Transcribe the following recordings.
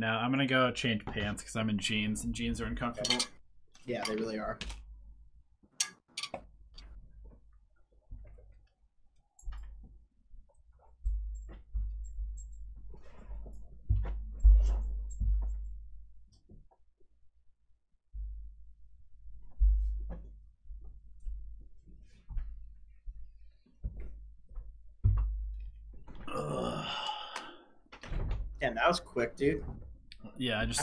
now I'm gonna go change pants because I'm in jeans and jeans are uncomfortable. Yeah, they really are. Damn, that was quick, dude. Yeah, I just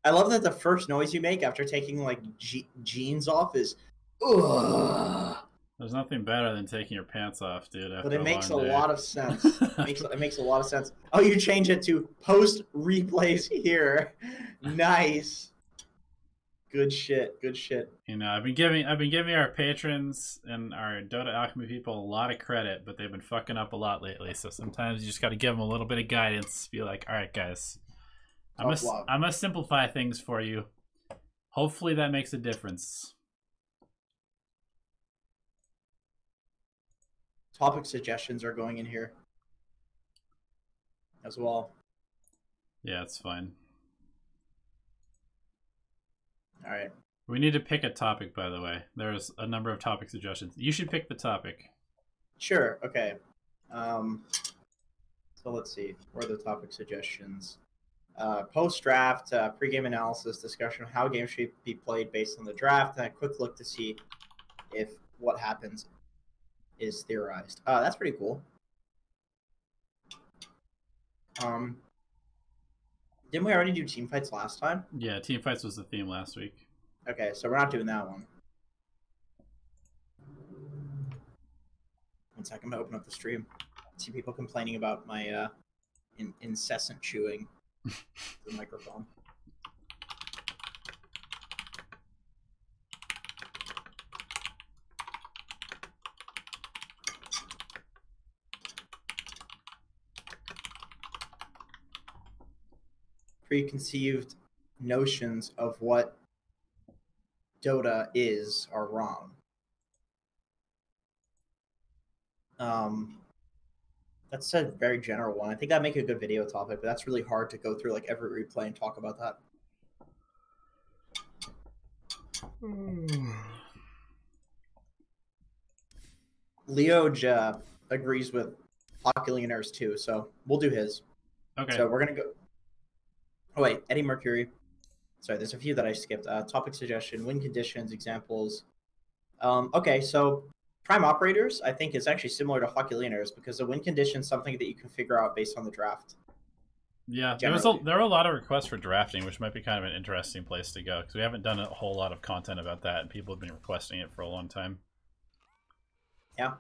I love that the first noise you make after taking like jeans off is ugh. There's nothing better than taking your pants off, dude. But it makes a lot of sense. It makes a lot of sense. Oh, you change it to post replays here. Nice. Good shit. Good shit. You know, I've been giving our patrons and our Dota Alchemy people a lot of credit, but they've been fucking up a lot lately. So sometimes you just got to give them a little bit of guidance. Be like, all right, guys, I'm gonna simplify things for you. Hopefully that makes a difference. Topic suggestions are going in here as well. Yeah, it's fine. All right. We need to pick a topic, by the way. There's a number of topic suggestions. You should pick the topic. Sure. Okay. So let's see. What are the topic suggestions? Post-draft, pre-game analysis, discussion of how games should be played based on the draft, and a quick look to see if what happens is theorized. That's pretty cool. Didn't we already do team fights last time? Yeah, team fights was the theme last week. Okay, so we're not doing that one. One second, I'm gonna open up the stream. See people complaining about my incessant chewing the microphone. Preconceived notions of what Dota is are wrong. That's a very general one. I think that'd make a good video topic, but that's really hard to go through like every replay and talk about that. Leo agrees with Populionaires too, so we'll do his. Okay. So we're gonna go. Oh wait, Eddie Mercury. Sorry, there's a few that I skipped. Topic suggestion, win conditions, examples. Okay, so prime operators, I think, is actually similar to Hockey Leoners because the win condition is something that you can figure out based on the draft. Yeah, there were a lot of requests for drafting, which might be kind of an interesting place to go because we haven't done a whole lot of content about that, and people have been requesting it for a long time. Yeah.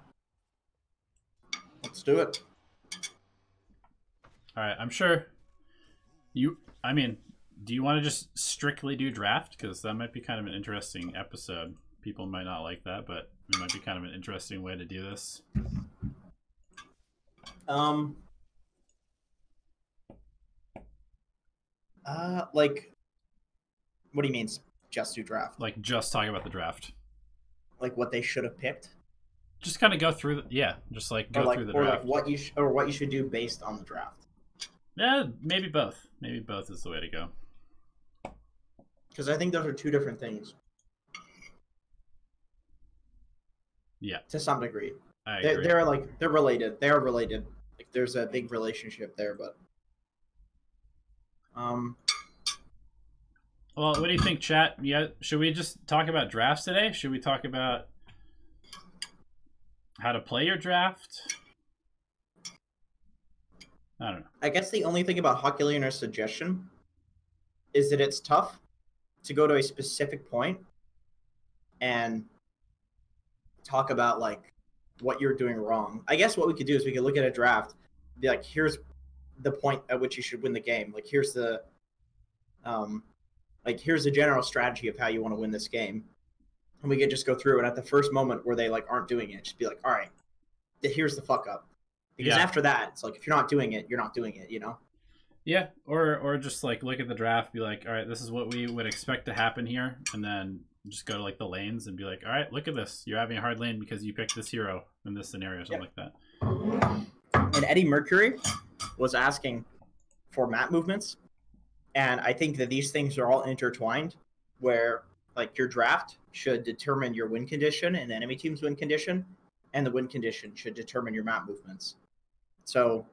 Let's do it. All right, I'm sure you... I mean, do you want to just strictly do draft? Because that might be kind of an interesting episode. People might not like that, but it might be kind of an interesting way to do this. Like, what do you mean, just do draft? Like, just talk about the draft. Like what they should have picked? Just kind of go through, just like go through the draft. Or like what you should do based on the draft. Yeah, maybe both. Maybe both is the way to go. Because I think those are two different things. Yeah. To some degree. I agree. They're related. They are related. Like there's a big relationship there, but well, what do you think, chat? Yeah, should we just talk about drafts today? Should we talk about how to play your draft? I don't know. I guess the only thing about Hockey Leonard's suggestion is that it's tough to go to a specific point and talk about like what you're doing wrong. I guess what we could do is we could look at a draft, be like, here's the point at which you should win the game. Like here's the here's the general strategy of how you want to win this game. And we could just go through and at the first moment where they like aren't doing it, just be like, all right, here's the fuck up. Because after that, it's like if you're not doing it, you're not doing it, you know? Yeah, or just like look at the draft, be like, all right, this is what we would expect to happen here, and then just go to like the lanes and be like, all right, look at this. You're having a hard lane because you picked this hero in this scenario or something like that. And Eddie Mercury was asking for map movements And I think that these things are all intertwined, where like your draft should determine your win condition and the enemy team's win condition, and the win condition should determine your map movements. So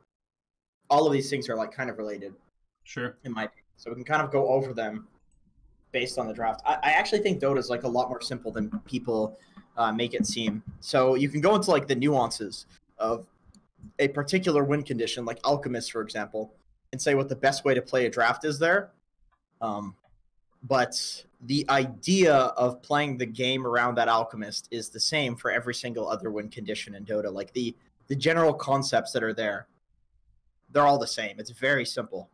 all of these things are like kind of related. Sure. In my opinion. So we can kind of go over them based on the draft. I actually think Dota is like a lot more simple than people make it seem. So you can go into like the nuances of a particular win condition, like Alchemist, for example, and say what the best way to play a draft is there. But the idea of playing the game around that Alchemist is the same for every single other win condition in Dota. Like the general concepts that are there, they're all the same. It's very simple.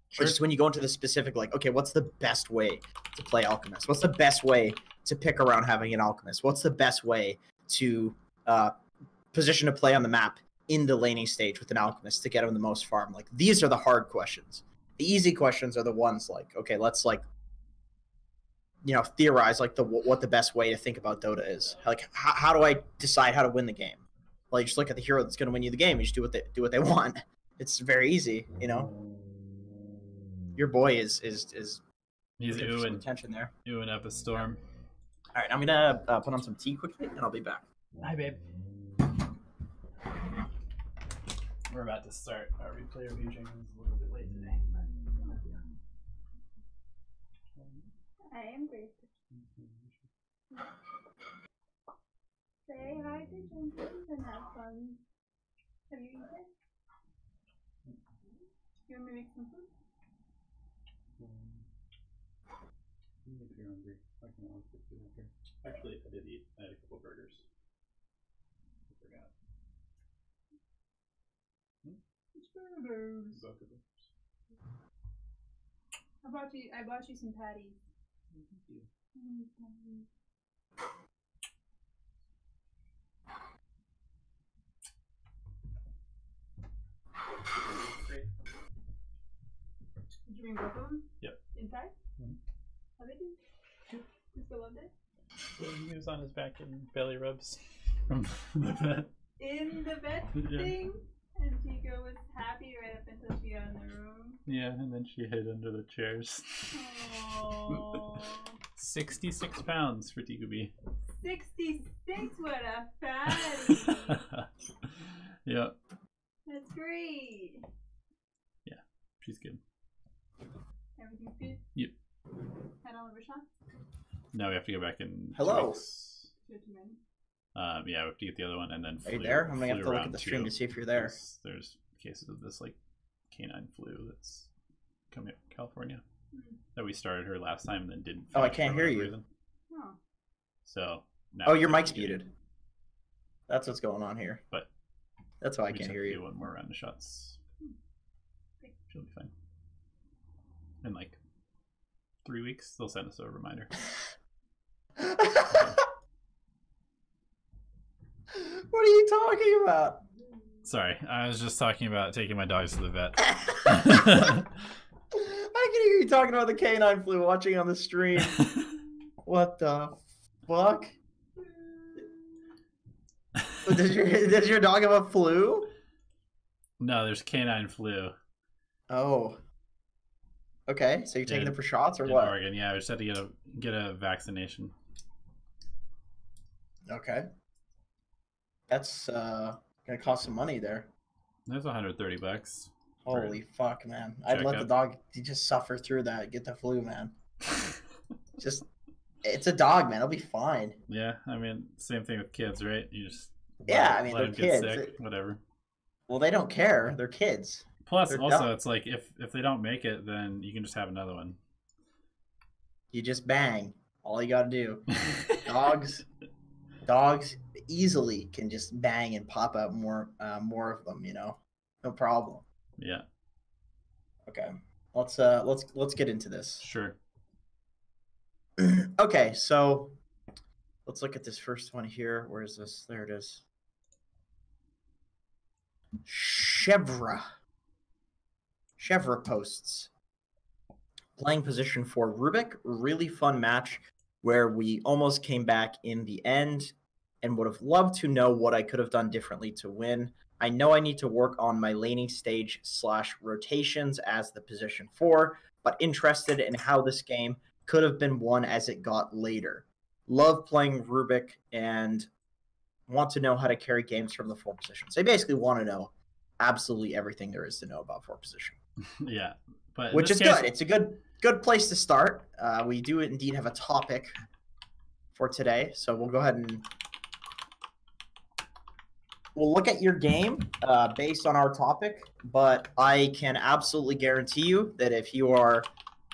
Sure. But just when you go into the specific, like, okay, what's the best way to play Alchemist? What's the best way to pick around having an Alchemist? What's the best way to position a play on the map in the laning stage with an Alchemist to get him the most farm? Like, these are the hard questions. The easy questions are the ones like, okay, let's like, you know, theorize like what the best way to think about Dota is. Like, how do I decide how to win the game? Well, you just look at the hero that's going to win you the game. You just do what they want. It's very easy, you know. Your boy is he's oohing attention there. Oohing up a storm. All right, I'm gonna put on some tea quickly, and I'll be back. Hi, babe. We're about to start our replay review. Jenkins a little bit late today. I am grateful. Say hi to Jenkins and have fun. Have you eaten? You want me to make some food? If you're hungry, I can always get food after. Actually, I did eat. I had a couple burgers. I forgot. It's burgers. Both of them. I bought you some patties. Thank you. Great. Did you bring both of them? Yep. Inside? Mm-hmm. How they do? You still loved it? Well, he was on his back and belly rubs from the vet. In the vet thing? And Tico was happy right up until she got in the room. Yeah, and then she hid under the chairs. Aww. 66 pounds for Tico B. 66? What a fatty! Yep. That's great. Yeah, she's good. Everything's good? Yep. Had all of her shots? Now we have to go back in. Hello. 2 too many. Yeah, we have to get the other one and then. Are you there? I'm gonna have to look at the stream to see if you're there. There's cases of this like canine flu that's coming up in California that we started her last time and then didn't. Oh, I can't hear you. Reason. Oh. So. Now oh, your mic's muted. That's what's going on here. But. That's why I can't hear you. Do one more round of shots. She'll be fine. In like 3 weeks, they'll send us a reminder. What are you talking about? Sorry, I was just talking about taking my dogs to the vet. I can hear you talking about the canine flu watching on the stream. What the fuck? Does your dog have a flu? No, there's canine flu. Oh. Okay, so you're taking them for shots or what? Oregon, yeah, I just had to get a vaccination. Okay. That's gonna cost some money there. That's $130. Holy fuck, man! I'd let the dog just suffer through that, get the flu, man. Just, it's a dog, man. It'll be fine. Yeah, I mean, same thing with kids, right? You just I mean, they're kids. Sick, whatever. Well, they don't care. They're kids. Plus, they're also, dumb. It's like if they don't make it, then you can just have another one. You just bang. All you gotta do. Dogs easily can just bang and pop out more of them. You know, no problem. Yeah. Okay. Let's get into this. Sure. Okay, so let's look at this first one here. Where is this? There it is. Chevra posts. Playing position for Rubick. Really fun match where we almost came back in the end and would have loved to know what I could have done differently to win. I know I need to work on my laning stage / rotations as the position 4, but interested in how this game could have been won as it got later. Love playing Rubick and want to know how to carry games from the 4 positions. They basically want to know absolutely everything there is to know about 4 position. Yeah, but which is good. It's a good place to start. We do indeed have a topic for today, so we'll go ahead and we'll look at your game based on our topic. But I can absolutely guarantee you that if you are,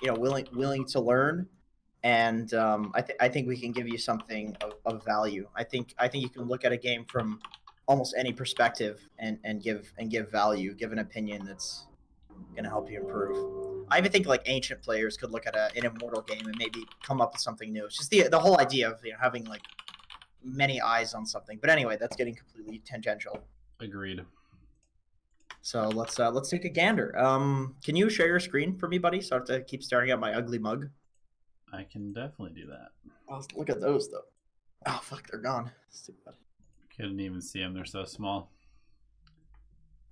willing to learn, and I think we can give you something of value. I think you can look at a game from almost any perspective and give value, give an opinion that's going to help you improve. I even think like ancient players could look at an immortal game and maybe come up with something new. It's just the whole idea of having like many eyes on something. But anyway, that's getting completely tangential. Agreed. So let's take a gander. Can you share your screen for me, buddy? So I have to keep staring at my ugly mug. I can definitely do that. Oh, look at those though. Oh fuck, they're gone. Stupid. Couldn't even see them. They're so small.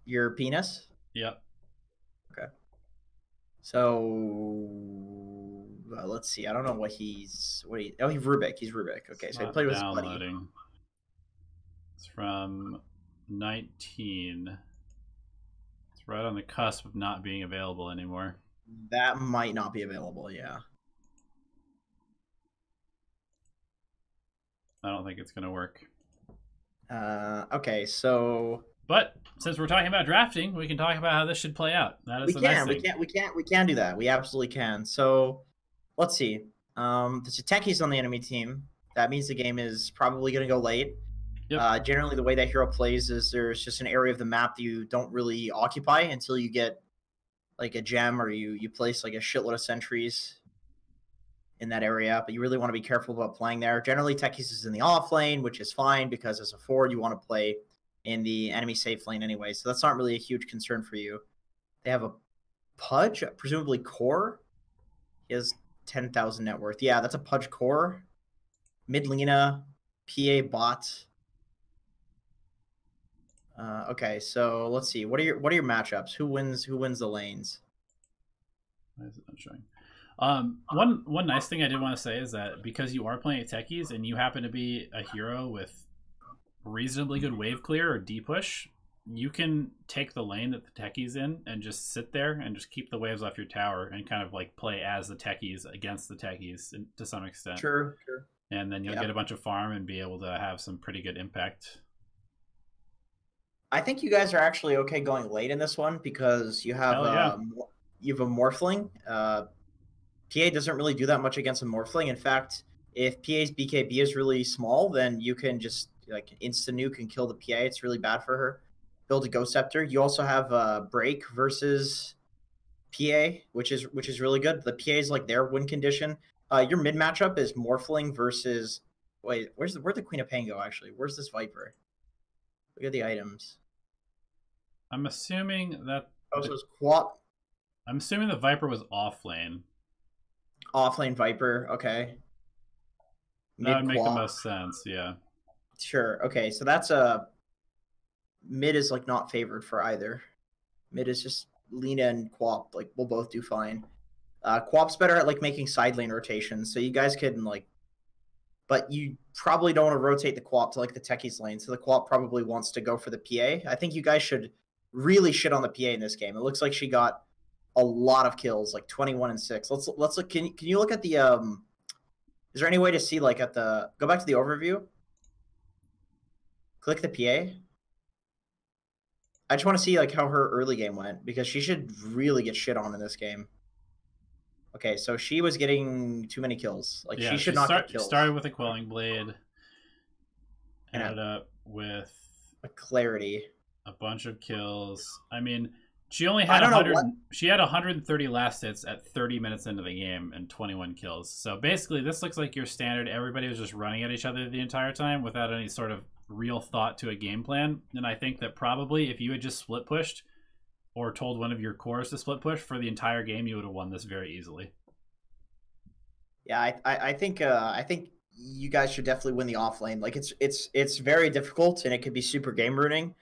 Your penis? Yep. Okay. So let's see. I don't know what he's. He's Rubick. He's Rubick. Okay, so I played with his buddy. Downloading. It's from 19. It's right on the cusp of not being available anymore. That might not be available. Yeah. I don't think it's gonna work. Okay, so. But since we're talking about drafting, we can talk about how this should play out. That is nice thing. We can do that. We absolutely can. So, let's see. There's a Techies on the enemy team. That means the game is probably going to go late. Yep. Generally, the way that hero plays is there's just an area of the map that you don't really occupy until you get like a gem or you place like a shitload of sentries in that area. But you really want to be careful about playing there. Generally, Techies is in the off lane, which is fine because as a forward, you want to play in the enemy safe lane anyway, so that's not really a huge concern for you. They have a Pudge, presumably core. He has 10,000 net worth. Yeah, that's a Pudge core. Mid Lena, PA bot. Okay, so let's see. What are your matchups? Who wins the lanes? Why is it not showing? One nice thing I did want to say is that because you are playing Techies and you happen to be a hero with reasonably good wave clear or D push, you can take the lane that the Techies in and just sit there and just keep the waves off your tower and kind of like play as the Techies against the Techies to some extent. Sure. And then you'll get a bunch of farm and be able to have some pretty good impact. I think you guys are actually okay going late in this one because you have you have a Morphling. PA doesn't really do that much against a Morphling. In fact, if PA's BKB is really small, then you can just like insta nuke and kill the PA. It's really bad for her. Build a Ghost Scepter. You also have Break versus PA, which is really good. The PA is like their win condition. Your mid matchup is Morphling versus. Wait, where'd the Queen of Pain go? Actually, where's this Viper? Look at the items. I'm assuming that. Oh, so it's Quap. I'm assuming the Viper was off lane. Off lane Viper. Okay. That would make the most sense. Yeah. Sure. Okay, so that's mid is like not favored for either. Mid is just Lena and Quap. Like we'll both do fine. Quap's better at like making side lane rotations, so you guys can like. But you probably don't want to rotate the Quap to like the Techies lane, so the Quap probably wants to go for the PA. I think you guys should really shit on the PA in this game. It looks like she got a lot of kills, like 21 and 6. Let's look. Can you look at the Is there any way to see like at the go back to the overview? Click the PA. I just want to see like how her early game went because she should really get shit on in this game. Okay, so she was getting too many kills. Like she should not get kills. Started with a Quelling Blade. Ended up with a Clarity. A bunch of kills. I mean, she only had 100. She had 130 last hits at 30 minutes into the game and 21 kills. So basically, this looks like your standard. Everybody was just running at each other the entire time without any sort of real thought to a game plan. And I think that probably if you had just split pushed or told one of your cores to split push for the entire game, you would have won this very easily. Yeah, I think you guys should definitely win the off lane. Like it's very difficult and it could be super game ruining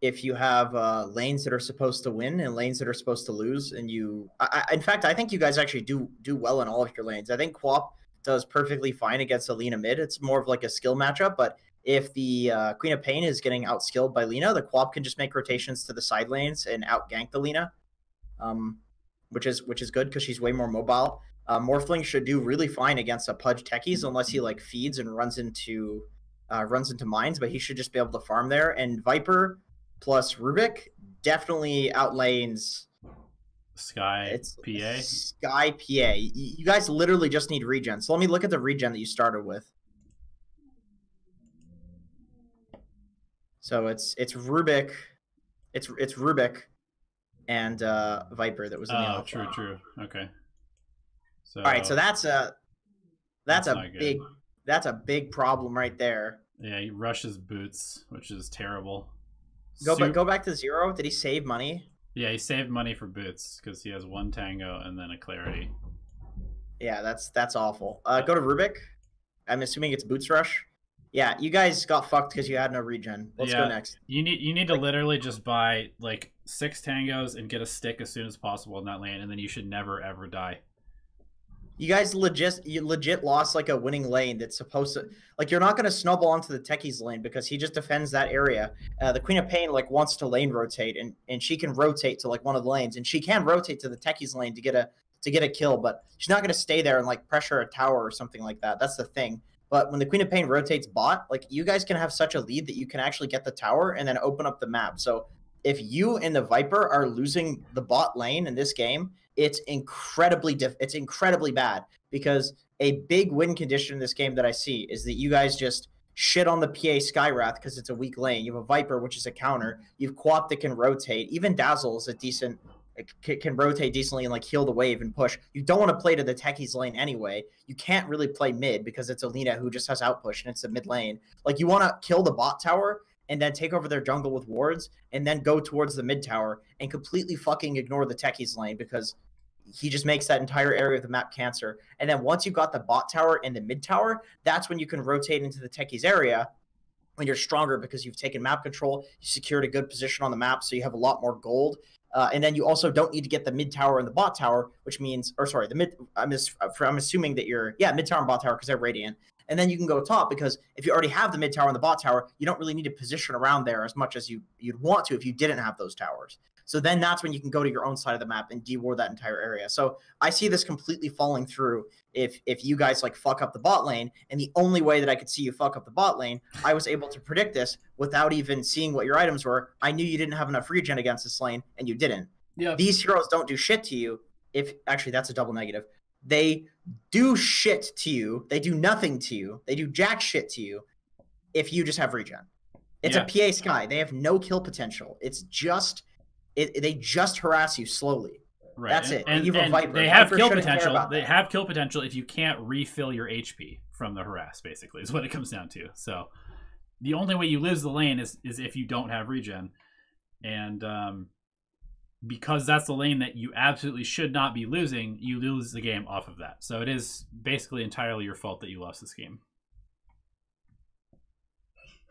if you have lanes that are supposed to win and lanes that are supposed to lose, and in fact, I think you guys actually do well in all of your lanes. I think Quap does perfectly fine against Alina mid. It's more of like a skill matchup, but if the Queen of Pain is getting outskilled by Lina, the Quap can just make rotations to the side lanes and out-gank the Lina, which is good because she's way more mobile. Morphling should do really fine against a Pudge Techies unless he like feeds and runs into mines, but he should just be able to farm there. And Viper plus Rubick definitely outlanes Sky PA. Sky PA. You guys literally just need regen. So let me look at the regen that you started with. So it's Rubick, it's Rubick, and Viper that was in the Oh, true. Okay. So all right, so that's a big problem right there. Yeah, he rushes boots, which is terrible. Go back to 0. Did he save money? Yeah, he saved money for boots because he has 1 tango and then a clarity. Yeah, that's awful. Go to Rubick. I'm assuming it's boots rush. Yeah, you guys got fucked because you had no regen. Let's go next. You need to literally just buy like 6 tangos and get a stick as soon as possible in that lane, and then you should never ever die. You guys legit lost like a winning lane that's supposed to, like, you're not going to snowball onto the Techies lane because he just defends that area. The Queen of Pain like wants to lane rotate, and she can rotate to like one of the lanes, and she can rotate to the Techies lane to get a kill, but she's not going to stay there and like pressure a tower or something like that. That's the thing. But when the Queen of Pain rotates bot, like, you guys can have such a lead that you can actually get the tower and then open up the map. So if you and the Viper are losing the bot lane in this game, it's incredibly bad, because a big win condition in this game that I see is that you guys just shit on the PA Skywrath because it's a weak lane. You have a Viper, which is a counter. You have Quap that can rotate. Even Dazzle is a decent, can rotate decently and like heal the wave and push. You don't want to play to the Techies lane anyway. You can't really play mid because it's Alina who just has outpush and it's a mid lane. Like, you want to kill the bot tower and then take over their jungle with wards and then go towards the mid tower and completely fucking ignore the Techies lane because he just makes that entire area of the map cancer. And then once you got the bot tower and the mid tower, that's when you can rotate into the Techies area when you're stronger because you've taken map control, you secured a good position on the map, so you have a lot more gold. And then you also don't need to get the mid tower and the bot tower, which means, or sorry, the mid. I'm assuming that you're mid tower and bot tower because they're radiant. And then you can go top because if you already have the mid tower and the bot tower, you don't really need to position around there as much as you'd want to if you didn't have those towers. So then that's when you can go to your own side of the map and deward that entire area. So I see this completely falling through if you guys like fuck up the bot lane. And the only way that I could see you fuck up the bot lane, I was able to predict this without even seeing what your items were. I knew you didn't have enough regen against this lane, and you didn't. Yeah. These heroes don't do shit to you. Actually, that's a double negative. They do shit to you. They do nothing to you. They do jack shit to you if you just have regen. It's a PA Sky. They have no kill potential. It's just they just harass you slowly. Right. That's it. And Viper. they have Viper kill potential. They that. have kill potential if you can't refill your HP from the harass, basically, is what it comes down to. So the only way you lose the lane is if you don't have regen. And because that's the lane that you absolutely should not be losing, you lose the game off of that. So it is basically entirely your fault that you lost this game.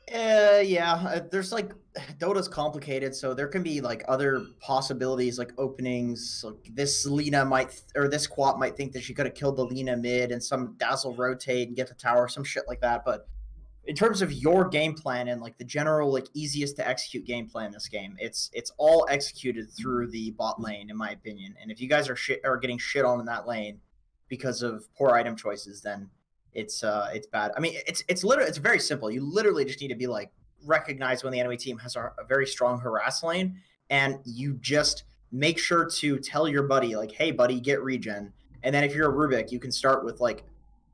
Yeah, there's like, Dota's complicated, so there can be like other possibilities, like openings. Like this Lina or this Quap might think that she could have killed the Lina mid and some Dazzle rotate and get the tower, some shit like that. But in terms of your game plan and like the general like easiest to execute game plan in this game, it's all executed through the bot lane, in my opinion. And if you guys are getting shit on in that lane because of poor item choices, then it's bad. I mean, it's very simple. You literally just need to be like, recognize when the enemy team has a very strong harass lane, and you just make sure to tell your buddy like, hey buddy, get regen. And then if you're a Rubick, you can start with like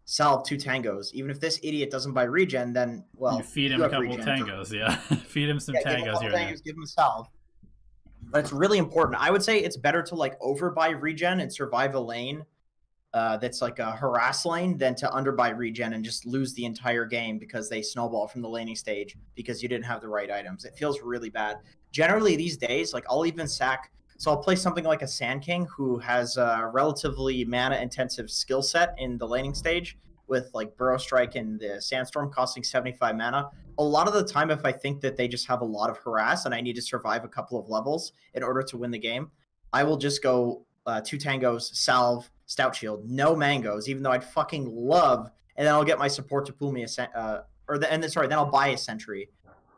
salve 2 tangos. Even if this idiot doesn't buy regen, then well, you feed him a couple tangos. Yeah, feed him some tangos here. Give him a salve. But it's really important. I would say it's better to like overbuy regen and survive a lane that's like a harass lane than to underbuy regen and just lose the entire game because they snowball from the laning stage because you didn't have the right items. It feels really bad. Generally these days, like I'll even sack, so I'll play something like a Sand King who has a relatively mana intensive skill set in the laning stage with like Burrow Strike and the Sandstorm costing 75 mana. a lot of the time, if I think that they just have a lot of harass and I need to survive a couple of levels in order to win the game, I will just go 2 tangos, salve, stout shield, no mangoes, even though I'd fucking love, and then I'll get my support to pull me then I'll buy a sentry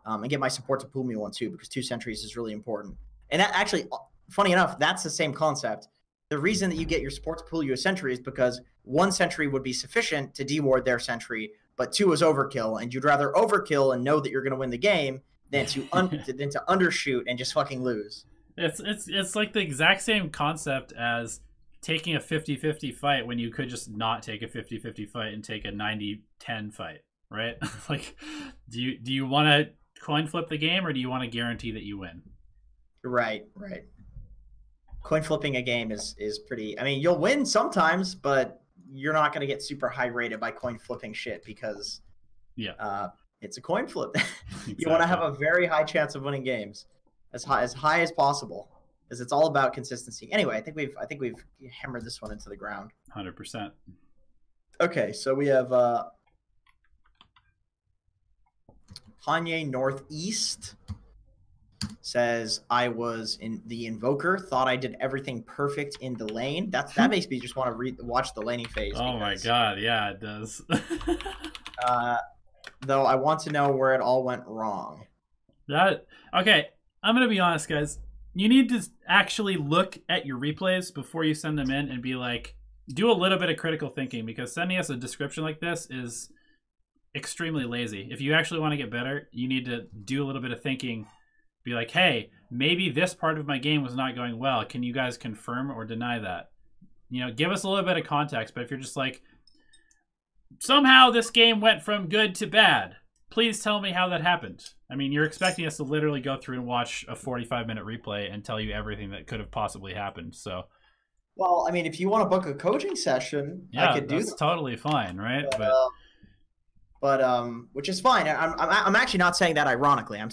and get my support to pull me one too, because 2 sentries is really important. And that actually, funny enough, that's the same concept. The reason that you get your support to pull you a sentry is because 1 sentry would be sufficient to deward their sentry, but 2 is overkill, and you'd rather overkill and know that you're going to win the game than to undershoot and just fucking lose. It's like the exact same concept as taking a 50-50 fight when you could just not take a 50-50 fight and take a 90-10 fight, right? Like, do you want to coin flip the game, or do you want to guarantee that you win? Right. Coin flipping a game is pretty. I mean, you'll win sometimes, but you're not going to get super high rated by coin flipping shit because it's a coin flip. Exactly. You want to have a very high chance of winning games, as high as possible, because it's all about consistency. Anyway, I think we've hammered this one into the ground. 100%. Okay, so we have Kanye Northeast says, I was in the Invoker, thought I did everything perfect in the lane. That makes me just want to watch the laning phase. Oh my god, yeah, it does. Though I want to know where it all went wrong. Okay, I'm going to be honest, guys. You need to actually look at your replays before you send them in and be like, do a little bit of critical thinking, because sending us a description like this is extremely lazy. If you actually want to get better, you need to do a little bit of thinking. Be like, hey, maybe this part of my game was not going well. Can you guys confirm or deny that? You know, give us a little bit of context. But if you're just like, somehow this game went from good to bad, please tell me how that happened. I mean, you're expecting us to literally go through and watch a 45-minute replay and tell you everything that could have possibly happened. So, well, I mean, if you want to book a coaching session, I could do that. That's totally fine, right? But which is fine. I'm actually not saying that ironically. I'm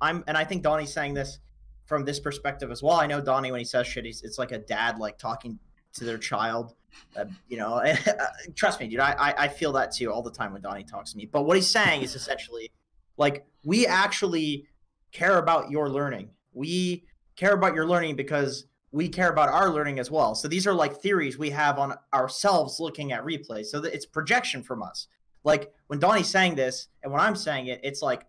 and I think Donnie's saying this from this perspective as well. I know Donnie, when he says shit, it's like a dad like talking to their child. You know, trust me, dude. I feel that too all the time when Donnie talks to me. But what he's saying is essentially like, we actually care about your learning. We care about your learning because we care about our learning as well. So these are like theories we have on ourselves looking at replays. So that it's projection from us. Like, when Donnie's saying this and when I'm saying it, it's like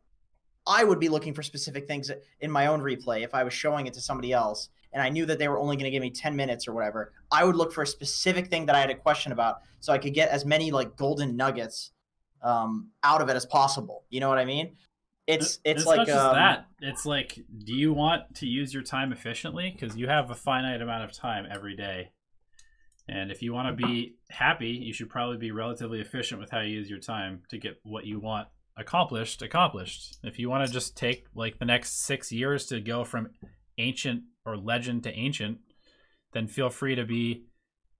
I would be looking for specific things in my own replay if I was showing it to somebody else and I knew that they were only going to give me 10 minutes or whatever. I would look for a specific thing that I had a question about so I could get as many like golden nuggets out of it as possible. You know what I mean? It's like not just that. It's like, do you want to use your time efficiently? Because you have a finite amount of time every day. And if you want to be happy, you should probably be relatively efficient with how you use your time to get what you want accomplished. If you want to just take like the next 6 years to go from ancient or legend to ancient, then feel free to be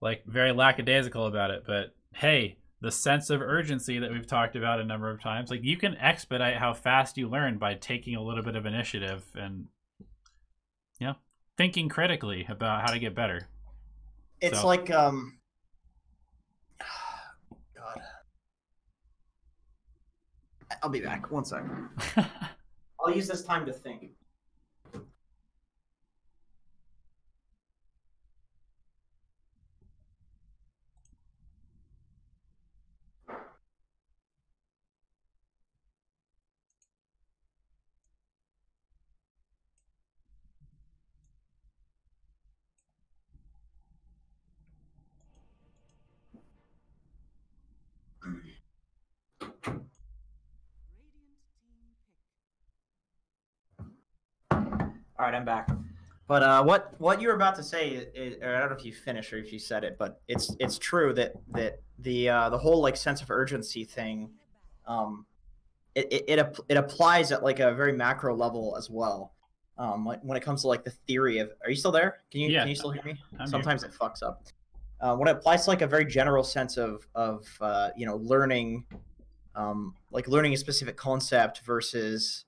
like very lackadaisical about it. But hey, the sense of urgency that we've talked about a number of times, like, you can expedite how fast you learn by taking a little bit of initiative and, you know, thinking critically about how to get better. It's like, God. I'll be back. 1 second. I'll use this time to think. All right, I'm back. But what you were about to say is, I don't know if you finished or if you said it, but it's true that the whole like sense of urgency thing, it applies at like a very macro level as well. Like when it comes to like the theory of, are you still there? Can you still hear me? Sometimes it fucks up. When it applies to like a very general sense of you know, learning, like learning a specific concept versus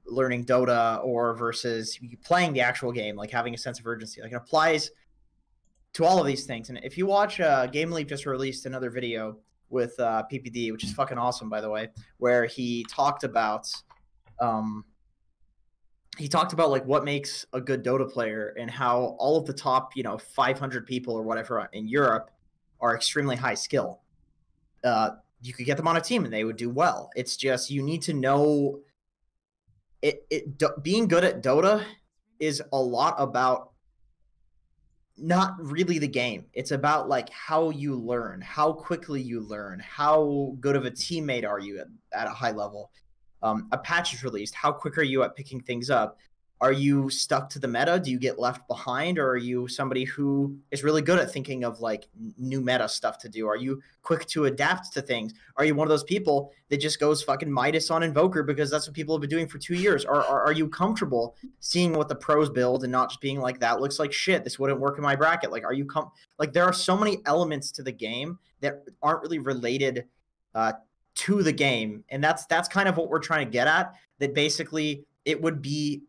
learning Dota, or versus playing the actual game, like having a sense of urgency. Like, it applies to all of these things. And if you watch Game Leap just released another video with PPD, which is fucking awesome, by the way, where he talked about like what makes a good Dota player and how all of the top 500 people or whatever in Europe are extremely high skill. You could get them on a team and they would do well. It's just you need to know being good at Dota is a lot about not really the game. It's about like how you learn, how quickly you learn, how good of a teammate are you at a high level. A patch is released. How quick are you at picking things up? Are you stuck to the meta? Do you get left behind? Or are you somebody who is really good at thinking of like new meta stuff to do? Are you quick to adapt to things? Are you one of those people that just goes fucking Midas on Invoker because that's what people have been doing for 2 years? Or are you comfortable seeing what the pros build and not just being like, that looks like shit, this wouldn't work in my bracket? Like, are you like, there are so many elements to the game that aren't really related to the game, and that's kind of what we're trying to get at. That basically it would be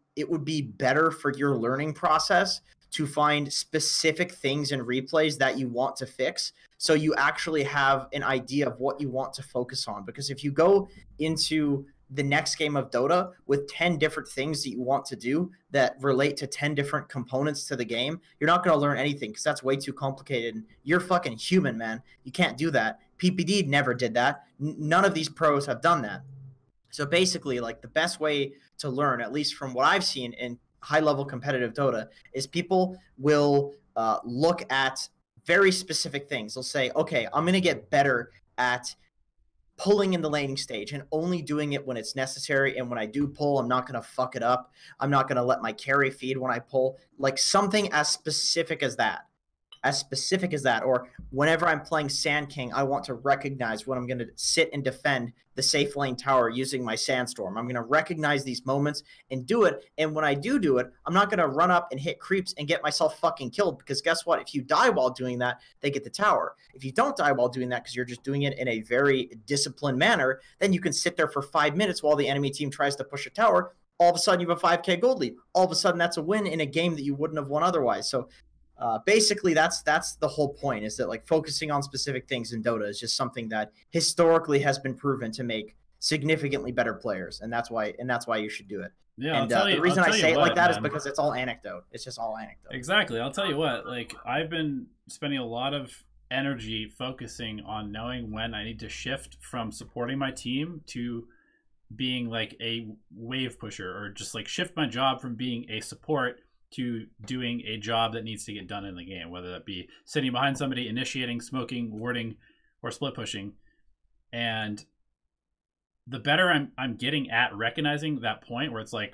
better for your learning process to find specific things in replays that you want to fix, so you actually have an idea of what you want to focus on. Because if you go into the next game of Dota with 10 different things that you want to do that relate to 10 different components to the game, you're not going to learn anything because that's way too complicated. You're fucking human, man. You can't do that. PPD never did that. None of these pros have done that. So basically, like, the best way to learn, at least from what I've seen in high-level competitive Dota, is people will look at very specific things. They'll say, okay, I'm going to get better at pulling in the laning stage and only doing it when it's necessary. And when I do pull, I'm not going to fuck it up. I'm not going to let my carry feed when I pull. Like, something as specific as that. Or whenever I'm playing Sand King, I want to recognize when I'm going to sit and defend the safe lane tower using my Sandstorm. I'm going to recognize these moments and do it. And when I do it, I'm not going to run up and hit creeps and get myself fucking killed, because guess what? If you die while doing that, they get the tower. If you don't die while doing that because you're just doing it in a very disciplined manner, then you can sit there for 5 minutes while the enemy team tries to push a tower. All of a sudden, you have a 5k gold lead. All of a sudden, that's a win in a game that you wouldn't have won otherwise. So basically, that's the whole point, is that like focusing on specific things in Dota is just something that historically has been proven to make significantly better players, and that's why you should do it. Yeah, and the reason I say it like that is because it's all anecdote. It's just all anecdote. Exactly. I'll tell you what, like, I've been spending a lot of energy focusing on knowing when I need to shift from supporting my team to being like a wave pusher, or just like shift my job from being a support to doing a job that needs to get done in the game, whether that be sitting behind somebody, initiating, smoking, warding, or split pushing. And the better I'm getting at recognizing that point where it's like,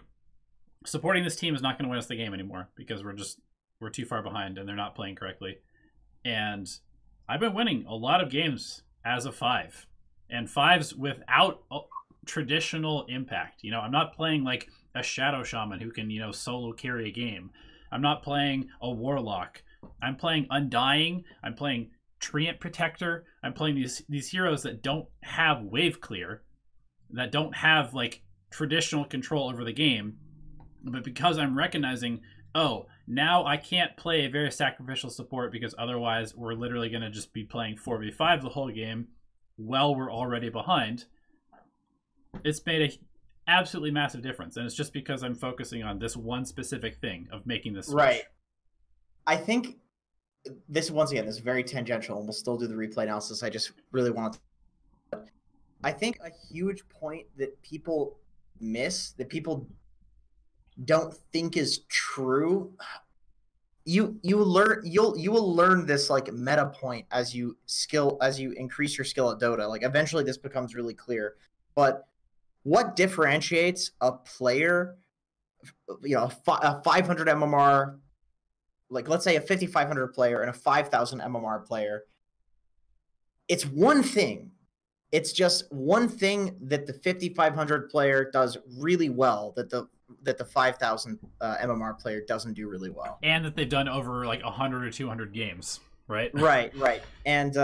supporting this team is not going to win us the game anymore because we're too far behind and they're not playing correctly. And I've been winning a lot of games as a 5, and 5s without traditional impact. You know, I'm not playing like a Shadow Shaman who can, solo carry a game. I'm not playing a Warlock. I'm playing Undying. I'm playing Treant Protector. I'm playing these heroes that don't have wave clear, that don't have like traditional control over the game. But because I'm recognizing, oh, now I can't play a very sacrificial support because otherwise we're literally going to just be playing 4v5 the whole game while we're already behind. It's made a absolutely massive difference, and it's just because I'm focusing on this one specific thing of making this switch. Right. I think this, once again, is very tangential, and we'll still do the replay analysis. I just really want to. I think a huge point that people miss, that people don't think is true. You will learn this like meta point as you increase your skill at Dota. Like, eventually this becomes really clear. But what differentiates a player, a 500 MMR, like let's say a 5,500 player and a 5,000 MMR player? It's one thing. It's just one thing that the 5,500 player does really well that the 5,000 MMR player doesn't do really well. And that they've done over like 100 or 200 games, right? Right. And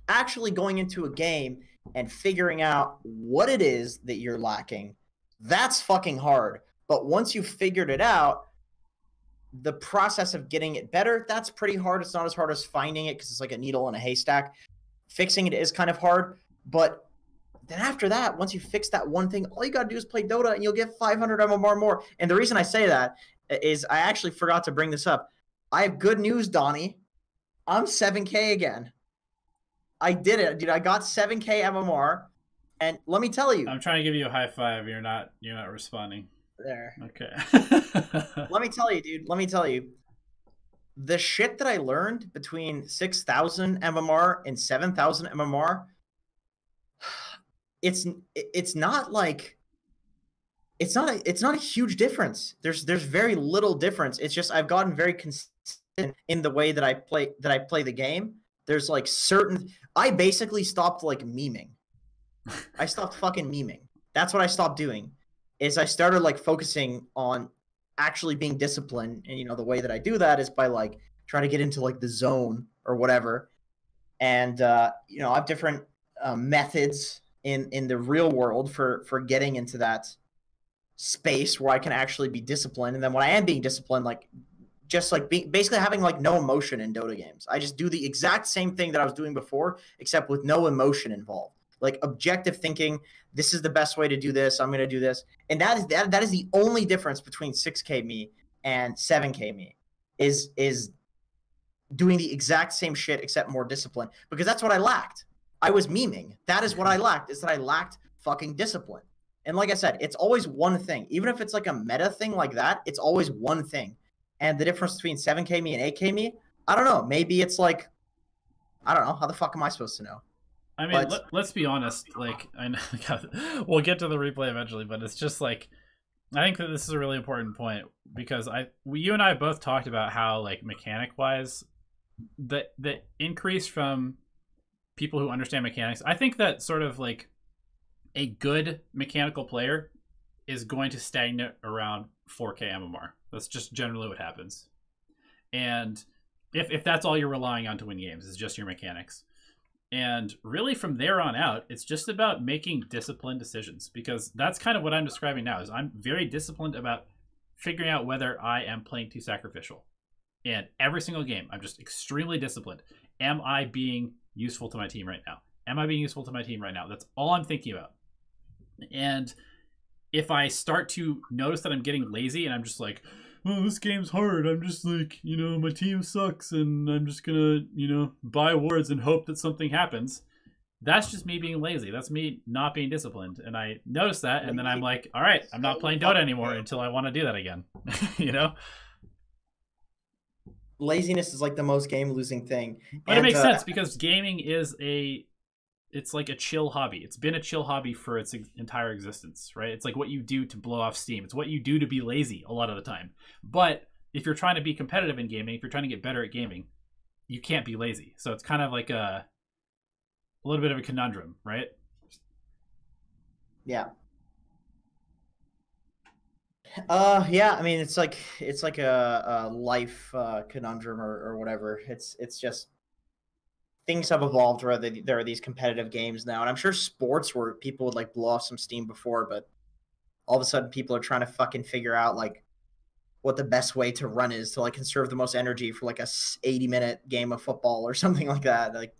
actually going into a game and figuring out what it is that you're lacking, that's fucking hard. But once you've figured it out, the process of getting it better, that's pretty hard. It's not as hard as finding it because it's like a needle in a haystack. fixing it is kind of hard, but then after that, once you fix that one thing, all you gotta do is play Dota and you'll get 500 MMR more. And the reason I say that is I actually forgot to bring this up. I have good news, Donnie. I'm 7K again. I did it, dude. I got 7K MMR, and let me tell you. I'm trying to give you a high five. You're not responding. There. Okay. Let me tell you, dude. Let me tell you. The shit that I learned between 6,000 MMR and 7,000 MMR, it's not like it's not a huge difference. There's very little difference. It's just I've gotten very consistent in the way that I play the game. There's like I basically stopped like memeing. I stopped fucking memeing. That's what I stopped doing. Is I started like focusing on actually being disciplined, and the way that I do that is by like trying to get into like the zone or whatever. And I have different methods in the real world for getting into that space where I can actually be disciplined. And then when I am being disciplined, like just like basically having like no emotion in Dota games. I just do the exact same thing that I was doing before, except with no emotion involved. Like objective thinking, this is the best way to do this. I'm going to do this. And that is the only difference between 6K me and 7K me is doing the exact same shit except more discipline, because that's what I lacked. I was memeing. That is what I lacked, is that I lacked fucking discipline. And like I said, it's always one thing. Even if it's like a meta thing like that, it's always one thing. And the difference between 7K me and 8K me, I don't know. Maybe it's like, I don't know. How the fuck am I supposed to know? I mean, let's be honest. Like, I know we'll get to the replay eventually, but it's just like, I think that this is a really important point, because you and I both talked about how, like, mechanic-wise, the increase from people who understand mechanics, I think that sort of like a good mechanical player is going to stagnate around 4K MMR. That's just generally what happens. And if that's all you're relying on to win games, is just your mechanics. And really from there on out, it's just about making disciplined decisions, because that's kind of what I'm describing now. Is I'm very disciplined about figuring out whether I am playing too sacrificial. And every single game, I'm just extremely disciplined. Am I being useful to my team right now? Am I being useful to my team right now? That's all I'm thinking about. And if I start to notice that I'm getting lazy and I'm just like, oh, this game's hard, I'm just like, my team sucks and I'm just gonna, buy wards and hope that something happens. That's just me being lazy. That's me not being disciplined. And I notice that, and then I'm like, all right, I'm not playing Dota anymore until I want to do that again. Laziness is like the most game-losing thing. But it makes sense, because gaming is it's like a chill hobby. It's been a chill hobby for its entire existence, right? It's like what you do to blow off steam. It's what you do to be lazy a lot of the time. But if you're trying to be competitive in gaming, if you're trying to get better at gaming, you can't be lazy. So it's kind of like a little bit of a conundrum, right? Yeah. Yeah, I mean, it's like a life conundrum or whatever. It's just things have evolved where there are these competitive games now, and I'm sure sports where people would like blow off some steam before, but all of a sudden people are trying to fucking figure out like what the best way to run is to like conserve the most energy for like a 80-minute game of football or something like that. Like,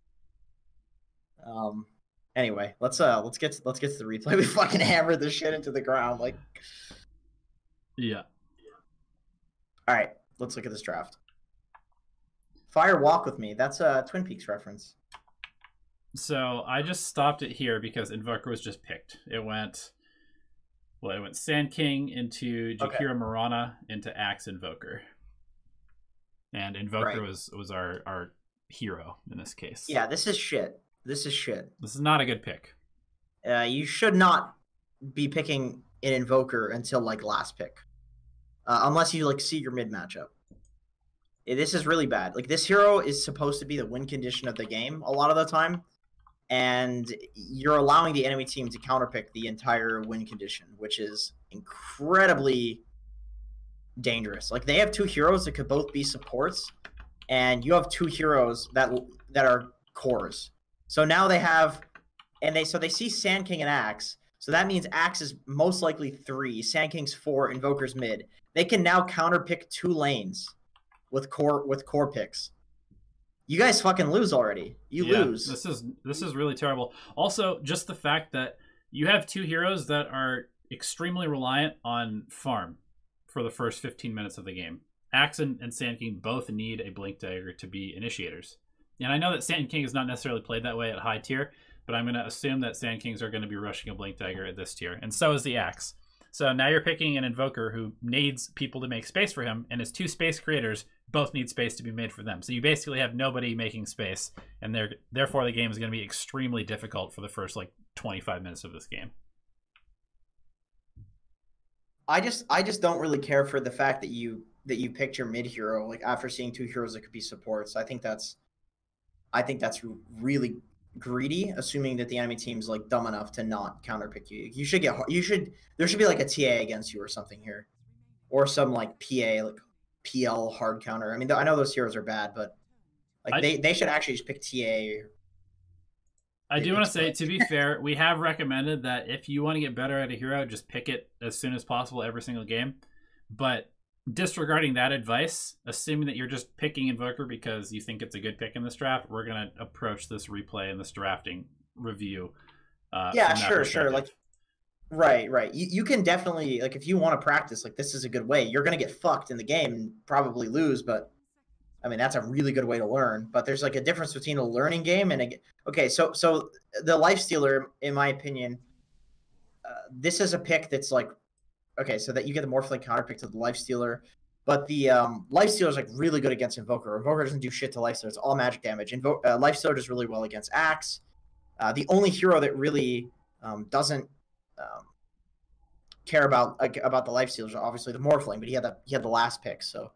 anyway, let's get to the replay. We fucking hammered this shit into the ground, like. Yeah. All right, let's look at this draft. Fire Walk With Me. That's a Twin Peaks reference. So I just stopped it here because Invoker was just picked. It went Sand King into Jakira Marana into Axe Invoker. And Invoker was our hero in this case. Yeah, this is shit. This is not a good pick. You should not be picking an Invoker until like last pick. Unless you like see your mid matchup. This is really bad. Like, this hero is supposed to be the win condition of the game a lot of the time, and you're allowing the enemy team to counterpick the entire win condition, which is incredibly dangerous. Like, they have two heroes that could both be supports, and you have two heroes that are cores. So now they have, so they see Sand King and Axe. So that means Axe is most likely 3, Sand King's 4, Invoker's mid. They can now counterpick 2 lanes with core picks. You guys fucking lose already. You lose. This is really terrible. Also, just the fact that you have two heroes that are extremely reliant on farm for the first 15 minutes of the game. Axe and Sand King both need a Blink Dagger to be initiators. And I know that Sand King is not necessarily played that way at high tier, but I'm going to assume that Sand Kings are going to be rushing a Blink Dagger at this tier. And so is the Axe. So now you're picking an Invoker who needs people to make space for him, and his two space creators both need space to be made for them. So you basically have nobody making space, and therefore the game is going to be extremely difficult for the first, like, 25 minutes of this game. I just don't really care for the fact that you picked your mid hero, like, after seeing two heroes that could be supports. I think that's really greedy, assuming that the enemy team's like dumb enough to not counterpick you. There should be like a TA against you or something here, or some like PA, like PL hard counter. I mean, I know those heroes are bad, but like they should actually just pick TA. I do want to say, to be fair, we have recommended that if you want to get better at a hero, just pick it as soon as possible every single game. But disregarding that advice, assuming that you're just picking Invoker because you think it's a good pick in this draft, we're going to approach this replay and this drafting review. Yeah, sure. Like, right. You can definitely, like, if you want to practice, like, this is a good way. You're going to get fucked in the game and probably lose, but I mean, that's a really good way to learn. But there's like a difference between a learning game and okay. So the Lifestealer, in my opinion, this is a pick that's like, okay, so that you get the Morphling counterpick to the Lifestealer, but the Lifestealer is like really good against Invoker. Invoker doesn't do shit to Lifestealer; it's all magic damage. Lifestealer does really well against Axe. The only hero that really doesn't care about the Lifestealers is obviously the Morphling, but he had the last pick. So,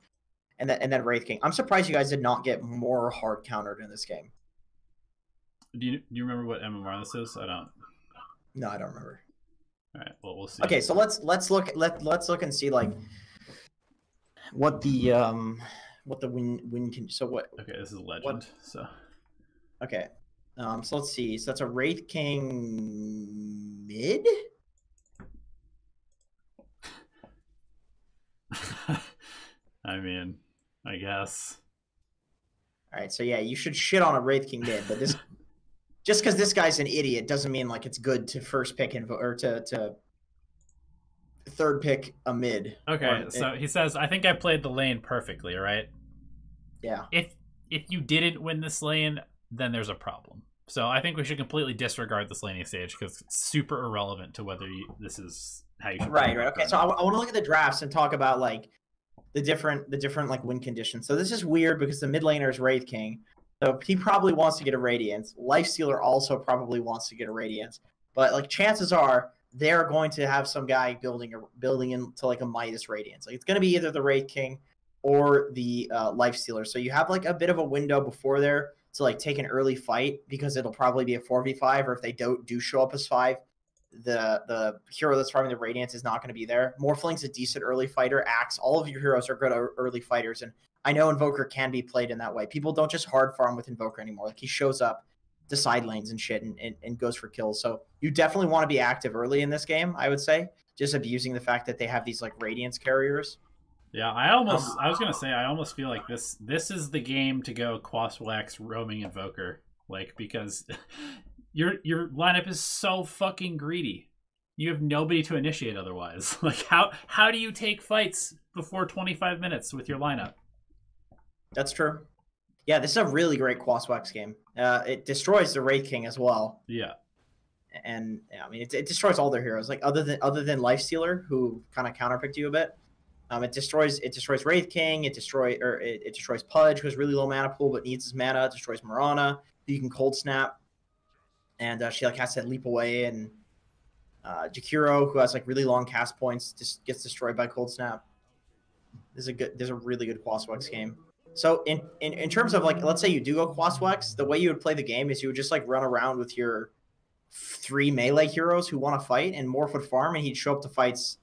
and then Wraith King. I'm surprised you guys did not get more hard countered in this game. Do you remember what MMR this is? I don't. No, I don't remember. All right, well, we'll see. Okay, so let's look and see like what the win can. So what? Okay, this is legend. So okay, so let's see. So that's a Wraith King mid. I mean, I guess. All right, so yeah, you should shit on a Wraith King mid, but this. Just because this guy's an idiot doesn't mean like it's good to first pick or to third pick a mid. Okay, so he says, I think I played the lane perfectly, right? Yeah. If you didn't win this lane, then there's a problem. So I think we should completely disregard this laning stage because it's super irrelevant to whether this is how you should. Right. Okay, so I want to look at the drafts and talk about like the different like win conditions. So this is weird because the mid laner is Wraith King. So he probably wants to get a Radiance. Lifestealer also probably wants to get a Radiance. But like chances are they're going to have some guy building into like a Midas Radiance. Like it's going to be either the Wraith King or the Lifestealer. So you have like a bit of a window before there to like take an early fight because it'll probably be a 4v5, or if they do show up as 5, the hero that's farming the Radiance is not going to be there. Morphling's a decent early fighter. Axe, all of your heroes are good early fighters, and I know Invoker can be played in that way. People don't just hard farm with Invoker anymore. Like he shows up the side lanes and shit and goes for kills. So you definitely want to be active early in this game, I would say. Just abusing the fact that they have these like Radiance carriers. Yeah, I was gonna say I almost feel like this is the game to go Quaswax roaming Invoker. Like because your lineup is so fucking greedy. You have nobody to initiate otherwise. Like how do you take fights before 25 minutes with your lineup? That's true. Yeah, this is a really great Quaswax game. It destroys the Wraith King as well. Yeah. And yeah, I mean, it destroys all their heroes. Like other than Lifestealer, who kind of counterpicked you a bit. It destroys Wraith King. It destroys Pudge, who has really low mana pool but needs his mana. It destroys Mirana, who you can cold snap, and she like has to leap away. And Jakiro, who has like really long cast points, just gets destroyed by cold snap. There's a really good Quaswax game. So in terms of like, let's say you do go Quaswax, the way you would play the game is you would just like run around with your 3 melee heroes who want to fight, and Morph would farm, and he'd show up to fights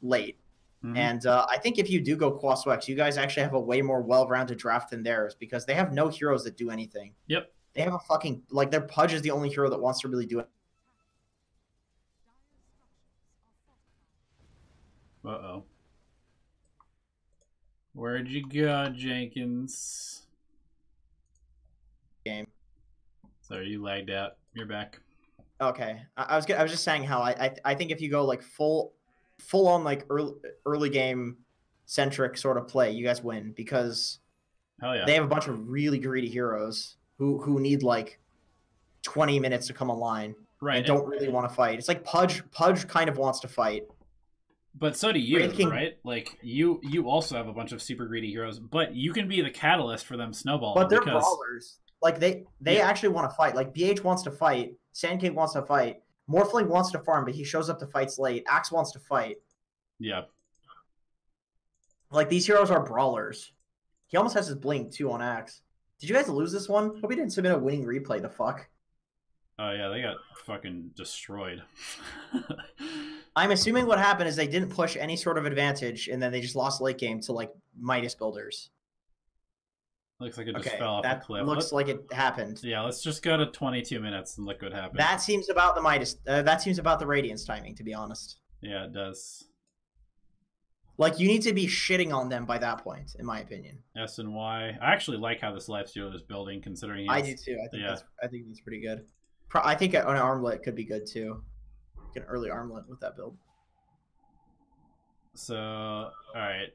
late. Mm-hmm. And I think if you do go Quaswax, you guys actually have a way more well-rounded draft than theirs because they have no heroes that do anything. Yep. They have a fucking, like, their Pudge is the only hero that wants to really do it. Uh-oh. Where'd you go, Jenkins? So you lagged out. You're back. Okay, I was just saying how I think if you go like full on like early game centric sort of play, you guys win because Hell yeah. they have a bunch of really greedy heroes who need like 20 minutes to come online Right. and don't really want to fight. It's like Pudge kind of wants to fight. But so do you, Wraith King- right? Like you also have a bunch of super greedy heroes, but you can be the catalyst for them snowballing. But they're because... brawlers. Like they actually want to fight. Like BH wants to fight. Sandcake wants to fight. Morphling wants to farm, but he shows up to fights late. Axe wants to fight. Yeah. Like these heroes are brawlers. He almost has his blink too on Axe. Did you guys lose this one? Hope he didn't submit a winning replay. The fuck. Oh yeah, they got fucking destroyed. I'm assuming what happened is they didn't push any sort of advantage, and then they just lost late game to like Midas builders. Looks like it just Okay, fell off a that cliff. looks like it happened. Yeah, let's just go to 22 minutes and look what happened. That seems about the Midas. That seems about the Radiance timing, to be honest. Yeah, it does. Like you need to be shitting on them by that point, in my opinion. S and Y. I actually like how this lifestealer is building, considering I do too. I think that's pretty good. I think an armlet could be good too. Like an early armlet with that build. So, all right,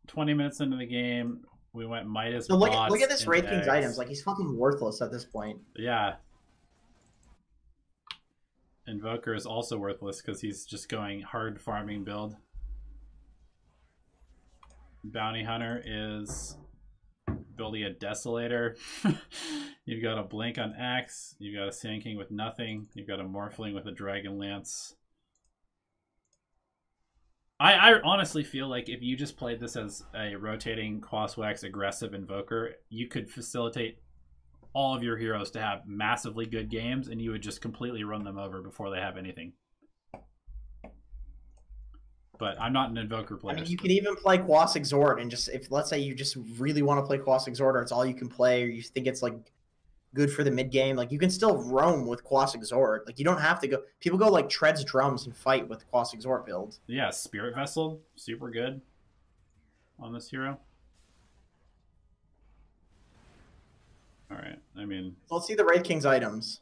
20 minutes into the game, we went Midas. So look bots at this into Wraith King's eggs. items. Like he's fucking worthless at this point. Yeah. Invoker is also worthless because he's just going hard farming build. Bounty Hunter is building a Desolator. You've got a Blink on Axe. You've got a Sand King with nothing. You've got a Morphling with a Dragon Lance. I honestly feel like if you just played this as a rotating Quaswax aggressive Invoker, you could facilitate all of your heroes to have massively good games, and you would just completely run them over before they have anything. But I'm not an Invoker player. I mean, you can even play Quas Exhort, and just if let's say you just really want to play Quas Exhort, or it's all you can play, or you think it's like good for the mid game, like you can still roam with Quas Exhort. Like you don't have to go. People go like Treads Drums and fight with Quas Exhort build. Yeah, Spirit Vessel, super good on this hero. All right, I mean, So let's see the Wraith King's items.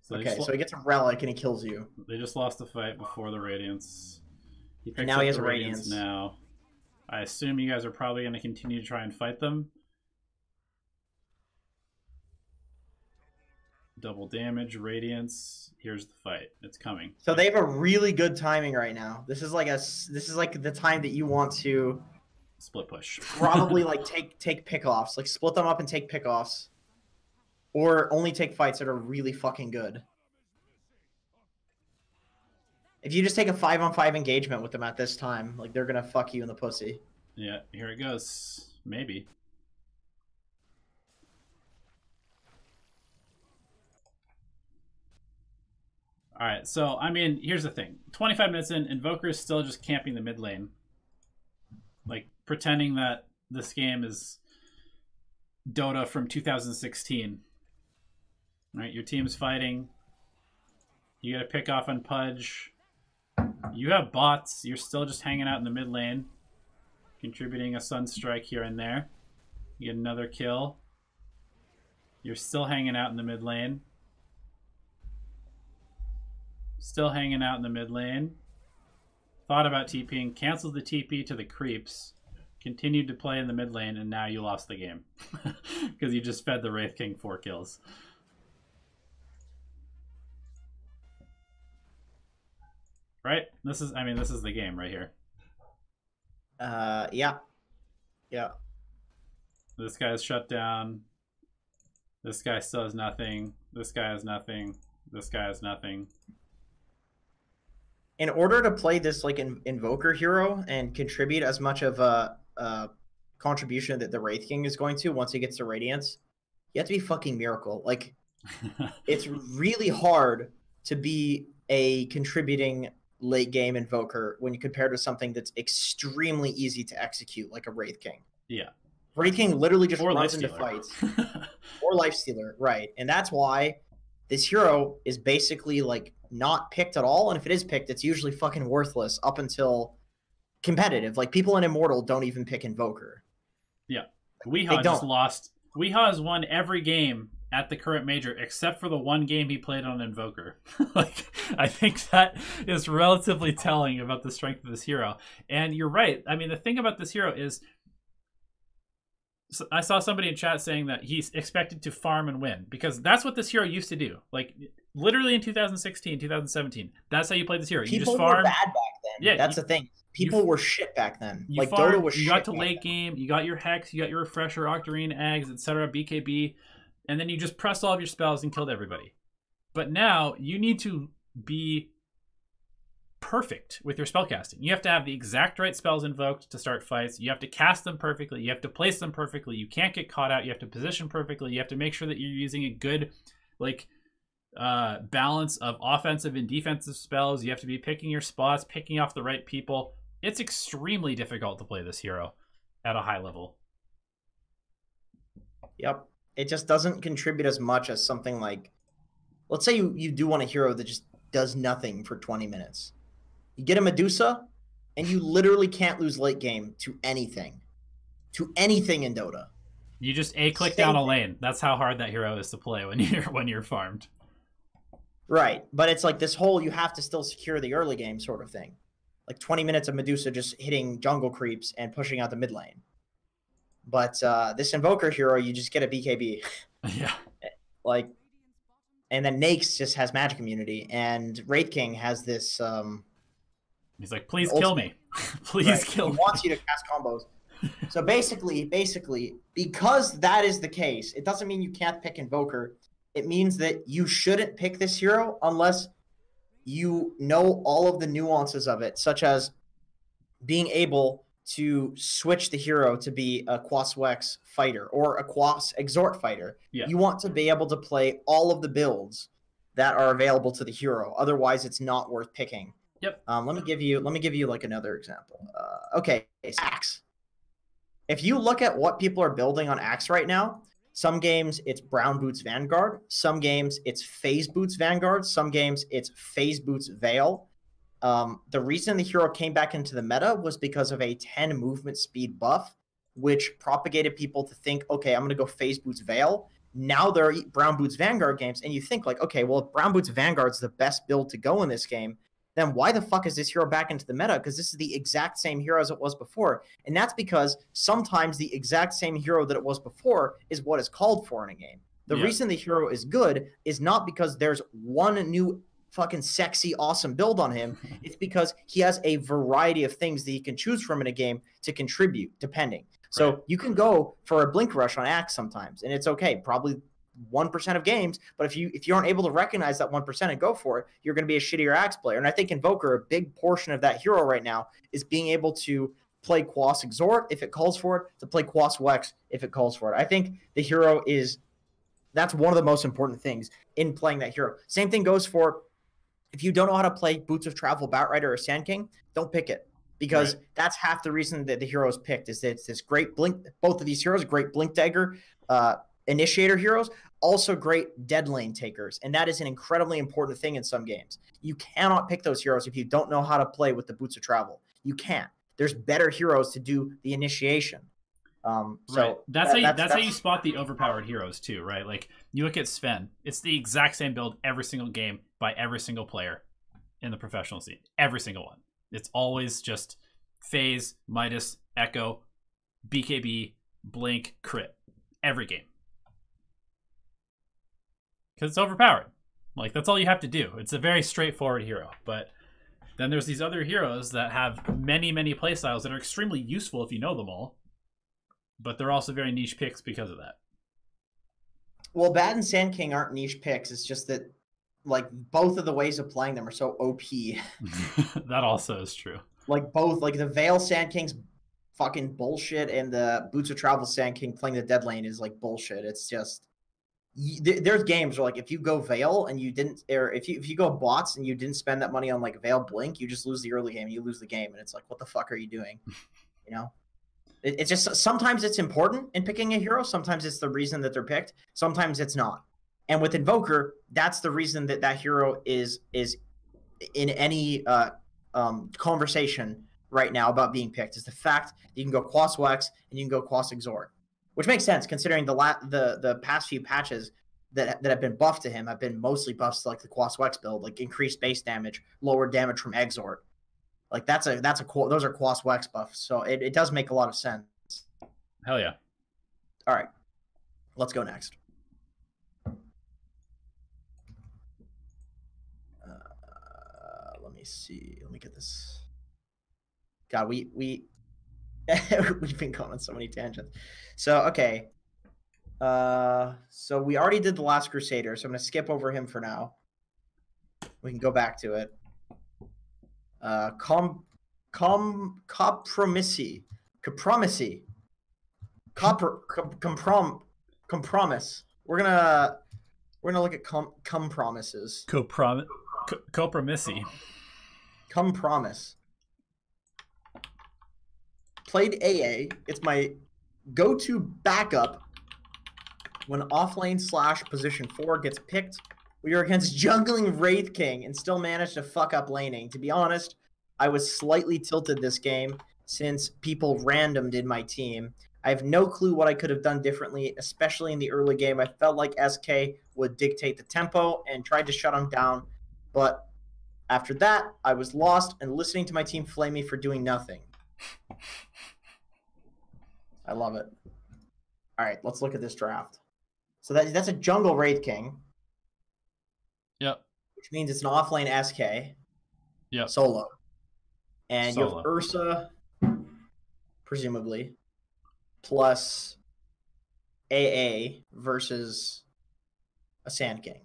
so Okay, so he gets a relic and he kills you. they just lost the fight before the Radiance. He picks now up he has the a Radiance Radiance. now. I assume you guys are probably going to continue to try and fight them. Double damage, Radiance. Here's the fight. It's coming. So they have a really good timing right now. This is like the time that you want to Split push. probably like take pickoffs, like split them up and take pickoffs, or only take fights that are really fucking good. If you just take a 5-on-5 engagement with them at this time, like they're gonna fuck you in the pussy. Yeah, here it goes. Maybe. All right, so I mean, here's the thing: 25 minutes in, Invoker is still just camping the mid lane, like pretending that this game is Dota from 2016. All right, your team's fighting. You got to pick off on Pudge. You have bots. You're still just hanging out in the mid lane, contributing a Sunstrike here and there. You get another kill. You're still hanging out in the mid lane. Still hanging out in the mid lane. Thought about TPing, canceled the TP to the creeps, continued to play in the mid lane, and now you lost the game. Because you just fed the Wraith King 4 kills. Right? This is the game right here. Yeah. This guy's shut down. This guy still has nothing. This guy has nothing. This guy has nothing. In order to play this like Invoker hero and contribute as much of a contribution that the Wraith King is going to once he gets to Radiance, you have to be fucking Miracle. Like, it's really hard to be a contributing late game Invoker when you compare to something that's extremely easy to execute, like a Wraith King. Yeah. Wraith King literally just Or runs into fights. Or Lifestealer, right. And that's why this hero is basically like not picked at all, and if it is picked, it's usually fucking worthless up until competitive. Like people in Immortal don't even pick Invoker. Yeah. Weehaw just lost Weehaw has won every game at the current major except for the one game he played on Invoker. Like, I think that is relatively telling about the strength of this hero. And you're right. I mean, the thing about this hero is, so I saw somebody in chat saying that he's expected to farm and win, because that's what this hero used to do. Like, literally in 2016, 2017, that's how you played this hero. You just farm. People were bad back then. Yeah, that's the thing. People were shit back then. Like, farmed, Dota was shit. You got to late game, you got your Hex, you got your Refresher, Octarine, Eggs, etc., BKB, and then you just pressed all of your spells and killed everybody. But now, you need to be perfect with your spellcasting. You have to have the exact right spells invoked to start fights. You have to cast them perfectly. You have to place them perfectly. You can't get caught out. You have to position perfectly. You have to make sure that you're using a good, like, balance of offensive and defensive spells. You have to be picking your spots, picking off the right people. It's extremely difficult to play this hero at a high level. Yep. It just doesn't contribute as much as something like, let's say you do want a hero that just does nothing for 20 minutes. You get a Medusa, and you literally can't lose late game to anything. To anything in Dota. You just A-click down a lane. That's how hard that hero is to play when you're farmed. Right, but it's like this whole you have to still secure the early game sort of thing. Like 20 minutes of Medusa just hitting jungle creeps and pushing out the mid lane. But this Invoker hero, you just get a BKB. Yeah. Like, and then Nakes just has magic immunity, and Wraith King has this... He's like, please kill me. Please kill me. He wants you to cast combos. So basically, because that is the case, it doesn't mean you can't pick Invoker. It means that you shouldn't pick this hero unless you know all of the nuances of it, such as being able to switch the hero to be a Quas Wex fighter or a Quas Exhort fighter. Yeah. You want to be able to play all of the builds that are available to the hero. Otherwise, it's not worth picking. Yep. Let me give you like another example. Okay, Axe. If you look at what people are building on Axe right now, some games it's Brown Boots Vanguard, some games it's Phase Boots Vanguard, some games it's Phase Boots Veil. The reason the hero came back into the meta was because of a 10 movement speed buff, which propagated people to think, okay, I'm going to go Phase Boots Veil. Now there are Brown Boots Vanguard games, and you think like, okay, well, if Brown Boots Vanguard's the best build to go in this game, then why the fuck is this hero back into the meta? Because this is the exact same hero as it was before. And that's because sometimes the exact same hero that it was before is what is called for in a game. The reason the hero is good is not because there's one new fucking sexy, awesome build on him. It's because he has a variety of things that he can choose from in a game to contribute, depending. So you can go for a Blink Rush on Axe sometimes, and it's okay. Probably 1% of games, but if you aren't able to recognize that 1% and go for it, you're going to be a shittier Axe player. And I think Invoker, a big portion of that hero right now is being able to play Quas Exhort if it calls for it, to play Quas Wex if it calls for it. I think the hero that's one of the most important things in playing that hero. Same thing goes for if you don't know how to play Boots of Travel, Batrider, or Sand King, don't pick it. Because that's half the reason that the hero is picked, is that it's this great blink. Both of these heroes, great blink dagger, initiator heroes, also great dead lane takers. And that is an incredibly important thing in some games. You cannot pick those heroes if you don't know how to play with the Boots of Travel. You can't. There's better heroes to do the initiation. So that's how you spot the overpowered heroes too, right? Like you look at Sven, it's the exact same build every single game by every single player in the professional scene. Every single one. It's always just Phase, Midas, Echo, BKB, Blink, Crit. Every game. Because it's overpowered. Like, that's all you have to do. It's a very straightforward hero. But then there's these other heroes that have many, many playstyles that are extremely useful if you know them all. But they're also very niche picks because of that. Well, Bat and Sand King aren't niche picks. It's just that, like, both of the ways of playing them are so OP. That also is true. Like, both. Like, the Veil Sand King's fucking bullshit, and the Boots of Travel Sand King playing the dead lane is, like, bullshit. It's just... There's games where, like, if you go Veil and you didn't... Or if you go bots and you didn't spend that money on, like, Veil Blink, you just lose the early game. You lose the game, and it's like, what the fuck are you doing? You know? It's just... Sometimes it's important in picking a hero. Sometimes it's the reason that they're picked. Sometimes it's not. And with Invoker, that's the reason that that hero is in any conversation right now about being picked, is the fact that you can go Quas Wex and you can go Quas Exhort, which makes sense considering the past few patches that have been buffed to him have been mostly buffs like the Quas Wex build, like increased base damage, lower damage from Exort. Like those are Quas Wex buffs, so it does make a lot of sense. Hell yeah. All right, let's go next. Let me see. Let me get this. God, we we've been going on so many tangents. So okay. So we already did the Last Crusader, so I'm gonna skip over him for now. We can go back to it. Compromise. We're gonna look at compromises. Compromise. Compromise. Played AA. It's my go-to backup when offlane / position 4 gets picked. We are against jungling Wraith King and still managed to fuck up laning. To be honest, I was slightly tilted this game since people randomed in my team. I have no clue what I could have done differently, especially in the early game. I felt like SK would dictate the tempo and tried to shut him down, but after that, I was lost and listening to my team flame me for doing nothing. I love it. All right, let's look at this draft. So that's a jungle Wraith King. Yep. Which means it's an offlane SK. Yep. Solo. And Solo. you have Ursa, presumably, plus AA versus a Sand King.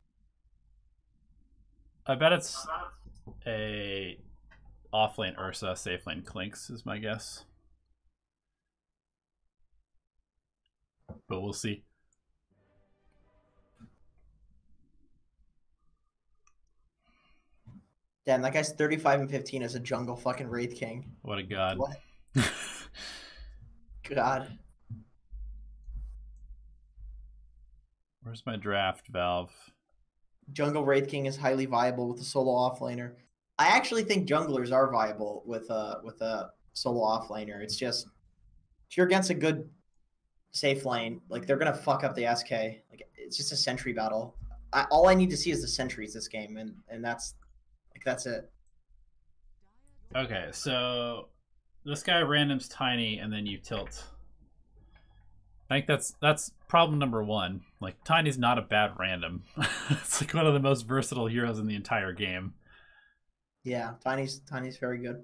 I bet it's a offlane Ursa, safe lane Clinks is my guess. But we'll see. Damn, that guy's 35 and 15 as a jungle fucking Wraith King. What a god. What? God. Where's my draft, Valve? Jungle Wraith King is highly viable with a solo offlaner. I actually think junglers are viable with a solo offlaner. It's just if you're against a good safe lane, like they're gonna fuck up the SK. Like it's just a sentry battle. All I need to see is the sentries this game, and that's it. Okay, so this guy randoms Tiny and then you tilt. I think that's problem number one. Like Tiny's not a bad random. It's like one of the most versatile heroes in the entire game. Yeah, Tiny's very good.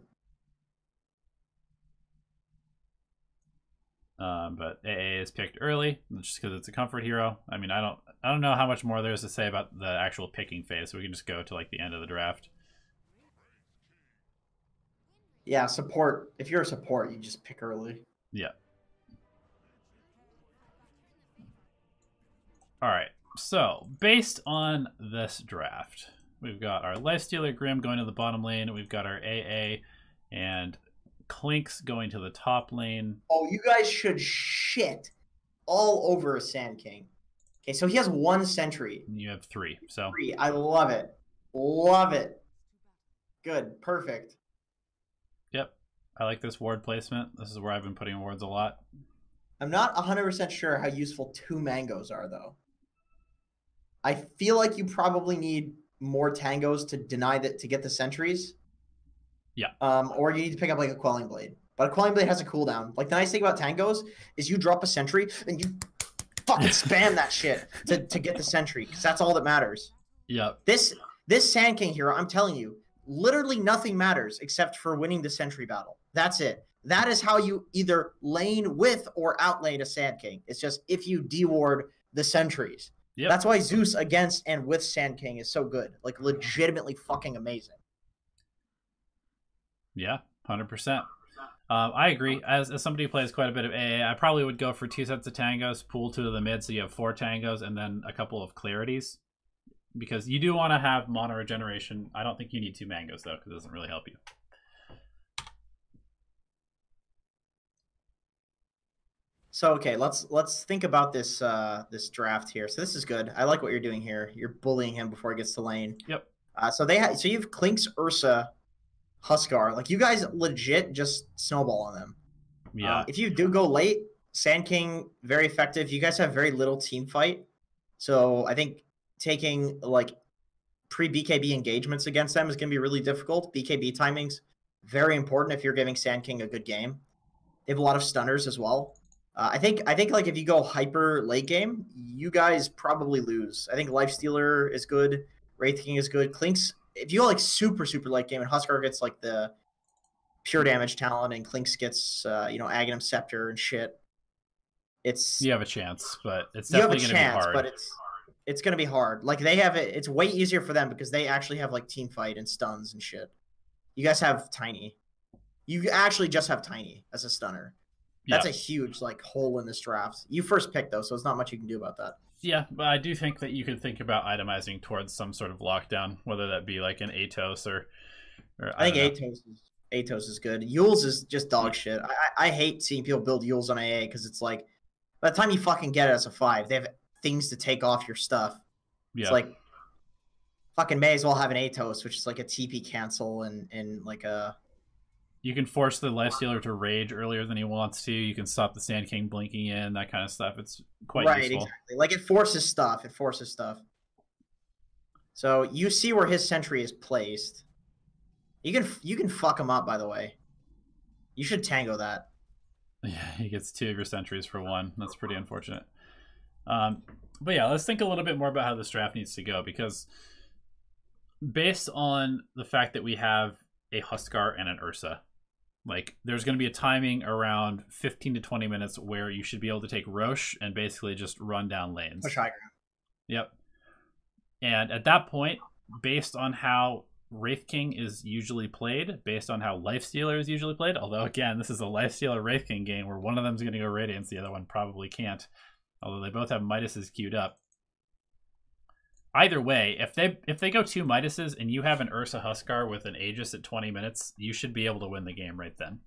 But AA is picked early just because it's a comfort hero. I mean, I don't know how much more there is to say about the actual picking phase, so we can just go to like the end of the draft. Yeah, support. If you're a support, you just pick early. Yeah. All right. So based on this draft, we've got our Lifestealer Grim going to the bottom lane. We've got our AA and Clinks going to the top lane. Oh, you guys should shit all over a Sand King. Okay, so he has one sentry. And you have three. So 3. I love it. Love it. Good. Perfect. Yep. I like this ward placement. This is where I've been putting wards a lot. I'm not 100% sure how useful 2 mangoes are, though. I feel like you probably need more tangos to to get the sentries. Yeah. Or you need to pick up like a Quelling Blade. But a Quelling Blade has a cooldown. Like the nice thing about tangos is you drop a sentry and you fucking spam that shit to get the sentry, because that's all that matters. Yep. This Sand King hero, I'm telling you, literally nothing matters except for winning the sentry battle. That's it. That is how you either lane with or outlane a Sand King. It's just if you deward the sentries. Yep. That's why Zeus against and with Sand King is so good. Like legitimately fucking amazing. Yeah, 100%. I agree. As somebody who plays quite a bit of AA, I probably would go for 2 sets of tangos, pool 2 to the mid, so you have 4 tangos, and then a couple of clarities. Because you do want to have mono regeneration. I don't think you need 2 mangoes, though, because it doesn't really help you. So okay, let's think about this this draft here. So this is good. I like what you're doing here. You're bullying him before he gets to lane. Yep. So you have Clinks, Ursa, Huskar. Like you guys legit just snowball on them. Yeah. If you do go late, Sand King, very effective. You guys have very little team fight. So I think taking like pre-BKB engagements against them is going to be really difficult. BKB timings, very important if you're giving Sand King a good game. They have a lot of stunners as well. I think like if you go hyper late game, you guys probably lose. I think Lifestealer is good. Wraith King is good. Clinks, if you go like super late game and Huskar gets like the pure damage talent and Clinks gets Aghanim Scepter and shit, you have a chance, but it's definitely going to be hard. But it's going to be hard. Like they have it. It's way easier for them because they actually have like team fight and stuns and shit. You guys have Tiny. You actually just have Tiny as a stunner. That's a huge like hole in this draft. You first picked though, so there's not much you can do about that. Yeah, but I do think that you could think about itemizing towards some sort of lockdown, whether that be like an Atos or I think Atos is good. Yules is just dog shit. I hate seeing people build Yules on AA because it's like by the time you fucking get it as a 5, they have things to take off your stuff. Yeah. It's like fucking may as well have an Atos, which is like a TP cancel and like a. You can force the Lifestealer to rage earlier than he wants to. You can stop the Sand King blinking in, that kind of stuff. It's quite useful. Right, exactly. Like it forces stuff. So you see where his sentry is placed. You can fuck him up, by the way. You should tango that. Yeah, he gets 2 of your sentries for 1. That's pretty unfortunate. But yeah, let's think a little bit more about how this draft needs to go, because based on the fact that we have a Huskar and an Ursa, like there's going to be a timing around 15 to 20 minutes where you should be able to take Roche and basically just run down lanes. Push high ground. Yep. And at that point, based on how Wraith King is usually played, based on how Lifestealer is usually played, although again, this is a Lifestealer Wraith King game where one of them is going to go Radiance, the other one probably can't, although they both have Midases queued up. Either way, if they go 2 Midases and you have an Ursa Huskar with an Aegis at 20 minutes, you should be able to win the game right then.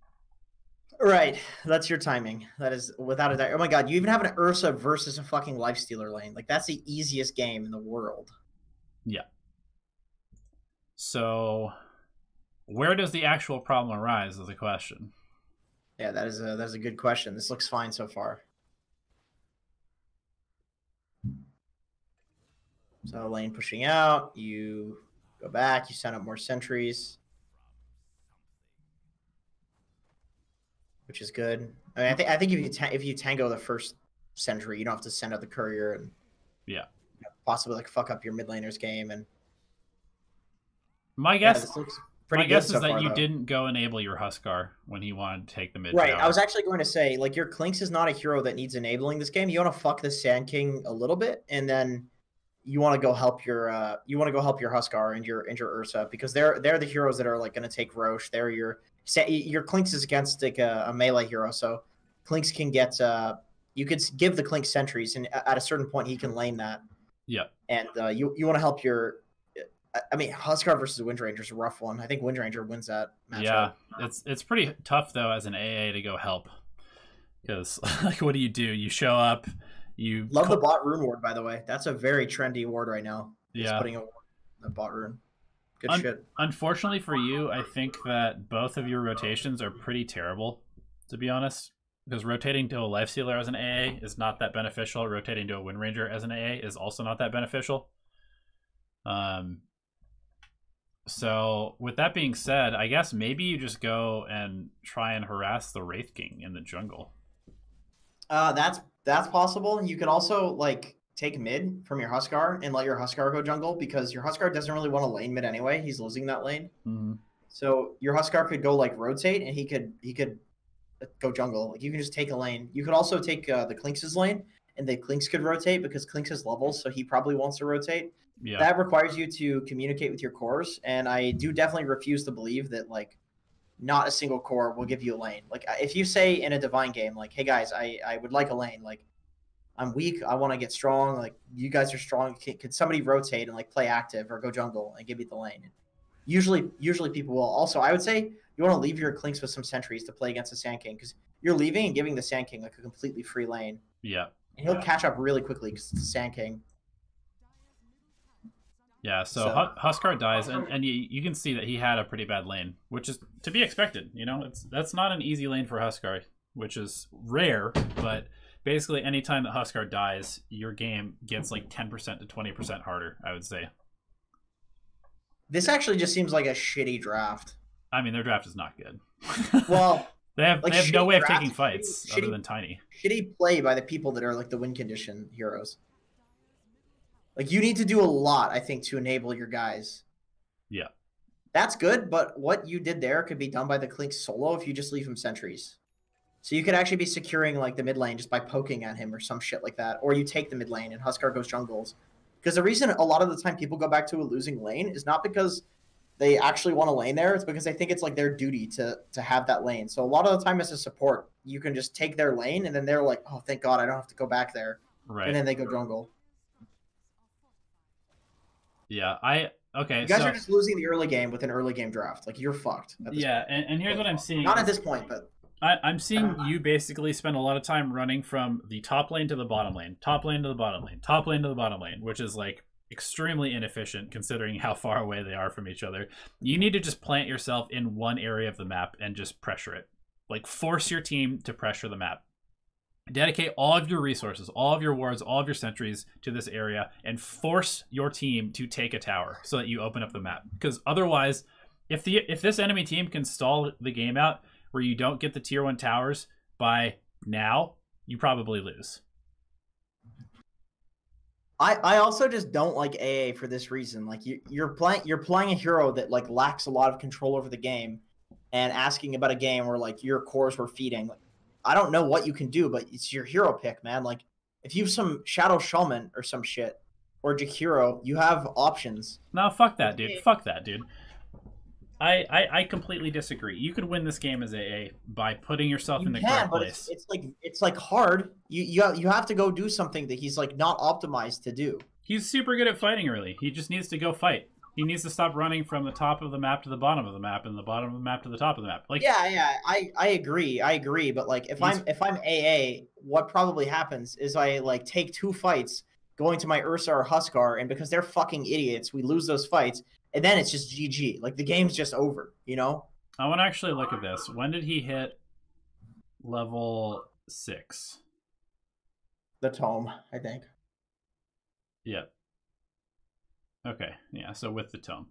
Right. That's your timing. That is without a doubt. Oh my god, you even have an Ursa versus a fucking Lifestealer lane. Like that's the easiest game in the world. Yeah. So where does the actual problem arise is the question. Yeah, that is a good question. This looks fine so far. So lane pushing out, you go back, you send up more sentries, which is good. I mean, I think if you tango the first sentry, you don't have to send out the courier and possibly like fuck up your mid laner's game. And my guess, is that you didn't go enable your Huskar when he wanted to take the mid. Right. tower. I was actually going to say like your Clinks is not a hero that needs enabling this game. You want to fuck the Sand King a little bit, and then you want to go help your Huskar and your Ursa, because they're the heroes that are like going to take Roche. They're your Clinks is against like a melee hero, so Clinks can get you could give the Clinks sentries, and at a certain point he can lane that. Yeah. And you want to help your. I mean, Huskar versus Windranger is a rough one. I think Windranger wins that matchup. Yeah, it's pretty tough though as an AA to go help, because like what do? You show up. You love the bot rune ward, by the way. That's a very trendy ward right now. Yeah, putting a bot rune. Good shit. Unfortunately for you, I think that both of your rotations are pretty terrible, to be honest. Because rotating to a Lifestealer as an AA is not that beneficial. Rotating to a Windranger as an AA is also not that beneficial. So with that being said, I guess maybe you just go and try and harass the Wraith King in the jungle. That's possible. You could also like take mid from your Huskar and let your Huskar go jungle, because your Huskar doesn't really want to lane mid anyway. He's losing that lane. Mm-hmm. So your Huskar could go like rotate, and he could go jungle. Like you can just take a lane. You could also take the Clinks' lane, and the Clinks could rotate because Clinks has levels, so he probably wants to rotate. Yeah. That requires you to communicate with your cores, and I do definitely refuse to believe that like not a single core will give you a lane. Like if you say in a Divine game, like, hey guys, I would like a lane. Like I'm weak, I want to get strong. Like you guys are strong. Could somebody rotate and like play active or go jungle and give me the lane? Usually people will. Also, I would say you want to leave your Clinks with some sentries to play against the Sand King, because you're leaving and giving the Sand King like a completely free lane. Yeah. And he'll catch up really quickly because it's the Sand King. Yeah, so Huskar dies, and you can see that he had a pretty bad lane, which is to be expected. You know, that's not an easy lane for Huskar. which is rare, but basically anytime that Huskar dies, your game gets like 10% to 20% harder, I would say. This actually just seems like a shitty draft. I mean, their draft is not good. Well, they have no way of taking draft, fights shitty, other than Tiny. Shitty play by the people that are like the win condition heroes. Like, you need to do a lot, I think, to enable your guys. Yeah. That's good, but what you did there could be done by the Clink solo if you just leave him sentries. So you could actually be securing like the mid lane just by poking at him or some shit like that. Or you take the mid lane and Huskar goes jungles. Because the reason a lot of the time people go back to a losing lane is not because they actually want a lane there. It's because they think it's like their duty to have that lane. So a lot of the time as a support, you can just take their lane and then they're like, oh, thank God, I don't have to go back there. Right. And then they go jungle. Yeah, okay. You guys are just losing the early game with an early game draft. Like, you're fucked. Yeah, and here's what I'm seeing. Not at this point, but I'm seeing you basically spend a lot of time running from the top lane to the bottom lane, top lane to the bottom lane, top lane to the bottom lane, which is like extremely inefficient considering how far away they are from each other. You need to just plant yourself in one area of the map and just pressure it. Like, force your team to pressure the map. Dedicate all of your resources, all of your wards, all of your sentries to this area and force your team to take a tower so that you open up the map. Because otherwise, if this enemy team can stall the game out where you don't get the tier 1 towers by now, you probably lose. I also just don't like AA for this reason. Like, you're playing a hero that like lacks a lot of control over the game and asking about a game where like your cores were feeding. Like, I don't know what you can do, but it's your hero pick, man. Like, if you have some Shadow Shaman or some shit, or Jakiro, you have options. No, fuck that, dude. Fuck that, dude. I completely disagree. You could win this game as AA by putting yourself in the correct place. It's like hard. You have to go do something that he's like not optimized to do. He's super good at fighting early. He just needs to go fight. He needs to stop running from the top of the map to the bottom of the map and the bottom of the map to the top of the map. Like, I agree. But like, if I'm AA, what probably happens is I like take 2 fights going to my Ursa or Huskar, and because they're fucking idiots, we lose those fights, and then it's just GG. Like, the game's just over, you know? I want to actually look at this. When did he hit level 6? The tome, I think. Yep. Okay, yeah, so with the tome.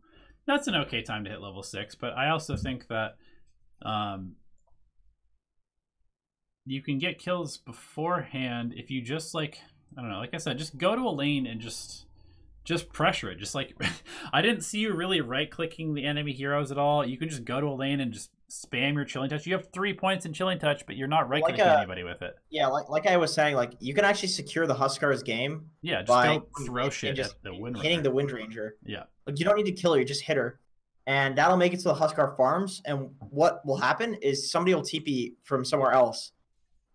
That's an okay time to hit level 6, but I also think that you can get kills beforehand if you just, like, I don't know, like I said, just go to a lane and just pressure it. Just like, I didn't see you really right-clicking the enemy heroes at all. You can just go to a lane and just spam your Chilling Touch. You have 3 points in Chilling Touch, but you're not right-clicking anybody with it. Yeah, like I was saying, like, you can actually secure the Huskar's game. Yeah, just don't throw shit at the Wind Ranger. Hitting the Wind Ranger. Yeah. Like, you don't need to kill her, you just hit her. And that'll make it to the Huskar farms, and what will happen is somebody will TP from somewhere else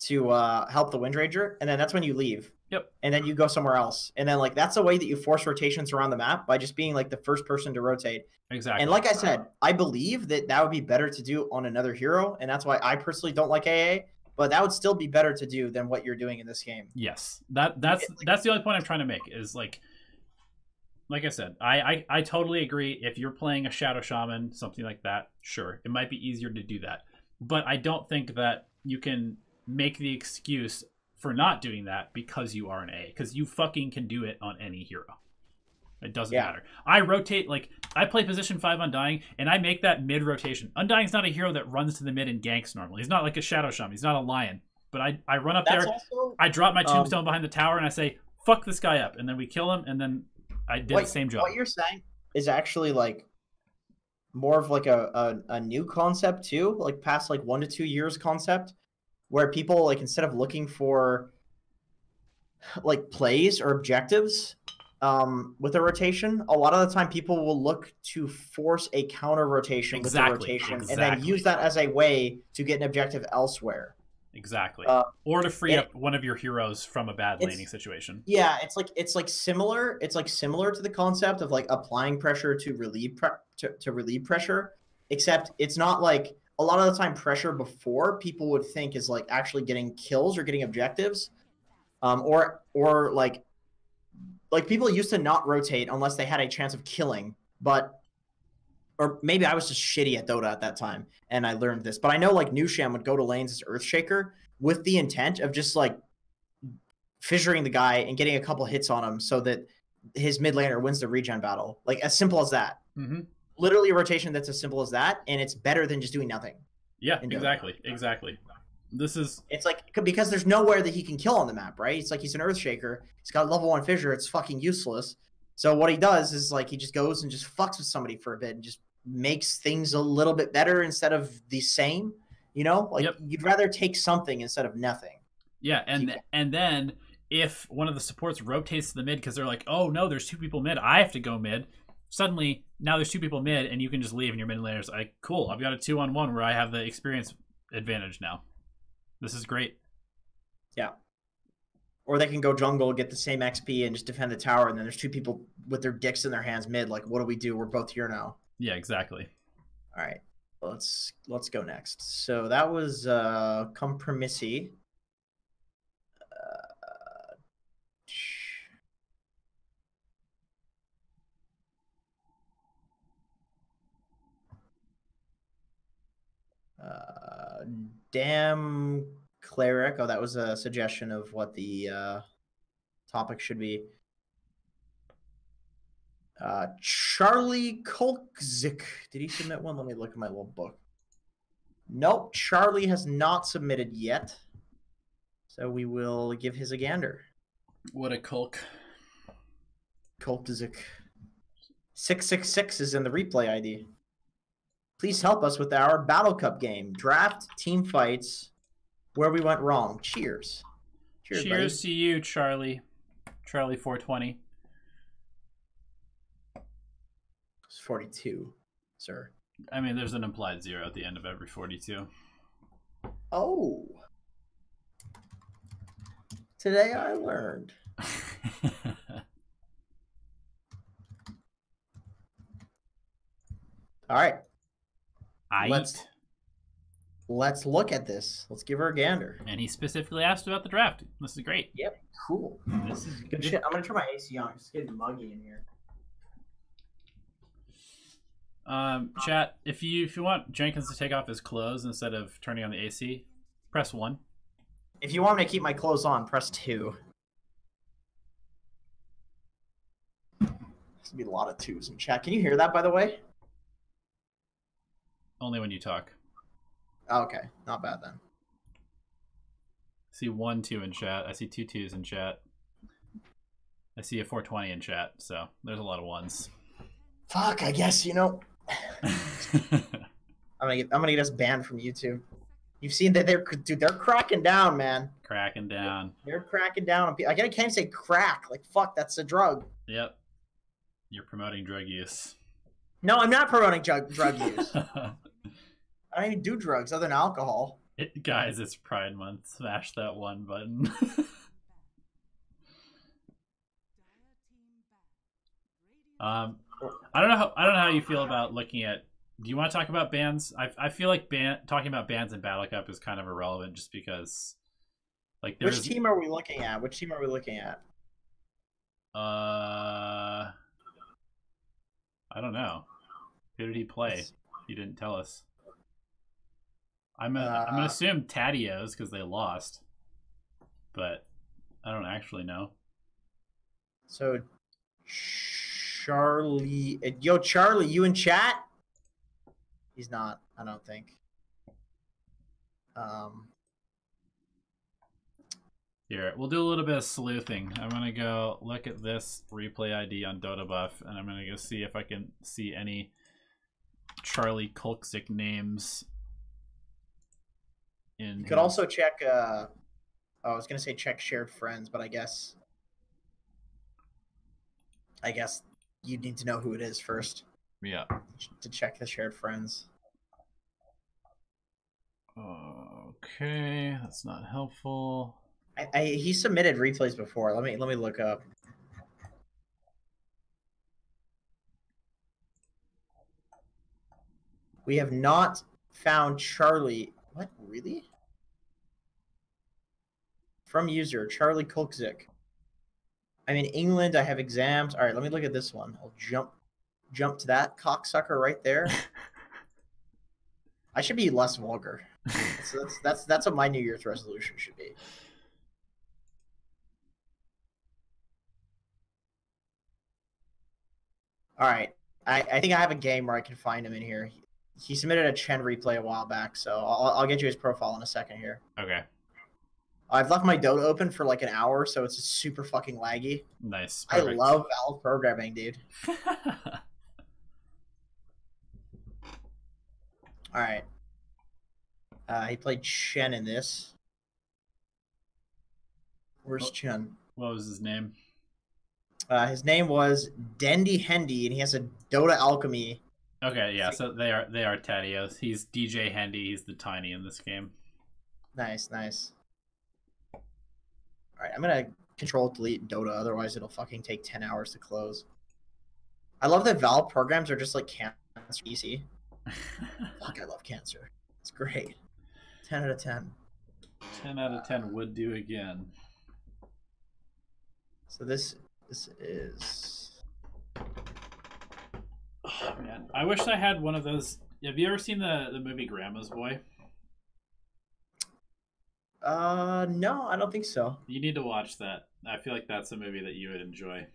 to help the Wind Ranger, and then that's when you leave. Yep. And then you go somewhere else. And then, like, that's the way that you force rotations around the map, by just being, like, the first person to rotate. Exactly. And like I said, I believe that would be better to do on another hero, and that's why I personally don't like AA, but that would still be better to do than what you're doing in this game. Yes. That's the only point I'm trying to make, is, like I said, I totally agree. If you're playing a Shadow Shaman, something like that, sure, it might be easier to do that. But I don't think that you can make the excuse for not doing that because you are an A, because you fucking can do it on any hero. It doesn't matter. I rotate, like, I play position 5 Undying, and I make that mid rotation. Undying's not a hero that runs to the mid and ganks normally. He's not like a Shadow Shaman. He's not a Lion. But I run up there, also, I drop my tombstone behind the tower, and I say, fuck this guy up. And then we kill him, and then I did the same job. What you're saying is actually, like, more of, like, a new concept, too. Like, past, like, 1 to 2 years concept, where people, like, instead of looking for, like, plays or objectives with a rotation, a lot of the time people will look to force a counter rotation with the rotation and then use that as a way to get an objective elsewhere. Exactly. Or to free up one of your heroes from a bad laning situation. Yeah, it's like similar to the concept of, like, applying pressure to relieve pressure, except it's not like, a lot of the time pressure before people would think is, like, actually getting kills or getting objectives, or like people used to not rotate unless they had a chance of killing, but or maybe I was just shitty at Dota at that time, and I learned this. But I know like Nusham would go to lanes as Earthshaker with the intent of just like fissuring the guy and getting a couple hits on him so that his mid laner wins the regen battle. Like as simple as that. Mm-hmm. Literally a rotation that's as simple as that, and it's better than just doing nothing. Yeah, exactly. It's like, because there's nowhere that he can kill on the map, right? It's like he's an Earthshaker. He's got level 1 fissure. It's fucking useless. So what he does is like he just goes and just fucks with somebody for a bit and just makes things a little bit better instead of the same. You know, like you'd rather take something instead of nothing. Yeah, and then if one of the supports rotates to the mid because they're like, oh no, there's 2 people mid, I have to go mid. Suddenly now there's 2 people mid and you can just leave and your mid laner's like, cool, I've got a 2-on-1 where I have the experience advantage now. This is great. Yeah. Or they can go jungle, get the same XP, and just defend the tower, and then there's 2 people with their dicks in their hands mid. Like, what do we do? We're both here now. Yeah, exactly. All right. Let's go next. So that was Compromissi. Damn Cleric. Oh, that was a suggestion of what the topic should be. Charlie Kolkzik. Did he submit one? Let me look at my little book. Nope, Charlie has not submitted yet. So we will give his a gander. What a Kolk. Kolkzik. 666 is in the replay ID. Please help us with our BattleCup game. Draft, team fights, where we went wrong. Cheers. Cheers to you, Charlie. Charlie 420. It's 42, sir. I mean, there's an implied 0 at the end of every 42. Oh. Today I learned. All right. Let's look at this. Let's give her a gander. And he specifically asked about the draft. This is great. Yep. Cool. This is good shit. I'm gonna turn my AC on. It's getting muggy in here. Chat, if you want Jenkins to take off his clothes instead of turning on the AC, press 1. If you want me to keep my clothes on, press 2. There's gonna be a lot of 2s in chat. Can you hear that, by the way? Only when you talk. Oh, okay, not bad then. I see 1 2 in chat. I see 2 2s in chat. I see a 420 in chat. So there's a lot of 1s. Fuck, I guess I'm gonna get us banned from YouTube. You've seen that they're cracking down, man. Cracking down. They're cracking down on people. I can't even say crack. Like fuck, that's a drug. Yep. You're promoting drug use. No, I'm not promoting drug use. I don't even do drugs other than alcohol. Guys, it's Pride Month. Smash that 1 button. I don't know how you feel about looking at. Do you want to talk about bans? I feel like talking about bans in BattleCup is kind of irrelevant, just because, like, which team are we looking at? I don't know. Who did he play? He didn't tell us. I'm gonna assume Tadios because they lost, but I don't actually know. So, Charlie, Charlie, you in chat? He's not. I don't think. Here, we'll do a little bit of sleuthing. I'm gonna go look at this replay ID on Dota Buff, and I'm gonna go see if I can see any Charlie Kolkzik names. You could also check. I was gonna say check shared friends, but I guess you need to know who it is first. Yeah. To check the shared friends. Okay, that's not helpful. He submitted replays before. Let me look up. We have not found Charlie. What, really? From user Charlie Kolkzik. I'm in England. I have exams. All right, let me look at this one. I'll jump jump to that cocksucker right there. I should be less vulgar. That's what my New Year's resolution should be. All right, I think I have a game where I can find him in here. He submitted a Chen replay a while back, so I'll get you his profile in a second here. Okay. I've left my Dota open for like an hour, so it's super fucking laggy. Nice. Perfect. I love Valve programming, dude. All right. He played Chen in this. Where's Chen? What was his name? His name was Dendy Hendy, and he has a Dota Alchemy. Okay, yeah, so they are Tadios. He's DJ Hendy. He's the tiny in this game. Nice, nice. All right, I'm gonna control delete Dota, otherwise it'll fucking take 10 hours to close. I love that Valve programs are just like cancer easy. Fuck, I love cancer. It's great. 10 out of 10. 10 out of 10 would do again. So this is... Oh, man. I wish I had one of those. Have you ever seen the movie Grandma's Boy? No, I don't think so. You need to watch that. I feel like that's a movie that you would enjoy.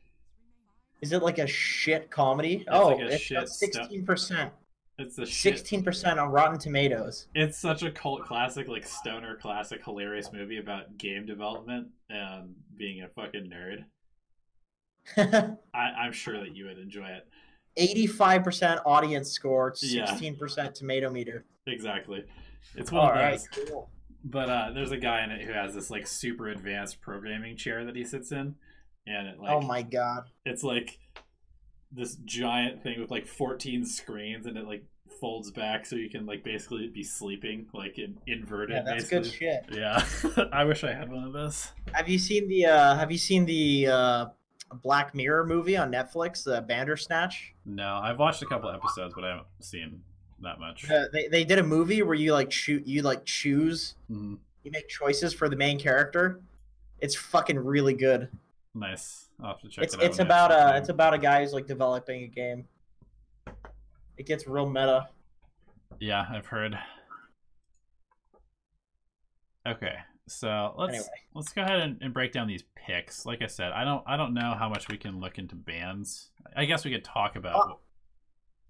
Is it like a shit comedy? It's 16%. It's a 16% on Rotten Tomatoes. It's such a cult classic, like stoner classic, hilarious movie about game development and being a fucking nerd. I'm sure that you would enjoy it. 85% audience score, 16% tomato meter. Exactly. It's one of those. Cool. But there's a guy in it who has this like super advanced programming chair that he sits in, and it like, oh my god, it's like this giant thing with like 14 screens, and it like folds back so you can like basically be sleeping like inverted. Yeah, that's basically. good shit. Yeah, I wish I had one of those. Have you seen the Black Mirror movie on Netflix, the Bandersnatch? No, I've watched a couple episodes, but I haven't seen that much. They did a movie where you like choose, mm-hmm. You make choices for the main character. It's fucking really good. Nice. I'll have to check it out. It's about a guy who's like developing a game. It gets real meta. Yeah, I've heard. Okay, so let's go ahead and break down these picks. Like I said, I don't know how much we can look into bans. I guess we could talk about.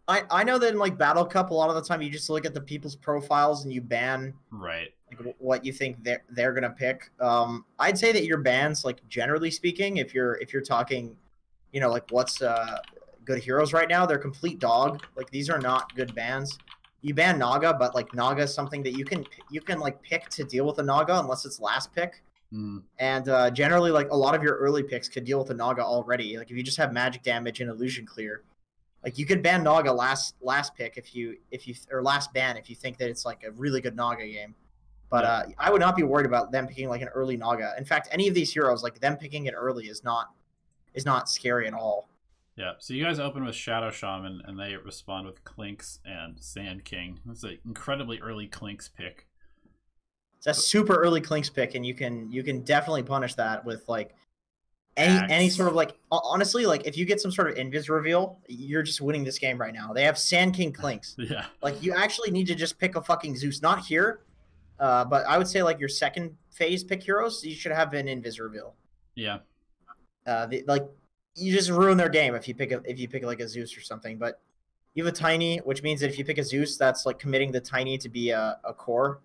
I know that in like BattleCup, a lot of the time you just look at the people's profiles and you ban right like what you think they're gonna pick. I'd say that your bans, like generally speaking, if you're talking, you know, like what's good heroes right now, they're complete dog. Like these are not good bans. You ban Naga, but like Naga is something that you can like pick to deal with a Naga unless it's last pick. And generally, like a lot of your early picks could deal with a Naga already. Like if you just have magic damage and illusion clear. Like you could ban Naga last pick if you or last ban if you think that it's like a really good Naga game. But I would not be worried about them picking like an early Naga. In fact, any of these heroes, like them picking it early is not scary at all. Yeah. So you guys open with Shadow Shaman and they respond with Clinks and Sand King. That's an incredibly early Clinks pick. It's a super early Clinks pick, and you can definitely punish that with like any sort of like, honestly, like if you get some sort of invis reveal, you're just winning this game right now. They have Sand King Clinks. Yeah. Like you actually need to just pick a fucking Zeus, not here, but I would say like your second phase pick heroes, you should have an invis reveal. Yeah. Like you just ruin their game if you pick like a Zeus or something. But you have a Tiny, which means that if you pick a Zeus, that's like committing the Tiny to be a core,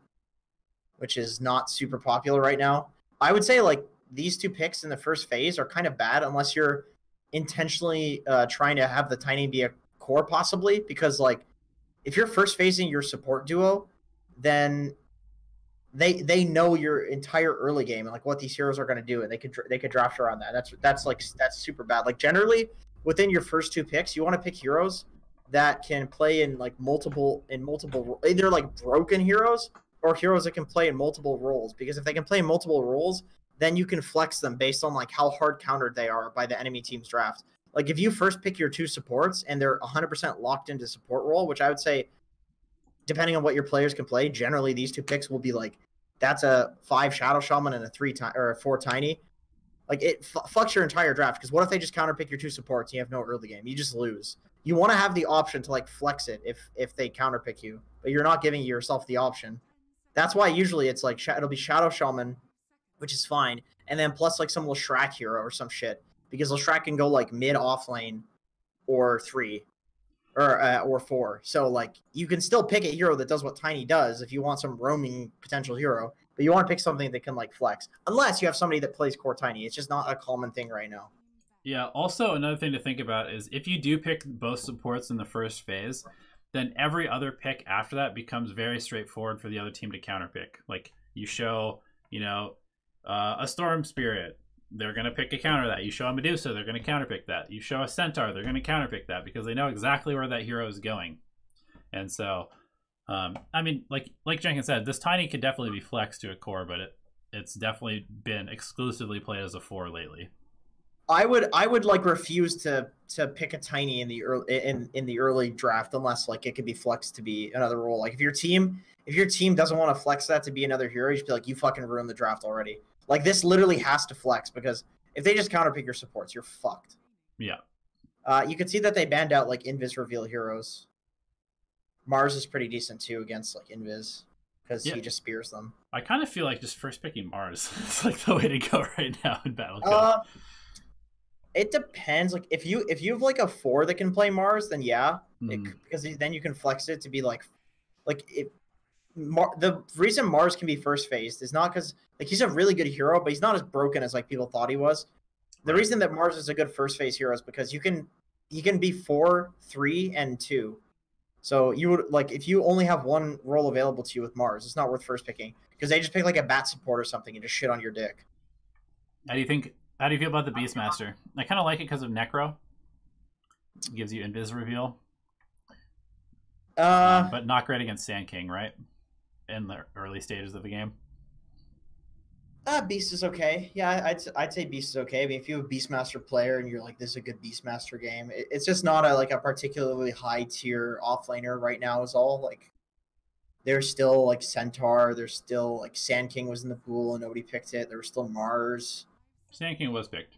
which is not super popular right now. I would say like these two picks in the first phase are kind of bad unless you're intentionally trying to have the Tiny be a core possibly, because like if you're first phasing your support duo, then they know your entire early game and like what these heroes are going to do, and they could draft around that. That's super bad. Like generally within your first two picks, you want to pick heroes that can play in like multiple either like broken heroes or heroes that can play in multiple roles, because if they can play in multiple roles, then you can flex them based on like how hard countered they are by the enemy team's draft. Like if you first pick your two supports and they're 100% locked into support role, which I would say, depending on what your players can play, generally these two picks will be like, that's a 5 Shadow Shaman and a 4 Tiny. Like it fucks your entire draft, because what if they just counter pick your two supports and you have no early game? You just lose. you want to have the option to like flex it if they counterpick you, but you're not giving yourself the option. That's why usually it's like it'll be Shadow Shaman, which is fine, and then plus like some Leshrac hero or some shit, because Leshrac can go like mid off lane or 3 or 4. So like you can still pick a hero that does what Tiny does if you want some roaming potential hero, but you want to pick something that can like flex, unless you have somebody that plays core Tiny. It's just not a common thing right now. Yeah, also another thing to think about is if you do pick both supports in the first phase, then every other pick after that becomes very straightforward for the other team to counterpick. Like you show, you know, a Storm Spirit, they're going to pick a counter that. You show a Medusa, they're going to counterpick that. You show a Centaur, they're going to counterpick that because they know exactly where that hero is going. And so, I mean, like Jenkins said, this Tiny could definitely be flexed to a core, but it's definitely been exclusively played as a 4 lately. I would like refuse to pick a Tiny in the early draft unless like it could be flexed to be another role. Like if your team doesn't want to flex that to be another hero, you should be like, you fucking ruined the draft already. Like this literally has to flex, because if they just counterpick your supports, you're fucked. Yeah. You can see that they banned out like Invis reveal heroes. Mars is pretty decent too against like Invis because he just spears them. I kind of feel like just first picking Mars is like the way to go right now in BattleCup. It depends. Like if you have like a 4 that can play Mars, then yeah, because then you can flex it to be like the reason Mars can be first phased is not because like he's a really good hero, but he's not as broken as like people thought he was. The reason that Mars is a good first phase hero is because he can be 4, 3, and 2. So you would like if you only have one role available to you with Mars, it's not worth first picking because they just pick like a bat support or something and just shit on your dick. How do you feel about the Beastmaster? I kind of like it because of Necro. It gives you Invis reveal. But not great against Sand King, right? In the early stages of the game. Beast is okay. Yeah, I'd say Beast is okay. I mean, if you have a Beastmaster player and you're like, this is a good Beastmaster game, it's just not a particularly high tier offlaner right now. Is all like. There's still like Centaur. There's still like Sand King was in the pool and nobody picked it. There was still Mars. Sand King was picked.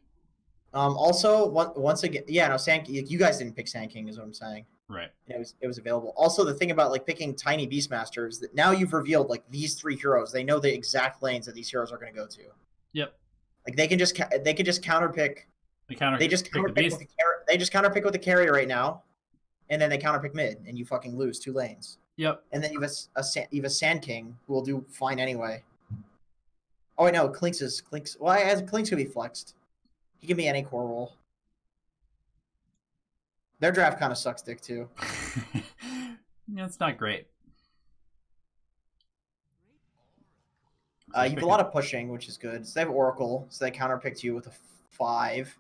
Also, once again, yeah, no, Sand King. You guys didn't pick Sand King, is what I'm saying. Right. It was available. Also, the thing about like picking Tiny Beastmaster is that now you've revealed like these 3 heroes. They know the exact lanes that these heroes are going to go to. Yep. Like they can just counterpick. They just counterpick with the carry right now, and then they counterpick mid, and you fucking lose 2 lanes. Yep. And then you have a Sand King who will do fine anyway. Oh wait, no, Clinks. Well, Clinks could be flexed. He can be any core role. Their draft kind of sucks dick too. Yeah, it's not great. You have a lot of pushing, which is good. So they have Oracle, so they counterpicked you with a 5.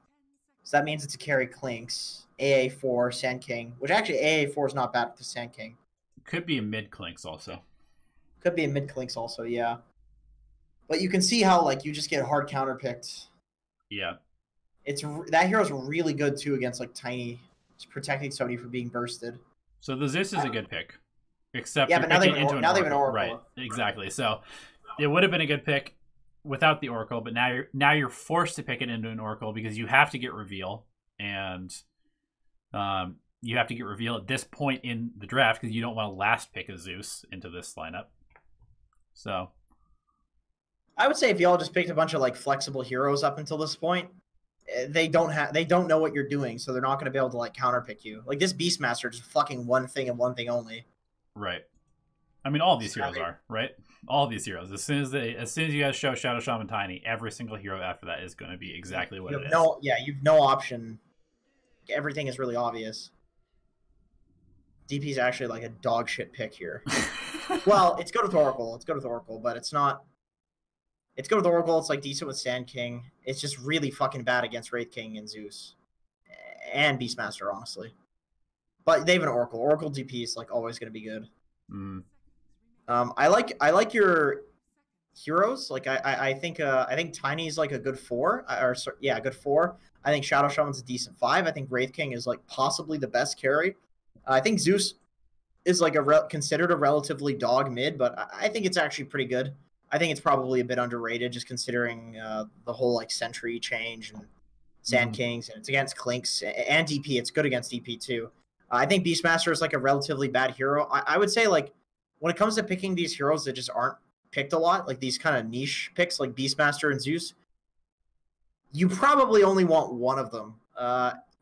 So that means it's a carry Clinks, AA4, Sand King, which actually AA4 is not bad with the Sand King. Could be a mid Clinks also. Could be a mid Clinks also, yeah. But you can see how like you just get hard counterpicked. Yeah. That hero's really good too against like Tiny. It's protecting somebody from being bursted. So the Zeus is a good pick. Except yeah, but now they have an Oracle. Right, exactly. So it would have been a good pick without the Oracle, but now you're forced to pick it into an Oracle because you have to get reveal, and you have to get reveal at this point in the draft because you don't want to last pick a Zeus into this lineup. So I would say if y'all just picked a bunch of like flexible heroes up until this point, they don't know what you're doing, so they're not going to be able to like counterpick you. Like this Beastmaster just fucking one thing and one thing only. Right. I mean, all these heroes are right. All these heroes. As soon as you guys show Shadow Shaman Tiny, every single hero after that is going to be exactly what it is. You've no option. Everything is really obvious. DP is actually like a dog shit pick here. Well, it's good with Oracle. But it's not. It's good with Oracle. It's like decent with Sand King. It's just really fucking bad against Wraith King and Zeus, and Beastmaster, honestly. But they have an Oracle. Oracle DP is like always going to be good. Mm. I like your heroes. Like I think Tiny's like a good 4. A good 4. I think Shadow Shaman's a decent 5. I think Wraith King is like possibly the best carry. I think Zeus is like considered a relatively dog mid, but I think it's actually pretty good. I think it's probably a bit underrated just considering the whole like Sentry change and Sand Kings, and it's against Clinks and DP. It's good against DP too. I think Beastmaster is like a relatively bad hero. I would say like when it comes to picking these heroes that just aren't picked a lot, like these kind of niche picks like Beastmaster and Zeus, you probably only want one of them.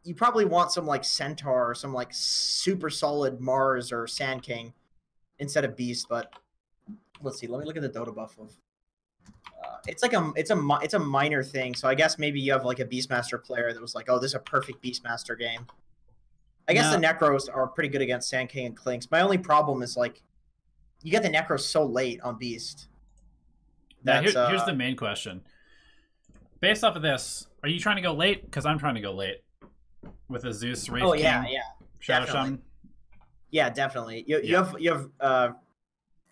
You probably want some like Centaur or some like super solid Mars or Sand King instead of Beast. But let's see. Let me look at the Dota buff of. It's a minor thing. So I guess maybe you have like a Beastmaster player that was like, oh, this is a perfect Beastmaster game. I guess the Necros are pretty good against Sand King and Clinks. My only problem is like, you get the Necros so late on Beast. Here's the main question. Based off of this, are you trying to go late? Because I'm trying to go late with a Zeus Wraith King, Shadow Shaman. Yeah, definitely. You have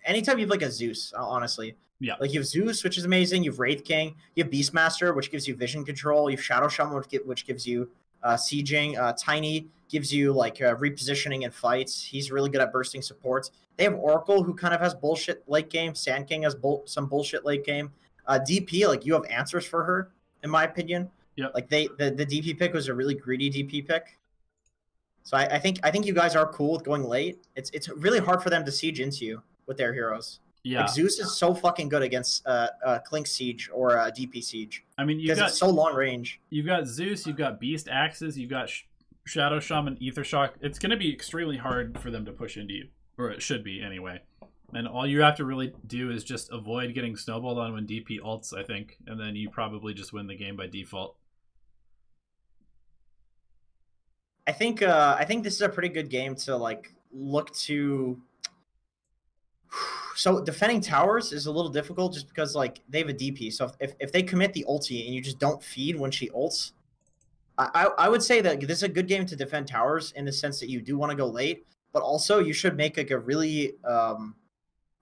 anytime you have like a Zeus, honestly. Yeah. Like you have Zeus, which is amazing. You have Wraith King. You have Beastmaster, which gives you vision control. You have Shadow Shaman, which gives you sieging. Tiny gives you like repositioning in fights. He's really good at bursting supports. They have Oracle, who kind of has bullshit late game. Sand King has some bullshit late game. DP, like you have answers for her, in my opinion. Yeah. Like the DP pick was a really greedy DP pick. So I think you guys are cool with going late. It's really hard for them to siege into you with their heroes. Yeah. Like Zeus is so fucking good against Clink Siege or DP Siege. I mean, because it's so long range. You've got Zeus, you've got Beast Axes, you've got Shadow Shaman, Ether Shock. It's going to be extremely hard for them to push into you, or it should be anyway. And all you have to really do is just avoid getting snowballed on when DP ults, I think, and then you probably just win the game by default. I think this is a pretty good game to like look to. So defending towers is a little difficult just because like they have a DP. So if they commit the ulti and you just don't feed when she ults, I would say that this is a good game to defend towers in the sense that you do want to go late, but also you should make like a really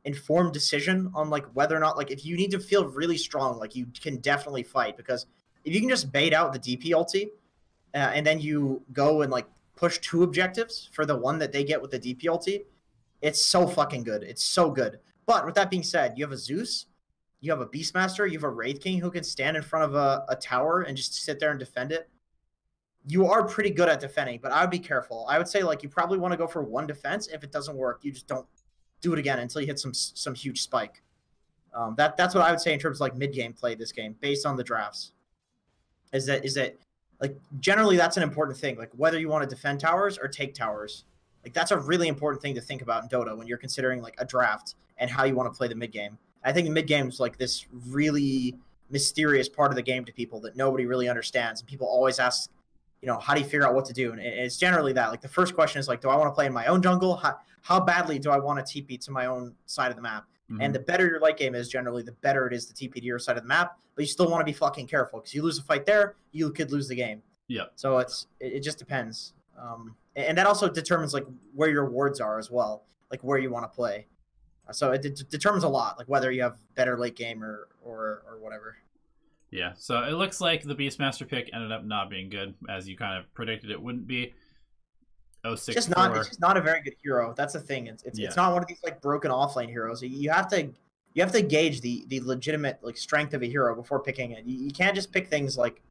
informed decision on like whether or not, like if you need to feel really strong, like you can definitely fight, because if you can just bait out the DP ulti and then you go and like push 2 objectives for the one that they get with the DP ulti, it's so fucking good. It's so good. But with that being said, you have a Zeus, you have a Beastmaster, you have a Wraith King who can stand in front of a tower and just sit there and defend it. You are pretty good at defending, but I would be careful. I would say like you probably want to go for 1 defense. If it doesn't work, you just don't do it again until you hit some huge spike. That's what I would say in terms of like mid-game play this game, based on the drafts. Is that like generally that's an important thing, like whether you want to defend towers or take towers. Like that's a really important thing to think about in Dota when you're considering like a draft and how you want to play the mid game. I think the mid game is like this really mysterious part of the game to people that nobody really understands, and people always ask, you know, how do you figure out what to do? And it's generally that. Like the first question is like, do I want to play in my own jungle? How badly do I want to TP to my own side of the map? Mm-hmm. And the better your late game is, generally, the better it is to TP to your side of the map. But you still want to be fucking careful, because you lose a fight there, you could lose the game. Yeah. So it just depends. And that also determines like where your wards are as well, like where you want to play. So it determines a lot, like whether you have better late game or whatever. Yeah, so it looks like the Beastmaster pick ended up not being good, as you kind of predicted it wouldn't be. 064. It's just not a very good hero. That's the thing. It's not one of these like broken offlane heroes. You have to gauge the legitimate like strength of a hero before picking it. You can't just pick things like.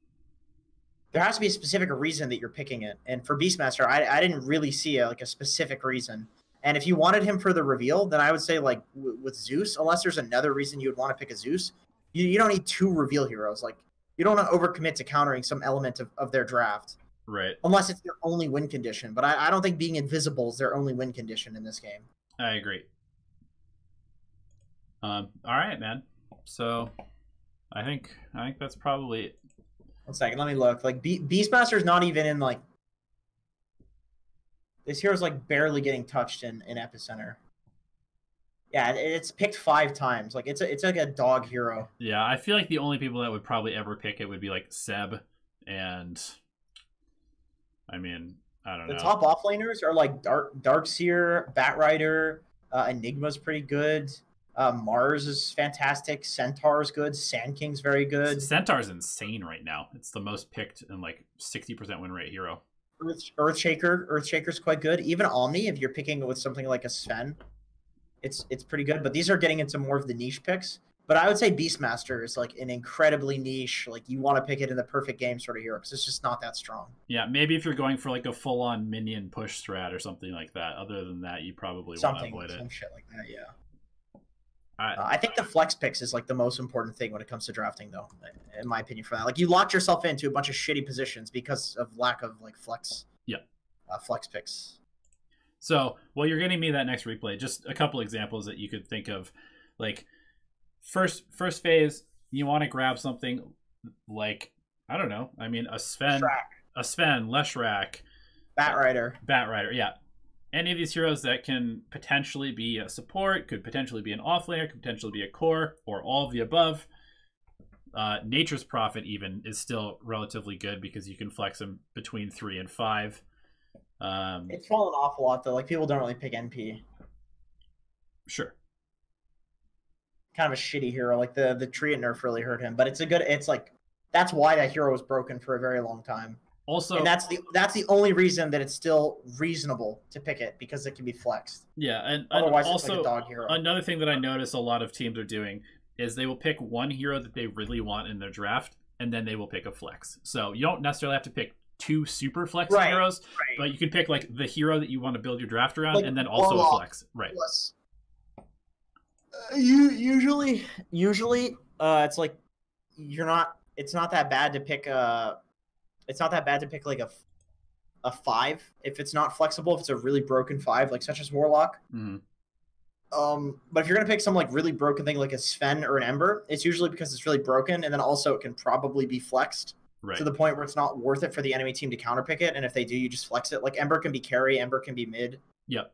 There has to be a specific reason that you're picking it. And for Beastmaster, I didn't really see a specific reason. And if you wanted him for the reveal, then I would say like with Zeus, unless there's another reason you would want to pick a Zeus, you don't need 2 reveal heroes. Like you don't want to overcommit to countering some element of their draft. Right. Unless it's their only win condition. But I don't think being invisible is their only win condition in this game. I agree. All right, man. So I think that's probably it. 1 second, let me look. Like Beastmaster's not even in like. This hero's like barely getting touched in Epicenter. Yeah, it's picked 5 times. Like it's like a dog hero. Yeah, I feel like the only people that would probably ever pick it would be like Seb, and I mean, I don't know. The top offlaners are like Darkseer, Batrider, Enigma's pretty good. Mars is fantastic. Centaur's good. Sand King's very good. Centaur's insane right now. It's the most picked and like 60% win rate hero. Earthshaker's quite good. Even Omni, if you're picking with something like a Sven, it's pretty good. But these are getting into more of the niche picks. But I would say Beastmaster is like an incredibly niche, like you want to pick it in the perfect game sort of hero because it's just not that strong. Yeah, maybe if you're going for like a full-on minion push strat or something like that. Other than that, you probably want to avoid it. Some shit like that, yeah. I think the flex picks is like the most important thing when it comes to drafting, though, in my opinion. For that, like you locked yourself into a bunch of shitty positions because of lack of like flex. Yeah. Flex picks. So while you're getting me that next replay, just a couple examples that you could think of, like first phase, you want to grab something like, I don't know. I mean, a Sven, Leshrac, Batrider, yeah. Any of these heroes that can potentially be a support, could potentially be an offlaner, could potentially be a core, or all of the above. Nature's Prophet even is still relatively good because you can flex them between 3 and 5. It's fallen off a lot though. Like people don't really pick NP. Sure. Kind of a shitty hero. Like the tree nerf really hurt him, but it's like that's why that hero was broken for a very long time. Also, and that's the only reason that it's still reasonable to pick it because it can be flexed. Yeah, and otherwise also it's like a dog hero. Another thing that I notice a lot of teams are doing is they will pick one hero that they really want in their draft, and then they will pick a flex. So you don't necessarily have to pick 2 super flex heroes, but you can pick like the hero that you want to build your draft around, like, and then also a flex. Right. Plus, usually, it's like it's not that bad to pick like a 5 if it's not flexible, if it's a really broken 5 like such as Warlock. Mm-hmm. But if you're gonna pick some like really broken thing like a Sven or an Ember, it's usually because it's really broken, and then also it can probably be flexed to the point where it's not worth it for the enemy team to counterpick it, and if they do, you just flex it. Like Ember can be carry, Ember can be mid. Yep.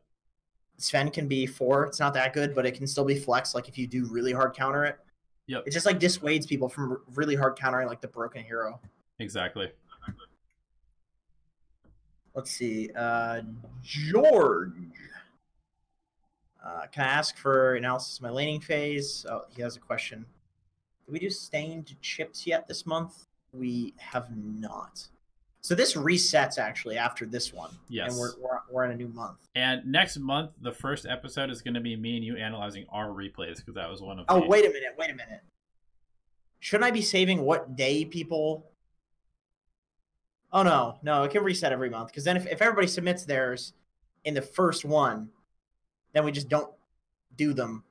Sven can be 4. It's not that good, but it can still be flexed. Like if you do really hard counter it. Yep. It just like dissuades people from really hard countering like the broken hero. Exactly. Let's see. George. Can I ask for analysis of my laning phase? Oh, he has a question. Did we do stained chips yet this month? We have not. So this resets actually after this one. Yes. And we're in a new month. And next month, the first episode is going to be me and you analyzing our replays because that was one of. Oh, wait a minute. Shouldn't I be saving what day people? Oh no, it can reset every month because then if everybody submits theirs in the first one, then we just don't do them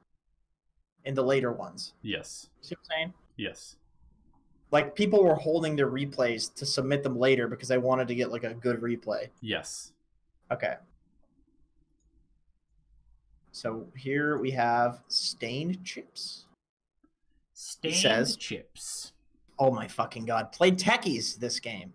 in the later ones. Yes. See what I'm saying? Yes. Like people were holding their replays to submit them later because they wanted to get like a good replay. Yes. Okay. So here we have stained chips. Stained chips. Oh my fucking god. Played Techies this game.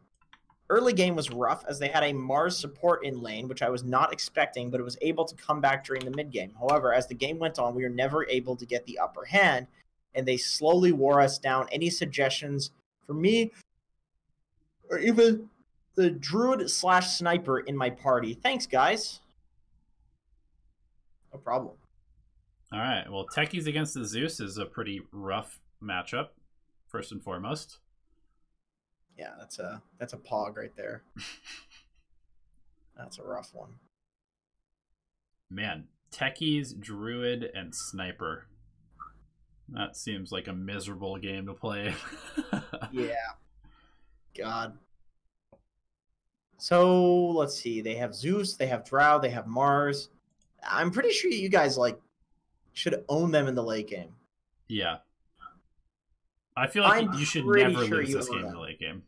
Early game was rough as they had a Mars support in lane, which I was not expecting, but it was able to come back during the mid game. However, as the game went on, we were never able to get the upper hand, and they slowly wore us down. Any suggestions for me, or even the druid/sniper in my party? Thanks, guys. No problem. All right. Well, Techies against the Zeus is a pretty rough matchup, first and foremost. Yeah, that's a pog right there. That's a rough one. Man, Techies, Druid, and Sniper. That seems like a miserable game to play. Yeah. God. So, let's see. They have Zeus, they have Drow, they have Mars. I'm pretty sure you guys, like, should own them in the late game. Yeah. I feel like you should never lose this game in the late game.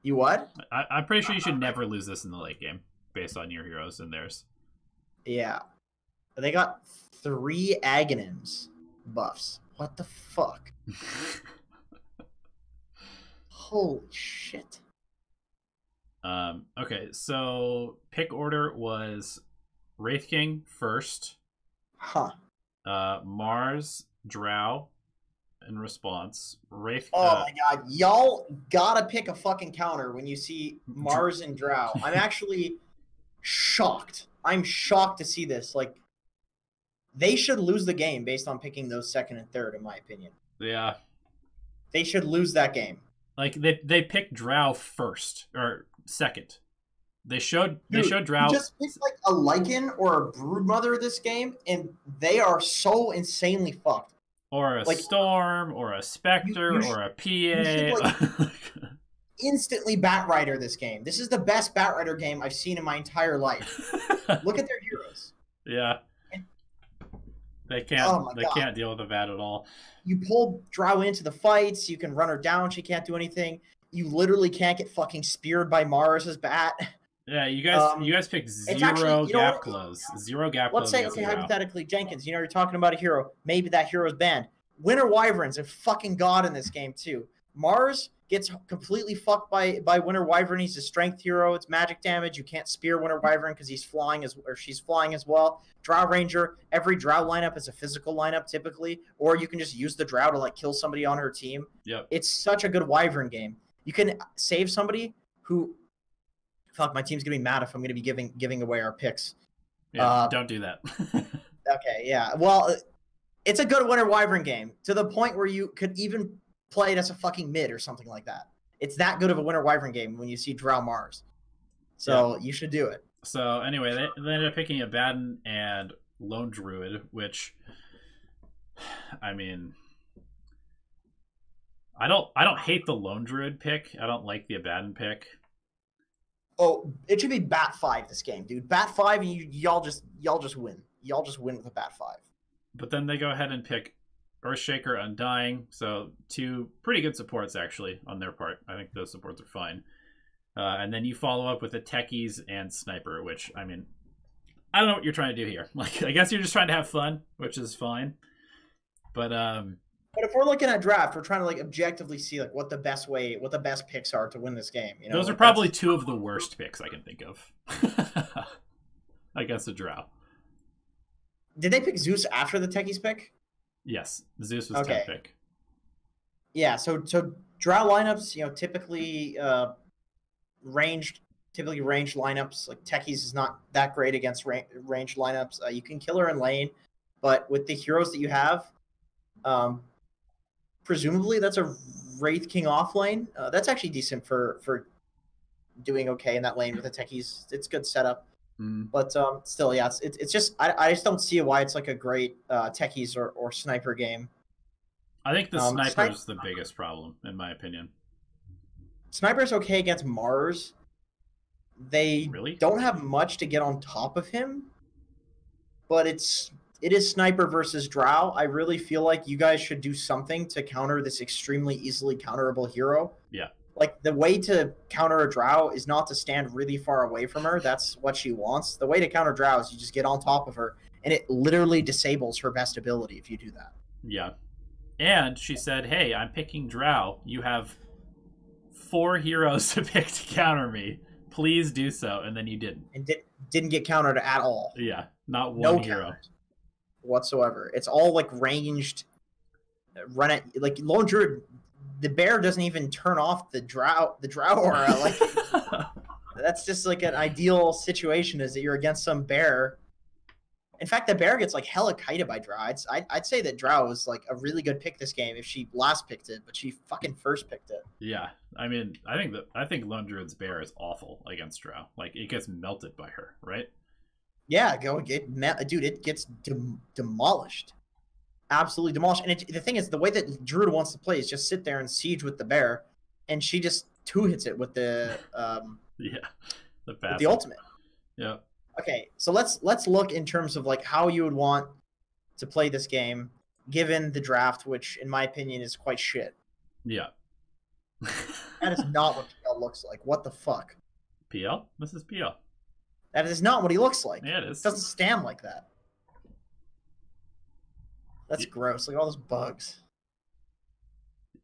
You what? I'm pretty sure you should never lose this in the late game, based on your heroes and theirs. Yeah. They got 3 Aghanims buffs. What the fuck? Holy shit. Okay, so pick order was Wraith King first. Huh. Mars, Drow in response. Wraith. Oh my god, y'all gotta pick a fucking counter when you see Mars and Drow. I'm actually shocked. I'm shocked to see this. Like, they should lose the game based on picking those second and third, in my opinion. Yeah. They should lose that game. Like they picked Drow first or second. They showed Drow. You just picked like a Lycan or a Broodmother this game, and they are so insanely fucked. Or a Like, Storm, or a Spectre, or a should, like, PA. instantly Batrider this game. This is the best Batrider game I've seen in my entire life. Look at their heroes. Yeah. They can't deal with the Bat at all. You pull Drow into the fights, you can run her down, she can't do anything. You literally can't get fucking speared by Mars's Bat. Yeah, you guys picked zero gap close. Zero gap close. Let's say, okay, hypothetically, Jenkins, you're talking about a hero. Maybe that hero's banned. Winter Wyvern's a fucking god in this game, too. Mars gets completely fucked by Winter Wyvern. He's a strength hero. It's magic damage. You can't spear Winter Wyvern because she's flying as well. Drow Ranger. Every Drow lineup is a physical lineup typically, or you can just use the Drow to like kill somebody on her team. Yep. It's such a good Wyvern game. You can save somebody who. Fuck, my team's gonna be mad if I'm gonna be giving away our picks. Yeah, don't do that. Okay, yeah. Well, it's a good Winter Wyvern game to the point where you could even play it as a fucking mid or something like that. It's that good of a Winter Wyvern game when you see Drow Mars. So you should do it. So anyway, they ended up picking a Baden and Lone Druid, which, I mean, I don't hate the Lone Druid pick. I don't like the Abaddon pick. Oh, it should be Bat 5 this game, dude. Bat 5 and y'all just win. Y'all just win with a Bat 5. But then they go ahead and pick Earthshaker, Undying. So 2 pretty good supports actually on their part. I think those supports are fine. And then you follow up with the Techies and Sniper, which, I mean, I don't know what you're trying to do here. Like, I guess you're just trying to have fun, which is fine. But if we're looking at draft, we're trying to like objectively see like what the best picks are to win this game. You know, those like, are probably 2 of the worst picks I can think of against the Drow. Did they pick Zeus after the Techies pick? Yes, Zeus was 10th pick. Yeah, so Drow lineups, typically ranged lineups. Like Techies is not that great against ranged lineups. You can kill her in lane, but with the heroes that you have, presumably that's a Wraith King off lane. That's actually decent for doing okay in that lane with the Techies. It's good setup. But still, yeah, it's just I just don't see why it's like a great Techies or Sniper game. I think the Sniper is the biggest problem, in my opinion. Sniper's okay against Mars. They don't have much to get on top of him, but it is Sniper versus Drow. I really feel like you guys should do something to counter this extremely easily counterable hero. Yeah. Like, the way to counter a Drow is not to stand really far away from her. That's what she wants. The way to counter Drow is you just get on top of her, and it literally disables her best ability if you do that. Yeah. And she said, hey, I'm picking Drow. You have 4 heroes to pick to counter me. Please do so. And then you didn't. And didn't get countered at all. Yeah. Not one hero. Counters whatsoever. It's all, like, ranged. Run it. Like, Lone Druid... The bear doesn't even turn off the drow aura. Like, that's just like an ideal situation, is that you're against some bear. In fact, the bear gets like hella kited by Drow. I'd say that Drow is like a really good pick this game if she last picked it, but she fucking first picked it. Yeah, I mean, I think Lone Druid's bear is awful against Drow. Like, it gets melted by her, right? Yeah, dude, it gets demolished. Absolutely demolished. And the thing is, the way that Druid wants to play is just sit there and siege with the bear, and she just 2-hits it with the the ultimate. Yeah. Okay, so let's look in terms of like how you would want to play this game, given the draft, which in my opinion is quite shit. Yeah. That is not what PL looks like. What the fuck? PL? This is PL. That is not what he looks like. Yeah, it is. It doesn't stand like that. That's gross. Look at all those bugs.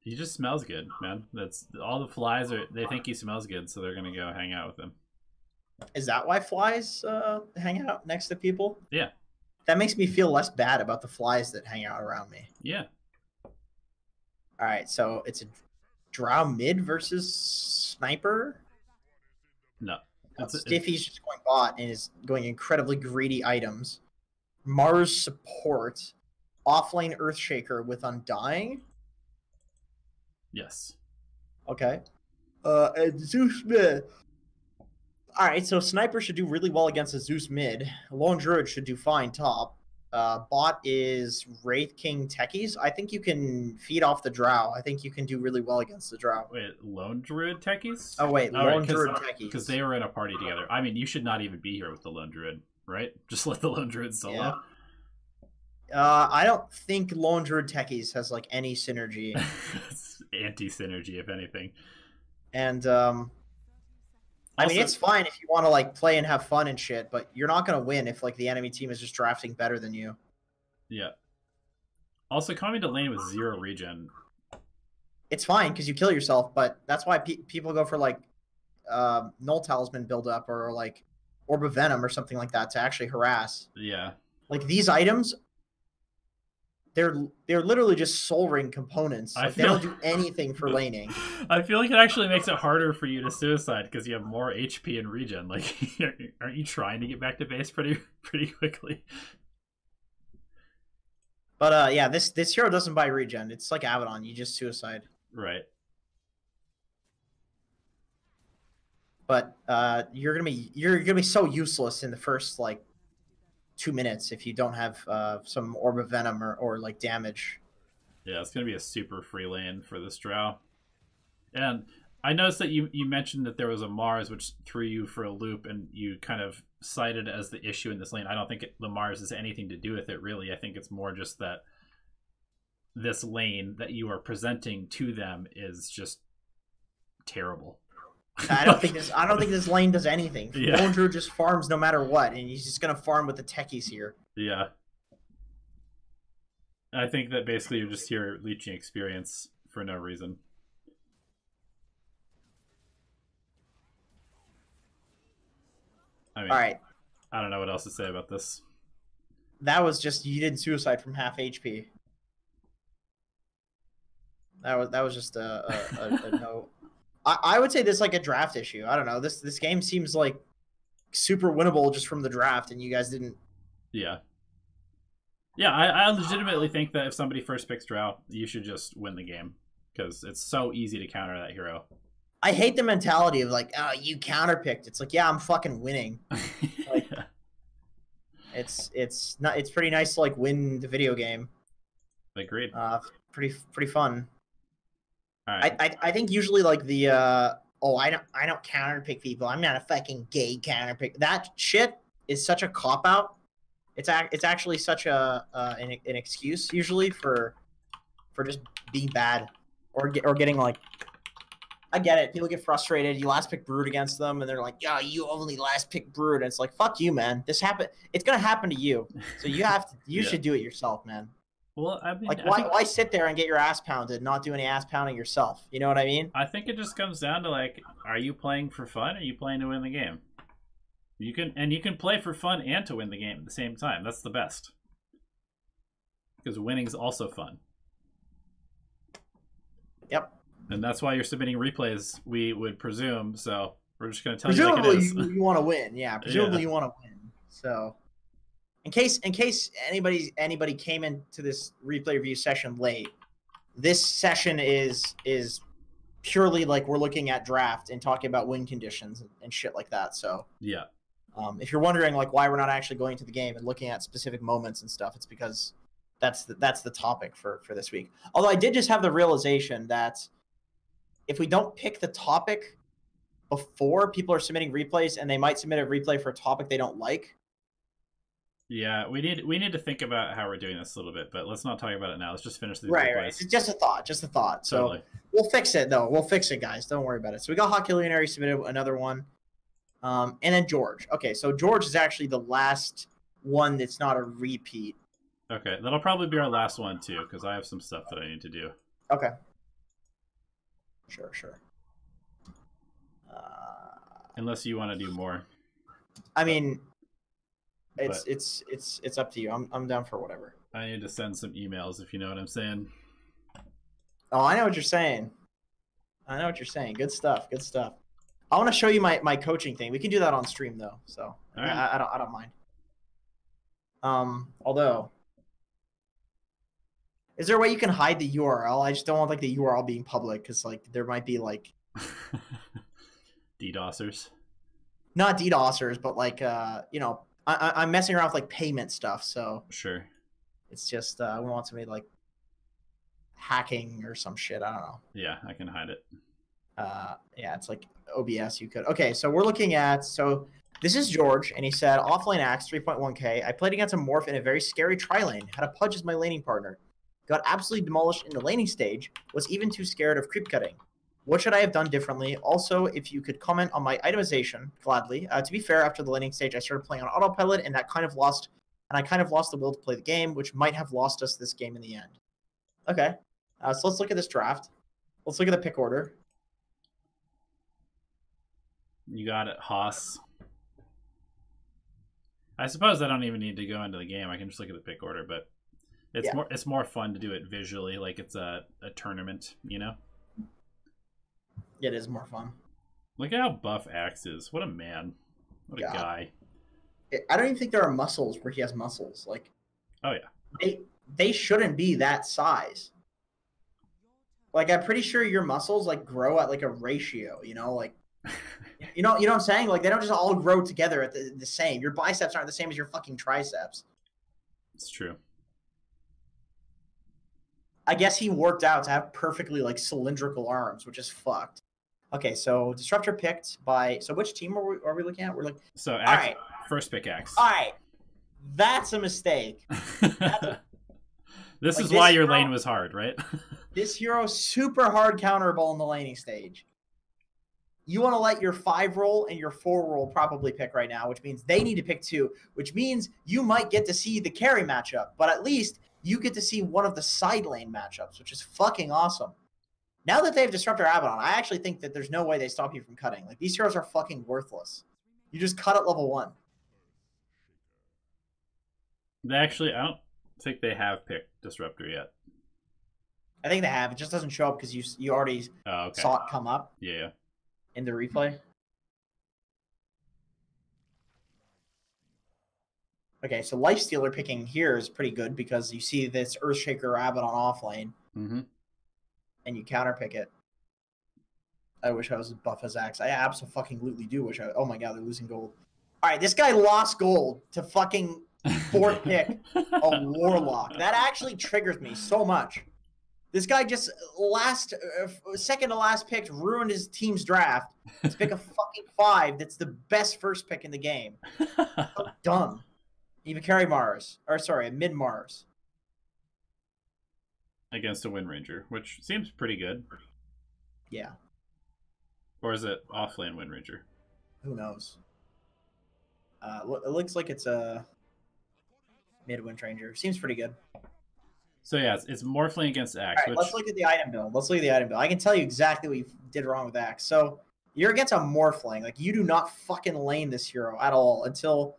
He just smells good, man. That's all the flies they think he smells good, so they're gonna go hang out with him. Is that why flies hang out next to people? Yeah. That makes me feel less bad about the flies that hang out around me. Yeah. All right, so it's a Drow mid versus Sniper. No. Stiffy's just going bot and is going incredibly greedy items. Mars support. Offlane Earthshaker with Undying. Yes. Okay. And Zeus mid. Alright, so Sniper should do really well against a Zeus mid. Lone Druid should do fine top. bot is Wraith King Techies. I think you can feed off the Drow. I think you can do really well against the Drow. Wait, Lone Druid Techies? Oh wait, Lone Druid Techies. Because they were in a party together. I mean, you should not even be here with the Lone Druid, right? Just let the Lone Druid solo. Yeah. I don't think Lone Druid Techies has like any synergy. It's anti-synergy, if anything. And I mean, it's fine if you want to like play and have fun and shit, but you're not gonna win if like the enemy team is just drafting better than you. Yeah. Also, coming to lane with 0 regen. It's fine because you kill yourself, but that's why people go for like Null Talisman build up or like Orb of Venom or something like that to actually harass. Yeah. Like these items, they're literally just soul ring components. Like, they don't do anything for laning. I feel like it actually makes it harder for you to suicide because you have more HP and regen. Like, aren't you trying to get back to base pretty quickly? But yeah, this hero doesn't buy regen. It's like Abaddon. You just suicide. Right. But you're gonna be so useless in the first like 2 minutes if you don't have some Orb of Venom or like damage. Yeah, it's gonna be a super free lane for this Drow. And I noticed that you mentioned that there was a Mars which threw you for a loop, and you kind of cited it as the issue in this lane. I don't think the Mars has anything to do with it, really. I think it's more just that this lane that you are presenting to them is just terrible. I don't think this lane does anything. Yeah. Lone Druid just farms no matter what, and he's just gonna farm with the Techies here. Yeah. I think that basically you're just here leeching experience for no reason. I mean, all right. I don't know what else to say about this. That was just, you didn't suicide from half HP. That was just a no. I would say this is like a draft issue. I don't know. This game seems like super winnable just from the draft, and you guys didn't. Yeah. Yeah, I legitimately think that if somebody first picks Drow, you should just win the game because it's so easy to counter that hero. I hate the mentality of like, oh, you counterpicked. It's like, yeah, I'm fucking winning. Like, Yeah. it's pretty nice to like win the video game. Agreed. Pretty fun. All right. I think usually like the I don't counterpick people. I'm not a fucking gay counterpick. That shit is such a cop out. It's actually such an excuse usually for just being bad or getting like. I get it. People get frustrated. You last pick Brood against them, and they're like, "Yeah, you only last pick Brood." And it's like, "Fuck you, man. This happened. It's gonna happen to you. So you have to. You should do it yourself, man." Well, I mean, like, why sit there and get your ass pounded, not do any ass pounding yourself? You know what I mean? I think it just comes down to like, are you playing for fun, or are you playing to win the game? You can play for fun and to win the game at the same time. That's the best. Because winning is also fun. Yep. And that's why you're submitting replays, we would presume. So we're just going to tell you like it is. You want to win. Yeah, presumably you want to win. So in case anybody came into this replay review session late, this session is purely like we're looking at draft and talking about win conditions and shit like that. So yeah. If you're wondering like why we're not actually going to the game and looking at specific moments and stuff, it's because that's the topic for this week. Although I did just have the realization that if we don't pick the topic before people are submitting replays, and they might submit a replay for a topic they don't like. Yeah, we need to think about how we're doing this a little bit, but let's not talk about it now. Let's just finish these Right. replays. It's just a thought. So Totally. We'll fix it though. We'll fix it, guys. Don't worry about it. So we got Hockey Luminary submitted another one. And then George. Okay, so George is actually the last one that's not a repeat. Okay, that'll probably be our last one too, because I have some stuff that I need to do. Okay. Sure. Unless you want to do more. I mean, it's up to you. I'm down for whatever. I need to send some emails, if you know what I'm saying. Oh, I know what you're saying. Good stuff. I want to show you my coaching thing. We can do that on stream though, so All right. I don't mind. Although, is there a way you can hide the URL? I just don't want like the URL being public because like there might be like DDoSers. not DDoSers, but like I'm messing around with like payment stuff, so Sure. it's just I want somebody like hacking or some shit. I don't know. Yeah, I can hide it. Yeah, it's like OBS. You could. Okay, so we're looking at this is George, and he said offlane axe 3.1k. I played against a morph in a very scary tri lane. Had a Pudge as my laning partner. Got absolutely demolished in the laning stage. Was even too scared of creep cutting. What should I have done differently? Also, if you could comment on my itemization, gladly. To be fair, after the laning stage, I started playing on autopilot, and I kind of lost the will to play the game, which might have lost us this game in the end. Okay, so let's look at this draft. Let's look at the pick order. You got it, Haas. I suppose I don't even need to go into the game. I can just look at the pick order, but it's more fun to do it visually, like it's a tournament, you know? It is more fun. Look at how buff Axe is. What a man. What a guy. I don't even think there are muscles where he has muscles. Like, oh yeah. They shouldn't be that size. Like, I'm pretty sure your muscles like grow at like a ratio, you know, like you know what I'm saying? Like, they don't just all grow together at the same. Your biceps aren't the same as your fucking triceps. It's true. I guess he worked out to have perfectly like cylindrical arms, which is fucked. Okay, so Disruptor picked by. So which team are we looking at? We're like. So Axe, all right. First pick Axe. All right, that's a mistake. This is why your lane was hard, right? This hero's super hard counterable in the laning stage. You want to let your 5 roll and your 4 roll probably pick right now, which means they need to pick 2, which means you might get to see the carry matchup, but at least you get to see one of the side lane matchups, which is fucking awesome. Now that they have Disruptor Abaddon, I actually think that there's no way they stop you from cutting. Like, these heroes are fucking worthless. You just cut at level 1. They actually, I don't think they have picked Disruptor yet. I think they have. It just doesn't show up because you already saw it come up. Yeah. In the replay. Okay, so Lifestealer picking here is pretty good because you see this Earthshaker Abbott on offlane. Mm-hmm. And you counterpick it. I wish I was as buff as Axe. I absolutely do wish oh my god, they're losing gold. Alright, this guy lost gold to fucking 4th pick a Warlock. That actually triggers me so much. This guy just second to last pick ruined his team's draft to pick a fucking 5 that's the best first pick in the game. So dumb. Even carry Mars. Or sorry, a mid Mars. Against a Wind Ranger, which seems pretty good. Yeah. Or is it offlane Wind Ranger? Who knows? It looks like it's a mid Wind Ranger. Seems pretty good. So yeah, it's Morphling against Axe. All right, let's look at the item build. I can tell you exactly what you did wrong with Axe. So you're against a Morphling. Like, you do not fucking lane this hero at all until,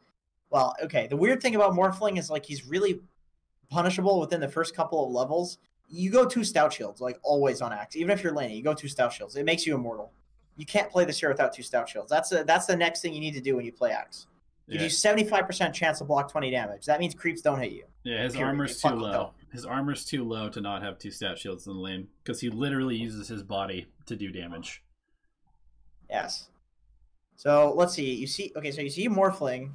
well, okay. The weird thing about Morphling is like he's really punishable within the first couple of levels. You go 2 Stout Shields, like always on Axe. Even if you're laning, you go 2 Stout Shields. It makes you immortal. You can't play this hero without 2 Stout Shields. That's the next thing you need to do when you play Axe. You do 75% chance to block 20 damage. That means creeps don't hit you. Yeah, his armor's too low. His armor's too low to not have 2 Stat Shields in the lane because he literally uses his body to do damage. Yes. So let's see. So you see Morphling,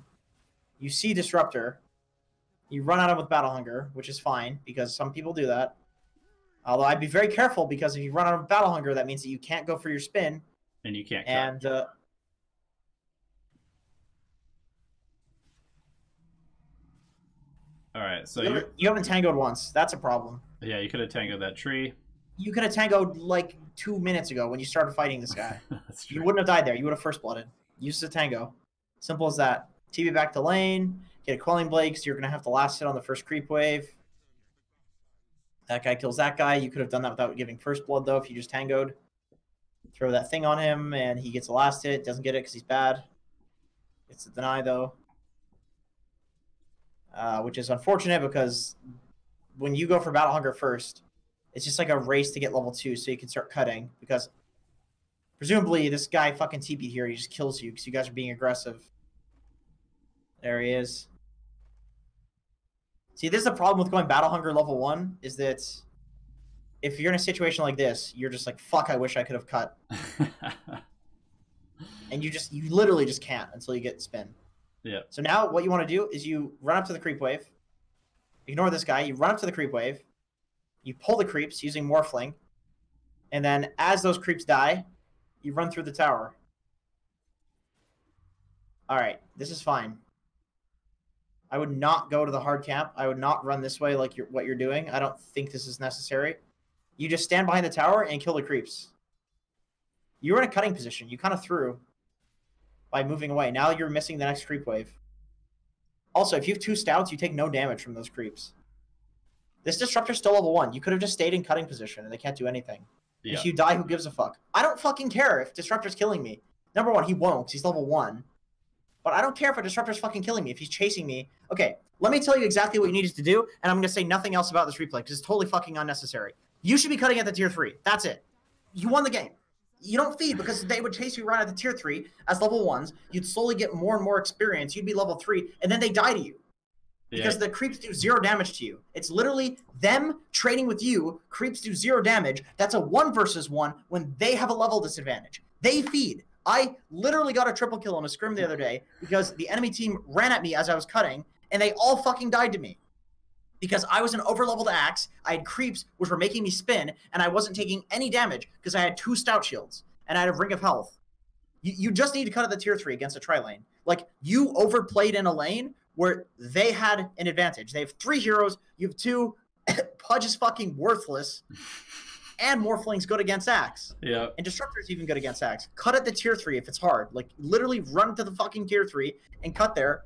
you see Disruptor, you run at him with Battle Hunger, which is fine because some people do that. Although I'd be very careful because if you run out of Battle Hunger, that means that you can't go for your spin. And you can't cut. And all right, so you haven't tangoed once. That's a problem. Yeah, you could have tangoed that tree. You could have tangoed like 2 minutes ago when you started fighting this guy. That's true. You wouldn't have died there. You would have first blooded. Use the tango. Simple as that. TB back to lane. Get a Quelling Blade because you're going to have to last hit on the first creep wave. That guy kills that guy. You could have done that without giving first blood, though, if you just tangoed. Throw that thing on him, and he gets a last hit. Doesn't get it because he's bad. Gets a deny, though. Which is unfortunate because when you go for Battle Hunger first, it's just like a race to get level 2 so you can start cutting. Because presumably this guy fucking TP'd here. He just kills you because you guys are being aggressive. There he is. See, this is the problem with going Battle Hunger level 1, is that if you're in a situation like this, you're just like, fuck, I wish I could have cut. And you literally just can't until you get spin. Yeah. So now what you want to do is you run up to the creep wave. Ignore this guy. You run up to the creep wave. You pull the creeps using Morphling. And then as those creeps die, you run through the tower. All right, this is fine. I would not go to the hard camp. I would not run this way like what you're doing. I don't think this is necessary. You just stand behind the tower and kill the creeps. You were in a cutting position. You kind of threw by moving away. Now you're missing the next creep wave. Also, if you have 2 stouts, you take no damage from those creeps. This Disruptor's still level 1. You could have just stayed in cutting position, and they can't do anything. Yeah. If you die, who gives a fuck? I don't fucking care if Disruptor's killing me. Number 1, he won't, because he's level 1. But I don't care if a Disruptor's fucking killing me, if he's chasing me. Okay, let me tell you exactly what you needed to do, and I'm going to say nothing else about this replay, because it's totally fucking unnecessary. You should be cutting at the tier 3. That's it. You won the game. You don't feed because they would chase you around at the tier 3 as level 1s. You'd slowly get more and more experience. You'd be level 3, and then they die to you. Because the creeps do 0 damage to you. It's literally them trading with you. Creeps do 0 damage. That's a 1 versus 1 when they have a level disadvantage. They feed. I literally got a triple kill on a scrim the other day because the enemy team ran at me as I was cutting, and they all fucking died to me. Because I was an over-leveled axe, I had creeps which were making me spin, and I wasn't taking any damage because I had 2 stout shields, and I had a ring of health. You just need to cut at the tier 3 against a tri-lane. Like, you overplayed in a lane where they had an advantage. They have 3 heroes, you have 2, Pudge is fucking worthless, and Morphling's good against axe. Yeah. And Disruptor's even good against axe. Cut at the tier 3 if it's hard. Like, literally run to the fucking tier 3 and cut there.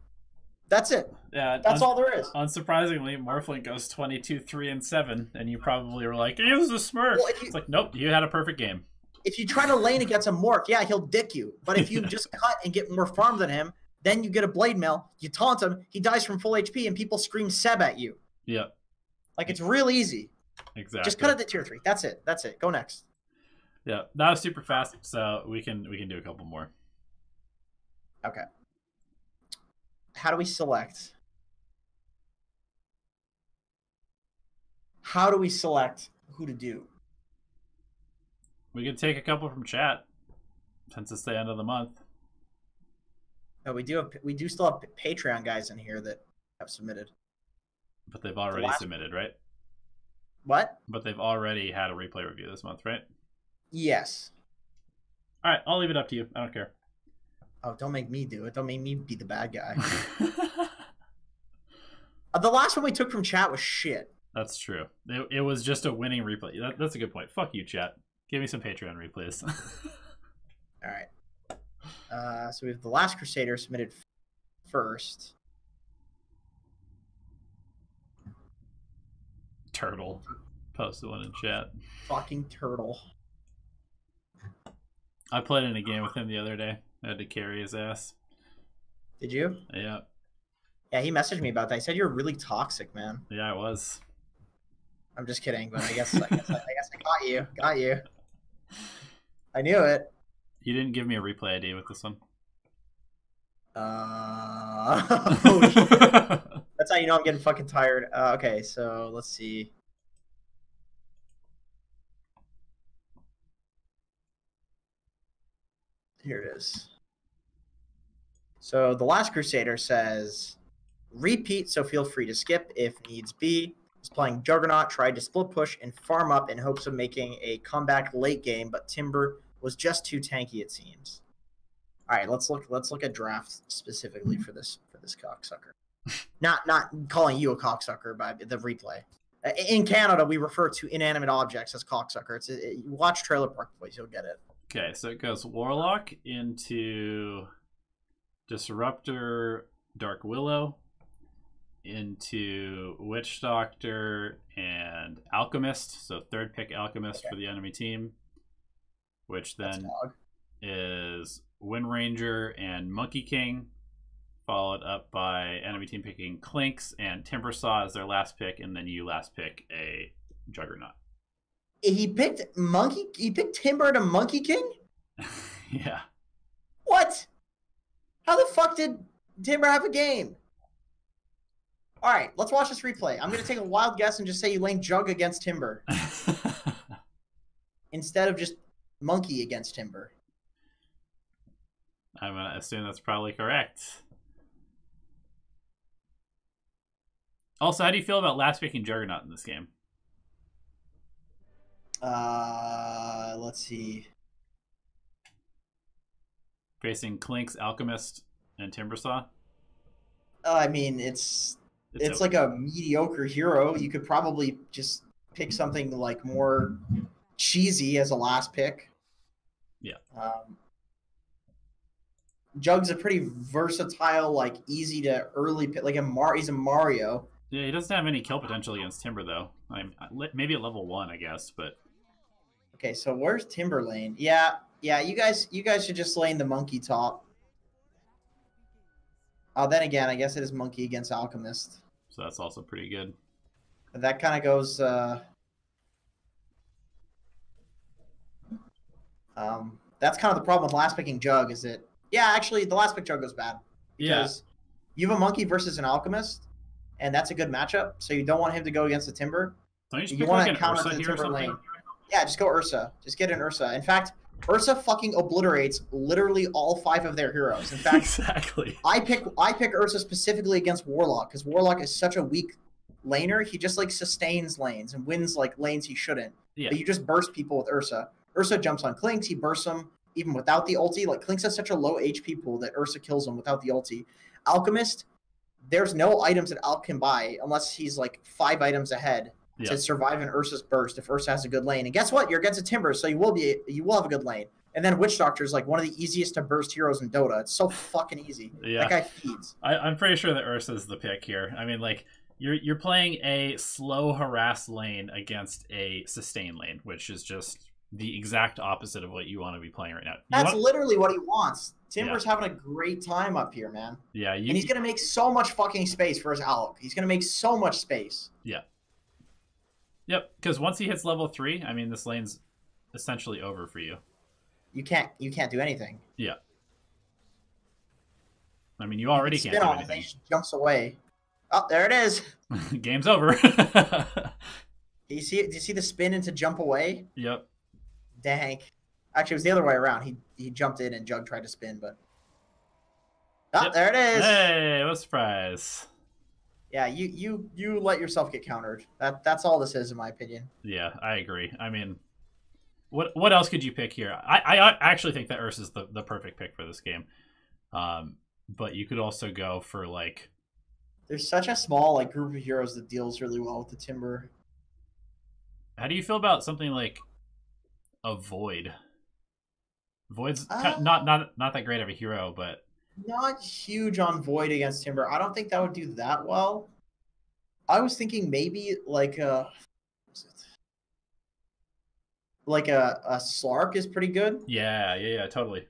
That's it. Yeah, that's all there is. Unsurprisingly, Morphling goes 22, 3, and 7, and you probably were like, "He was a Smurf." Well, it's like, nope, you had a perfect game. If you try to lane against a Morph, yeah, he'll dick you. But if you just cut and get more farm than him, then you get a Blade Mail, you taunt him, he dies from full HP, and people scream Seb at you. Yeah. Like, it's real easy. Exactly. Just cut it to tier 3. That's it. That's it. Go next. Yeah, that was super fast, so we can do a couple more. Okay. How do we select? How do we select who to do? We can take a couple from chat, since it's the end of the month. No, we do still have Patreon guys in here that have submitted. But they've already submitted, right? What? But they've already had a replay review this month, right? Yes. All right, I'll leave it up to you. I don't care. Oh, don't make me do it. Don't make me be the bad guy. The last one we took from chat was shit. That's true. It was just a winning replay. That's a good point. Fuck you, chat. Give me some Patreon replays. All right. So we have the Last Crusader submitted first. Turtle. Posted one in chat. Fucking Turtle. I played in a game with him the other day. I had to carry his ass. Did you? Yeah. Yeah, he messaged me about that. He said you're really toxic, man. Yeah, I was. I'm just kidding, but I guess I got you. Got you. I knew it. You didn't give me a replay ID with this one. Oh, shit. That's how you know I'm getting fucking tired. Okay, so let's see. Here it is. So the Last Crusader says, repeat, so feel free to skip if needs be. He's playing Juggernaut, tried to split push and farm up in hopes of making a comeback late game, but Timber was just too tanky, it seems. All right, let's look at drafts specifically for this cocksucker. Not calling you a cocksucker by the replay. In Canada, we refer to inanimate objects as cocksucker. Watch Trailer Park Boys, you'll get it. Okay, so it goes Warlock into Disruptor, Dark Willow, into Witch Doctor and Alchemist. So third pick Alchemist for the enemy team, which then is Wind Ranger and Monkey King, followed up by enemy team picking Clinks and Timbersaw as their last pick, and then you last pick a Juggernaut. He picked Timber to Monkey King? Yeah. What? How the fuck did Timber have a game? All right, let's watch this replay. I'm going to take a wild guess and just say you lane Jug against Timber. Instead of just Monkey against Timber. I'm going to assume that's probably correct. Also, how do you feel about last picking Juggernaut in this game? Let's see. Facing Clinks, Alchemist, and Timbersaw? I mean, it's like a mediocre hero. You could probably just pick something like more cheesy as a last pick. Yeah. Jug's a pretty versatile, like easy to early pick. Like he's a Mario. Yeah, he doesn't have any kill potential against Timber though. Maybe at level 1, I guess, but. Okay, so where's Timber lane? Yeah. You guys should just lane the monkey top. Then again, I guess it is monkey against alchemist. So that's also pretty good. But that kind of goes. That's kind of the problem with last picking Jug. Is it? Yeah, actually, the last pick Jug goes bad because you have a monkey versus an alchemist, and that's a good matchup. So you don't want him to go against the Timber. Don't you just pick like an Ursa here or something? Lane. Yeah, just go Ursa. Just get an Ursa. In fact, Ursa fucking obliterates literally all 5 of their heroes. In fact, exactly. I pick Ursa specifically against Warlock because Warlock is such a weak laner. He just like sustains lanes and wins like lanes he shouldn't. Yeah. But you just burst people with Ursa. Ursa jumps on Clinks. He bursts them even without the ulti. Like Clinks has such a low HP pool that Ursa kills him without the ulti. Alchemist, there's no items that Alch can buy unless he's like 5 items ahead to survive an Ursa's burst if Ursa has a good lane. And guess what? You're against a Timber, so you will have a good lane. And then Witch Doctor is like one of the easiest to burst heroes in Dota. It's so fucking easy. Yeah. That guy feeds. I'm pretty sure that Ursa's the pick here. I mean, like you're playing a slow harass lane against a sustain lane, which is just the exact opposite of what you want to be playing right now. That's literally what he wants. Timber's having a great time up here, man. Yeah, and he's gonna make so much fucking space for his Alch. He's gonna make so much space. Yeah. Yep, because once he hits level 3, I mean, this lane's essentially over for you. You can't do anything. Yeah. I mean, you already can't do anything. He jumps away. Oh, there it is. Game's over. Do you see the spin into jump away? Yep. Dang. Actually, it was the other way around. He jumped in and Jug tried to spin, but there it is. Hey, what a surprise. Yeah, you let yourself get countered. That's all this is, in my opinion. Yeah, I agree. I mean, what else could you pick here? I actually think that Ursa's the perfect pick for this game. But you could also go for like. There's such a small like group of heroes that deals really well with the Timber. How do you feel about something like a Void? Void's not that great of a hero, but. Not huge on Void against Timber. I don't think that would do that well. I was thinking maybe like a Slark is pretty good. Yeah, totally.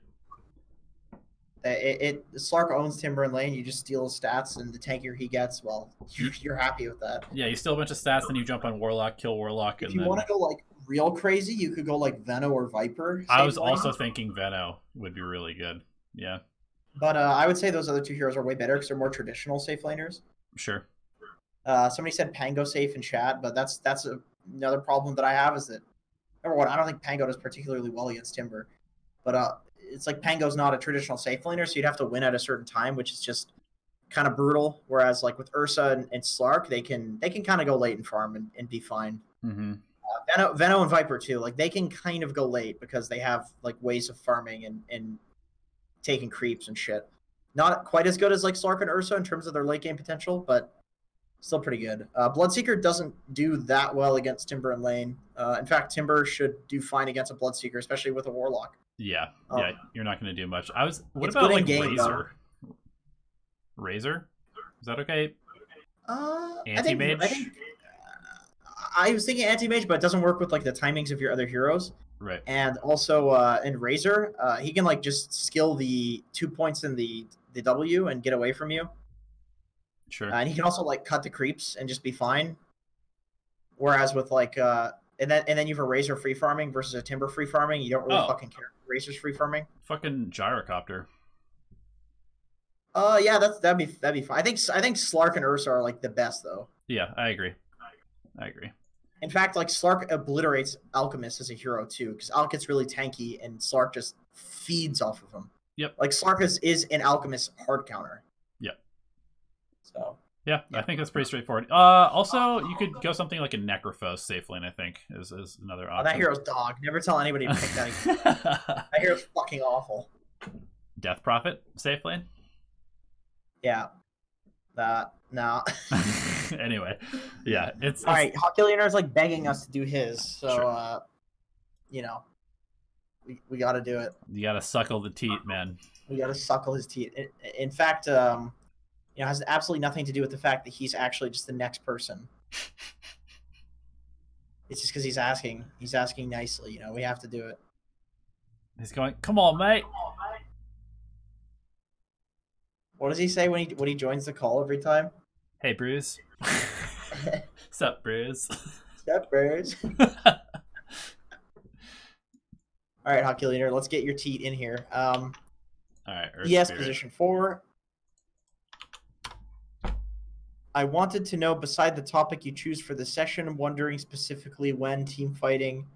Slark owns Timber and lane. You just steal his stats, and the tankier he gets, well, you're happy with that. Yeah, you steal a bunch of stats, then you jump on Warlock, kill Warlock. If you want to go like real crazy, you could go like Veno or Viper. I was also thinking Veno would be really good. Yeah. But I would say those other 2 heroes are way better because they're more traditional safe laners. Sure. Somebody said Pango safe in chat, but that's another problem that I have is that, number one, I don't think Pango does particularly well against Timber. But it's like Pango's not a traditional safe laner, so you'd have to win at a certain time, which is just kind of brutal. Whereas like with Ursa and Slark, they can kind of go late and farm and be fine. Mm-hmm. Veno and Viper too, like they can kind of go late because they have like ways of farming and taking creeps and shit. Not quite as good as like Slark and Ursa in terms of their late game potential, but still pretty good. Bloodseeker doesn't do that well against Timber and lane. In fact, Timber should do fine against a Bloodseeker, especially with a Warlock. Yeah, you're not going to do much. What about like Razor? Razor? Is that okay? Anti-mage? I was thinking anti-mage, but it doesn't work with like the timings of your other heroes. Right. And also in Razor, he can like just skill the 2 points in the W and get away from you. Sure. And he can also like cut the creeps and just be fine. Whereas with like and then you have a Razor free farming versus a Timber free farming, you don't really fucking care. Razor's free farming. Fucking Gyrocopter. Yeah, that'd be fine. I think Slark and Ursa are like the best though. Yeah, I agree. In fact, like Slark obliterates Alchemist as a hero too, because Alch gets really tanky and Slark just feeds off of him. Yep. Like Slark is an Alchemist hard counter. Yep. So Yeah, I think that's pretty straightforward. Also, you could go something like a Necrophos safe lane, I think, is another option. Oh, that hero's dog. Never tell anybody to pick that. That hero's fucking awful. Death Prophet safe lane? Yeah. No. Anyway, yeah, it's all right. Hockillionaire like begging us to do his, so sure. You know, we got to do it. You got to suckle the teat, man. We got to suckle his teeth. In fact, you know, it has absolutely nothing to do with the fact that he's actually just the next person. It's just because he's asking. He's asking nicely. You know, we have to do it. He's going, "Come on, mate." What does he say when he joins the call every time? Hey, Bruce. Sup, Bruce? Sup, Bruce? All right, Hockillionaire, let's get your teat in here. All right, ES Spirit. Position 4. I wanted to know, beside the topic you choose for the session, I'm wondering specifically when team fighting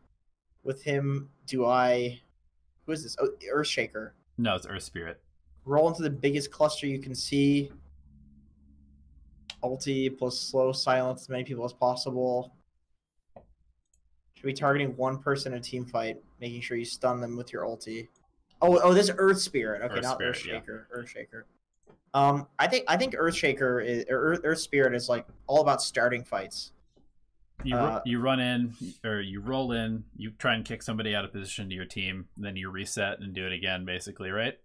with him, who is this? Oh, Earthshaker. No, it's Earth Spirit. Roll into the biggest cluster you can see. Ulti plus slow silence as many people as possible. Should be targeting one person in a team fight, making sure you stun them with your ulti. Oh, this is Earth Spirit. Okay, not Earthshaker. Yeah. Earthshaker. I think Earthshaker is Earth Spirit is like all about starting fights. You run in, or you roll in, you try and kick somebody out of position to your team, then you reset and do it again, basically, right?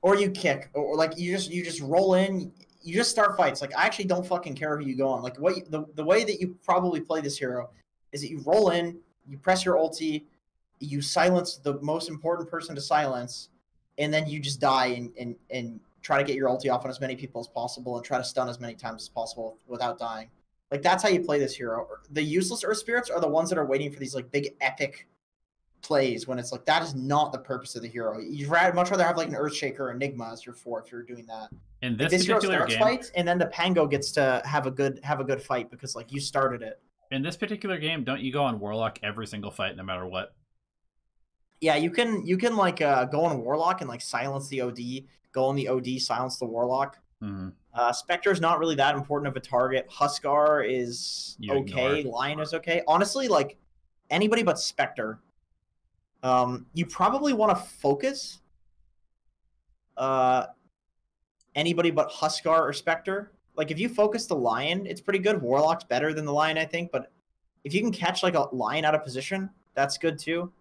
Or you kick, or like you just roll in, you just start fights. Like, I actually don't fucking care who you go on. Like, the way that you probably play this hero is that you roll in, you press your ulti, you silence the most important person to silence, and then you just die and try to get your ulti off on as many people as possible and try to stun as many times as possible without dying. Like, that's how you play this hero. The useless Earth Spirits are the ones that are waiting for these like big epic plays when it's like, that is not the purpose of the hero. You'd much rather have like an Earthshaker or Enigma as your 4 if you're doing that. In this particular hero starts game, fights, and then the Pango gets to have a good fight because like you started it. In this particular game, don't you go on Warlock every single fight, no matter what? Yeah, you can like go on Warlock and like silence the OD, go on the OD, silence the Warlock. Mm-hmm. Spectre is not really that important of a target. Huskar is okay. Lion is okay. Honestly, like anybody but Spectre. You probably want to focus anybody but Huskar or Spectre. Like, if you focus the Lion, it's pretty good. Warlock's better than the Lion, I think. But if you can catch like a Lion out of position, that's good too.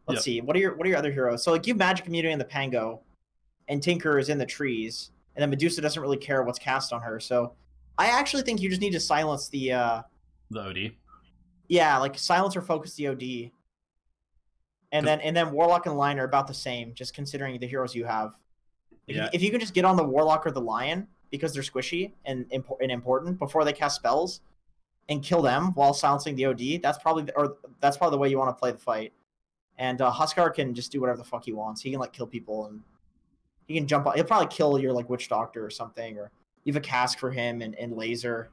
Let's see. What are your other heroes? So like, you have Magic Immunity in the Pango, and Tinker is in the trees, and then Medusa doesn't really care what's cast on her. So I actually think you just need to silence the OD. Yeah, like silence or focus the OD. And then Warlock and Lion are about the same, just considering the heroes you have. If you can just get on the Warlock or the Lion because they're squishy and important before they cast spells, and kill them while silencing the OD, that's probably the way you want to play the fight. And Huskar can just do whatever the fuck he wants. He can like kill people, and he can jump. He'll probably kill your like Witch Doctor or something, or you have a cask for him and laser.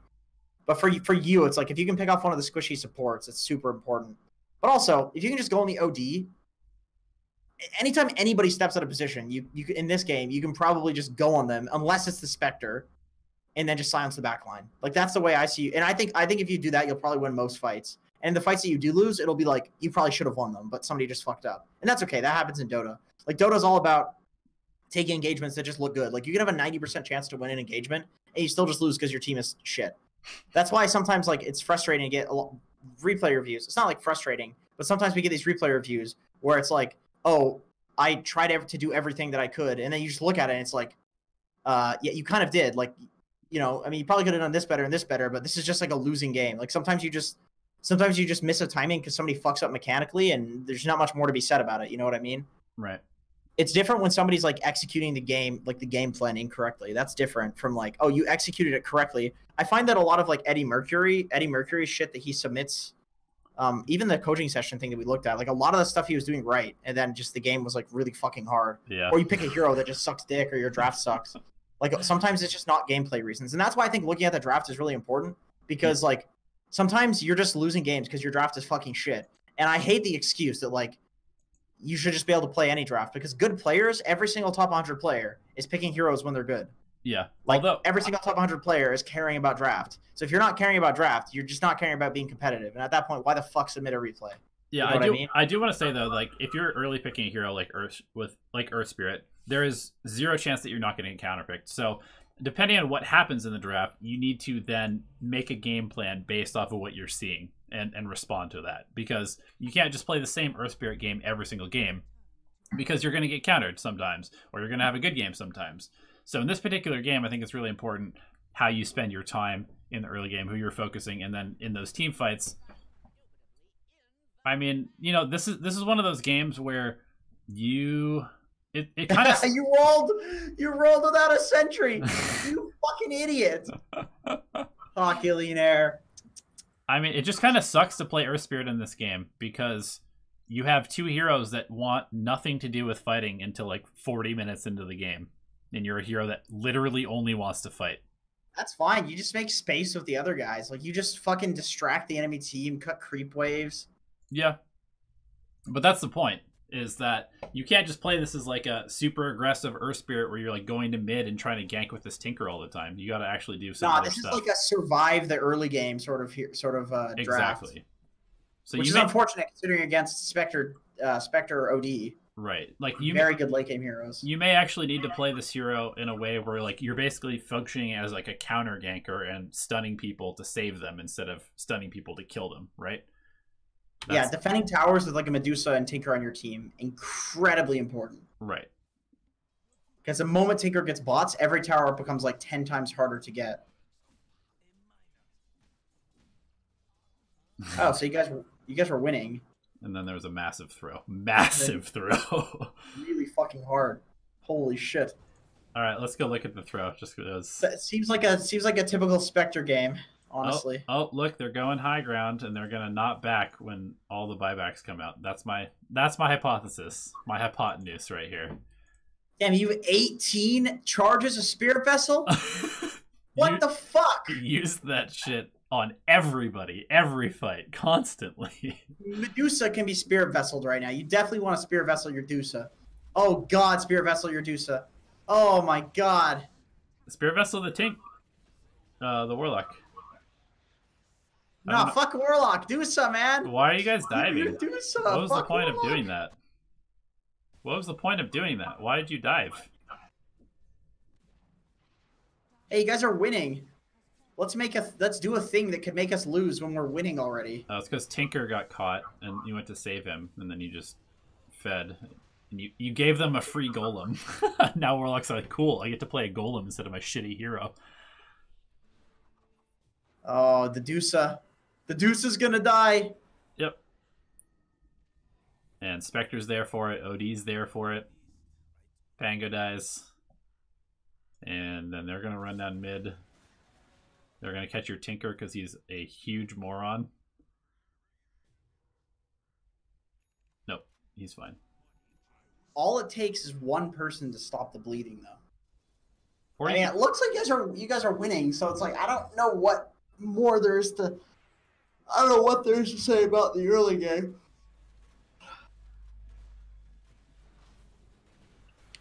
But for you, it's like if you can pick off one of the squishy supports, it's super important. But also, if you can just go on the OD, anytime anybody steps out of position, you in this game, you can probably just go on them, unless it's the Spectre, and then just silence the backline. Like, that's the way I see it. And I think if you do that, you'll probably win most fights. And the fights that you do lose, it'll be like, you probably should have won them, but somebody just fucked up. And that's okay. That happens in Dota. Like, Dota's all about taking engagements that just look good. Like, you can have a 90% chance to win an engagement, and you still just lose because your team is shit. That's why sometimes, like, it's frustrating to get replay reviews. It's not, like, frustrating, but sometimes we get these replay reviews where it's like, oh, I tried to do everything that I could, and then you just look at it, and it's like, yeah, you kind of did. Like, you know, I mean, you probably could have done this better and this better, but this is just like a losing game. Like, sometimes you just miss a timing because somebody fucks up mechanically, and there's not much more to be said about it. You know what I mean? Right. It's different when somebody's like executing the game, like the game plan incorrectly. That's different from like, oh, you executed it correctly. I find that a lot of like Eddie Mercury shit that he submits, even the coaching session thing that we looked at, like a lot of the stuff he was doing right, and then just the game was like really fucking hard. Yeah. Or you pick a hero that just sucks dick, or your draft sucks. Like, sometimes it's just not gameplay reasons, and that's why I think looking at the draft is really important, because like sometimes you're just losing games because your draft is fucking shit. And I hate the excuse that like you should just be able to play any draft, because good players, every single top 100 player is picking heroes when they're good. Yeah. Like, every single top 100 player is caring about draft. So if you're not caring about draft, you're just not caring about being competitive. And at that point, why the fuck submit a replay? Yeah, you know what I mean? I do want to say though, like if you're early picking a hero like Earth Spirit, there is zero chance that you're not going to get counterpicked. So depending on what happens in the draft, you need to then make a game plan based off of what you're seeing and respond to that, because you can't just play the same Earth Spirit game every single game, because you're going to get countered sometimes, or you're going to have a good game sometimes. So in this particular game, I think it's really important how you spend your time in the early game, who you're focusing, and then in those team fights. I mean, you know, this is one of those games where it kind of you rolled without a sentry. You fucking idiot. Hockeyillionaire. I mean, it just kind of sucks to play Earth Spirit in this game, because you have two heroes that want nothing to do with fighting until like 40 minutes into the game. And you're a hero that literally only wants to fight. That's fine. You just make space with the other guys. Like, you just fucking distract the enemy team, cut creep waves. Yeah. But that's the point, is that you can't just play this as like a super aggressive Earth Spirit where you're like going to mid and trying to gank with this Tinker all the time. You got to actually do some other stuff. This is like a survive the early game sort of draft. Exactly. So which is unfortunate considering against Spectre OD. Right. Like very good late game heroes. You may actually need to play this hero in a way where like you're basically functioning as like a counter ganker and stunning people to save them instead of stunning people to kill them, right? Yeah, defending towers with like a Medusa and Tinker on your team, incredibly important. Right. Because the moment Tinker gets bots, every tower becomes like 10 times harder to get. Oh, so you guys were winning. And then there was a massive throw. Massive throw. Really fucking hard. Holy shit. All right, let's go look at the throw. Just because it seems like a typical Spectre game, honestly. Oh, look, they're going high ground and they're gonna not back when all the buybacks come out. That's my hypothesis. My hypotenuse right here. Damn, you have 18 charges of Spirit Vessel? What the fuck? Use that shit on everybody, every fight, constantly. Medusa can be Spirit Vesseled right now. You definitely want to Spirit Vessel your Medusa. Oh god, Spirit Vessel your Medusa. Oh my god. Spirit Vessel the Tink. The Warlock. Nah, fuck Warlock. Medusa, man. Why are you guys diving? Medusa. What was the point Warlock. of doing that? What was the point of doing that? Why did you dive? Hey, you guys are winning. Let's do a thing that could make us lose when we're winning already. It's because Tinker got caught and you went to save him, and then you just fed. And you gave them a free golem. Now Warlock's like, cool, I get to play a golem instead of my shitty hero. Oh, the Medusa. The Medusa's gonna die. Yep. And Spectre's there for it. OD's there for it. Pango dies. And then they're gonna run down mid. They're going to catch your Tinker because he's a huge moron. Nope, he's fine. All it takes is one person to stop the bleeding, though. 40... I mean, it looks like you guys are winning, so it's like I don't know what more there is to. I don't know what there is to say about the early game.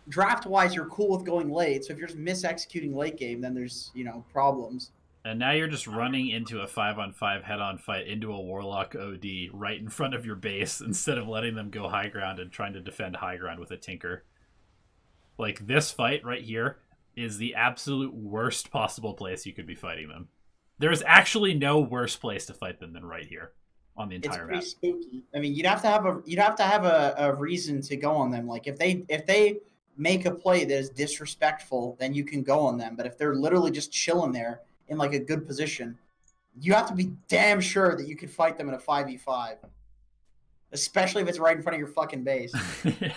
Draft-wise, you're cool with going late, so if you're just mis-executing late game, then there's problems. And now you're just running into a 5-on-5 head-on fight into a Warlock OD right in front of your base instead of letting them go high ground and trying to defend high ground with a Tinker. Like, this fight right here is the absolute worst possible place you could be fighting them. There's actually no worse place to fight them than right here on the entire map. It's pretty spooky. I mean, you'd have to have a reason to go on them. Like, if they make a play that is disrespectful, then you can go on them. But if they're literally just chilling there in like a good position, you have to be damn sure that you can fight them in a 5v5, especially if it's right in front of your fucking base. Yeah.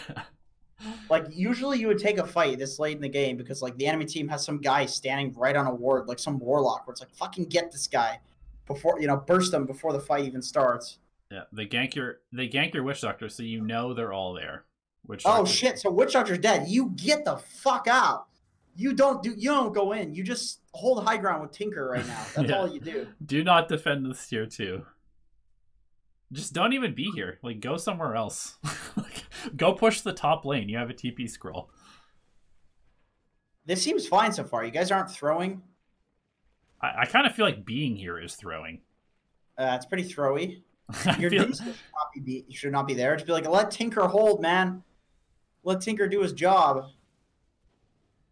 Like, usually you would take a fight this late in the game because like the enemy team has some guy standing right on a ward, like some Warlock, where it's like, fucking get this guy before, burst them before the fight even starts. Yeah, they gank your Witch Doctor, so you know they're all there. Shit, so Witch Doctor's dead. You get the fuck out. You don't go in. You just hold high ground with Tinker right now. That's all you do. Do not defend this tier 2. Just don't even be here. Like, go somewhere else. Like, go push the top lane. You have a TP scroll. This seems fine so far. You guys aren't throwing. I kind of feel like being here is throwing. It's pretty throwy. Your feel... Doomsday should not be there. Just be like, let Tinker hold, man. Let Tinker do his job.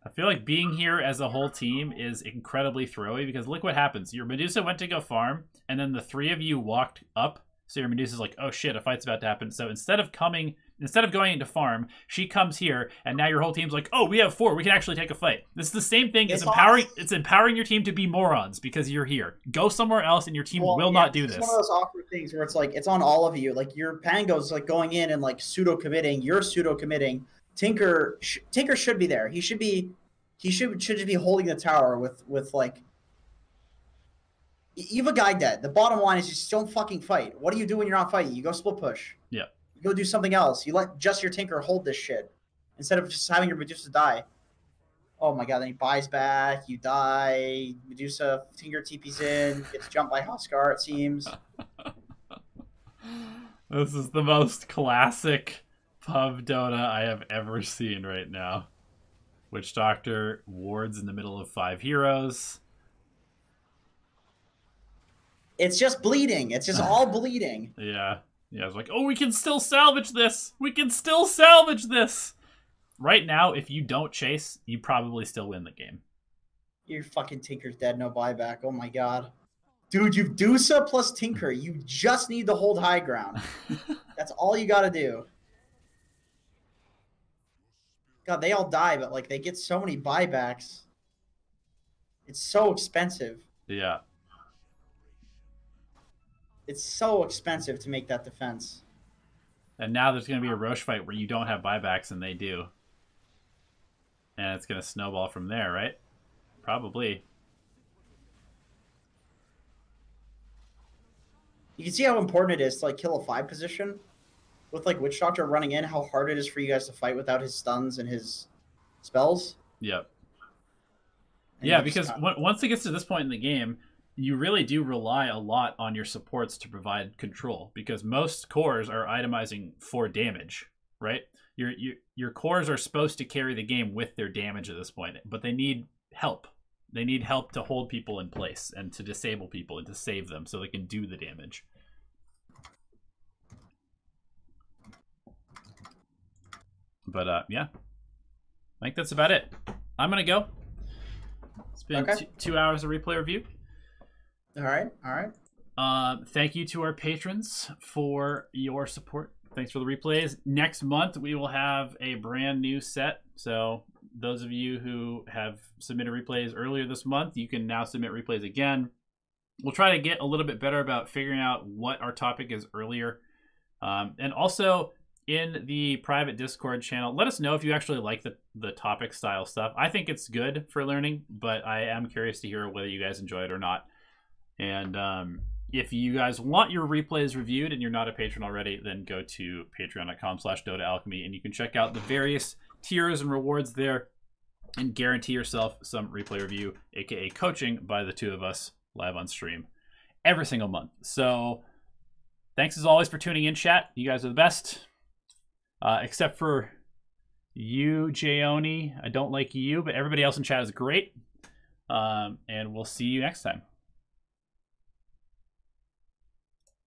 I feel like being here as a whole team is incredibly throwy because look what happens. Your Medusa went to go farm, and then the three of you walked up. So your Medusa's like, oh shit, a fight's about to happen. So instead of going into farm, she comes here, and now your whole team's like, oh, we have 4. We can actually take a fight. This is the same thing. It's empowering your team to be morons because you're here. Go somewhere else, and your team will not do this. It's one of those awkward things where it's like it's on all of you. Like your Pango's like going in and like pseudo committing. You're pseudo committing. Tinker should be there. He should just be holding the tower with like. You have a guy dead. The bottom line is just don't fucking fight. What do you do when you're not fighting? You go split push. Yeah. You go do something else. You let just your Tinker hold this shit instead of just having your Medusa die. Oh my god! Then he buys back. You die. Medusa Tinker TP's in. Gets jumped by Huskar. It seems. This is the most classic pub Dota I have ever seen right now. Witch Doctor wards in the middle of 5 heroes. It's just bleeding. It's just all bleeding. Yeah. Yeah, it's like, oh, we can still salvage this. We can still salvage this. Right now, if you don't chase, you probably still win the game. Your fucking Tinker's dead. No buyback. Oh my god. Dude, you've Dusa plus Tinker. You just need to hold high ground. That's all you got to do. God, they all die, but like they get so many buybacks. It's so expensive. Yeah. It's so expensive to make that defense. And now there's going to be a Roche fight where you don't have buybacks and they do. And it's going to snowball from there, right? Probably. You can see how important it is to like kill a 5 position. With like Witch Doctor running in, how hard it is for you guys to fight without his stuns and his spells. Yep. And yeah, because once it gets to this point in the game, you really do rely a lot on your supports to provide control because most cores are itemizing for damage, right? Your cores are supposed to carry the game with their damage at this point, but they need help. They need help to hold people in place and to disable people and to save them so they can do the damage. But yeah, I think that's about it. I'm going to go. It's been 2 hours of replay review. All right. Thank you to our patrons for your support. Thanks for the replays. Next month, we will have a brand new set. So those of you who have submitted replays earlier this month, you can now submit replays again. We'll try to get a little bit better about figuring out what our topic is earlier. And also in the private Discord channel, let us know if you actually like the topic style stuff. I think it's good for learning, but I am curious to hear whether you guys enjoy it or not. And if you guys want your replays reviewed and you're not a patron already, then go to patreon.com/Dota Alchemy and you can check out the various tiers and rewards there and guarantee yourself some replay review, aka coaching by the 2 of us live on stream every single month. So thanks as always for tuning in, chat. You guys are the best. Except for you, Jayoni. I don't like you, but everybody else in chat is great. And we'll see you next time.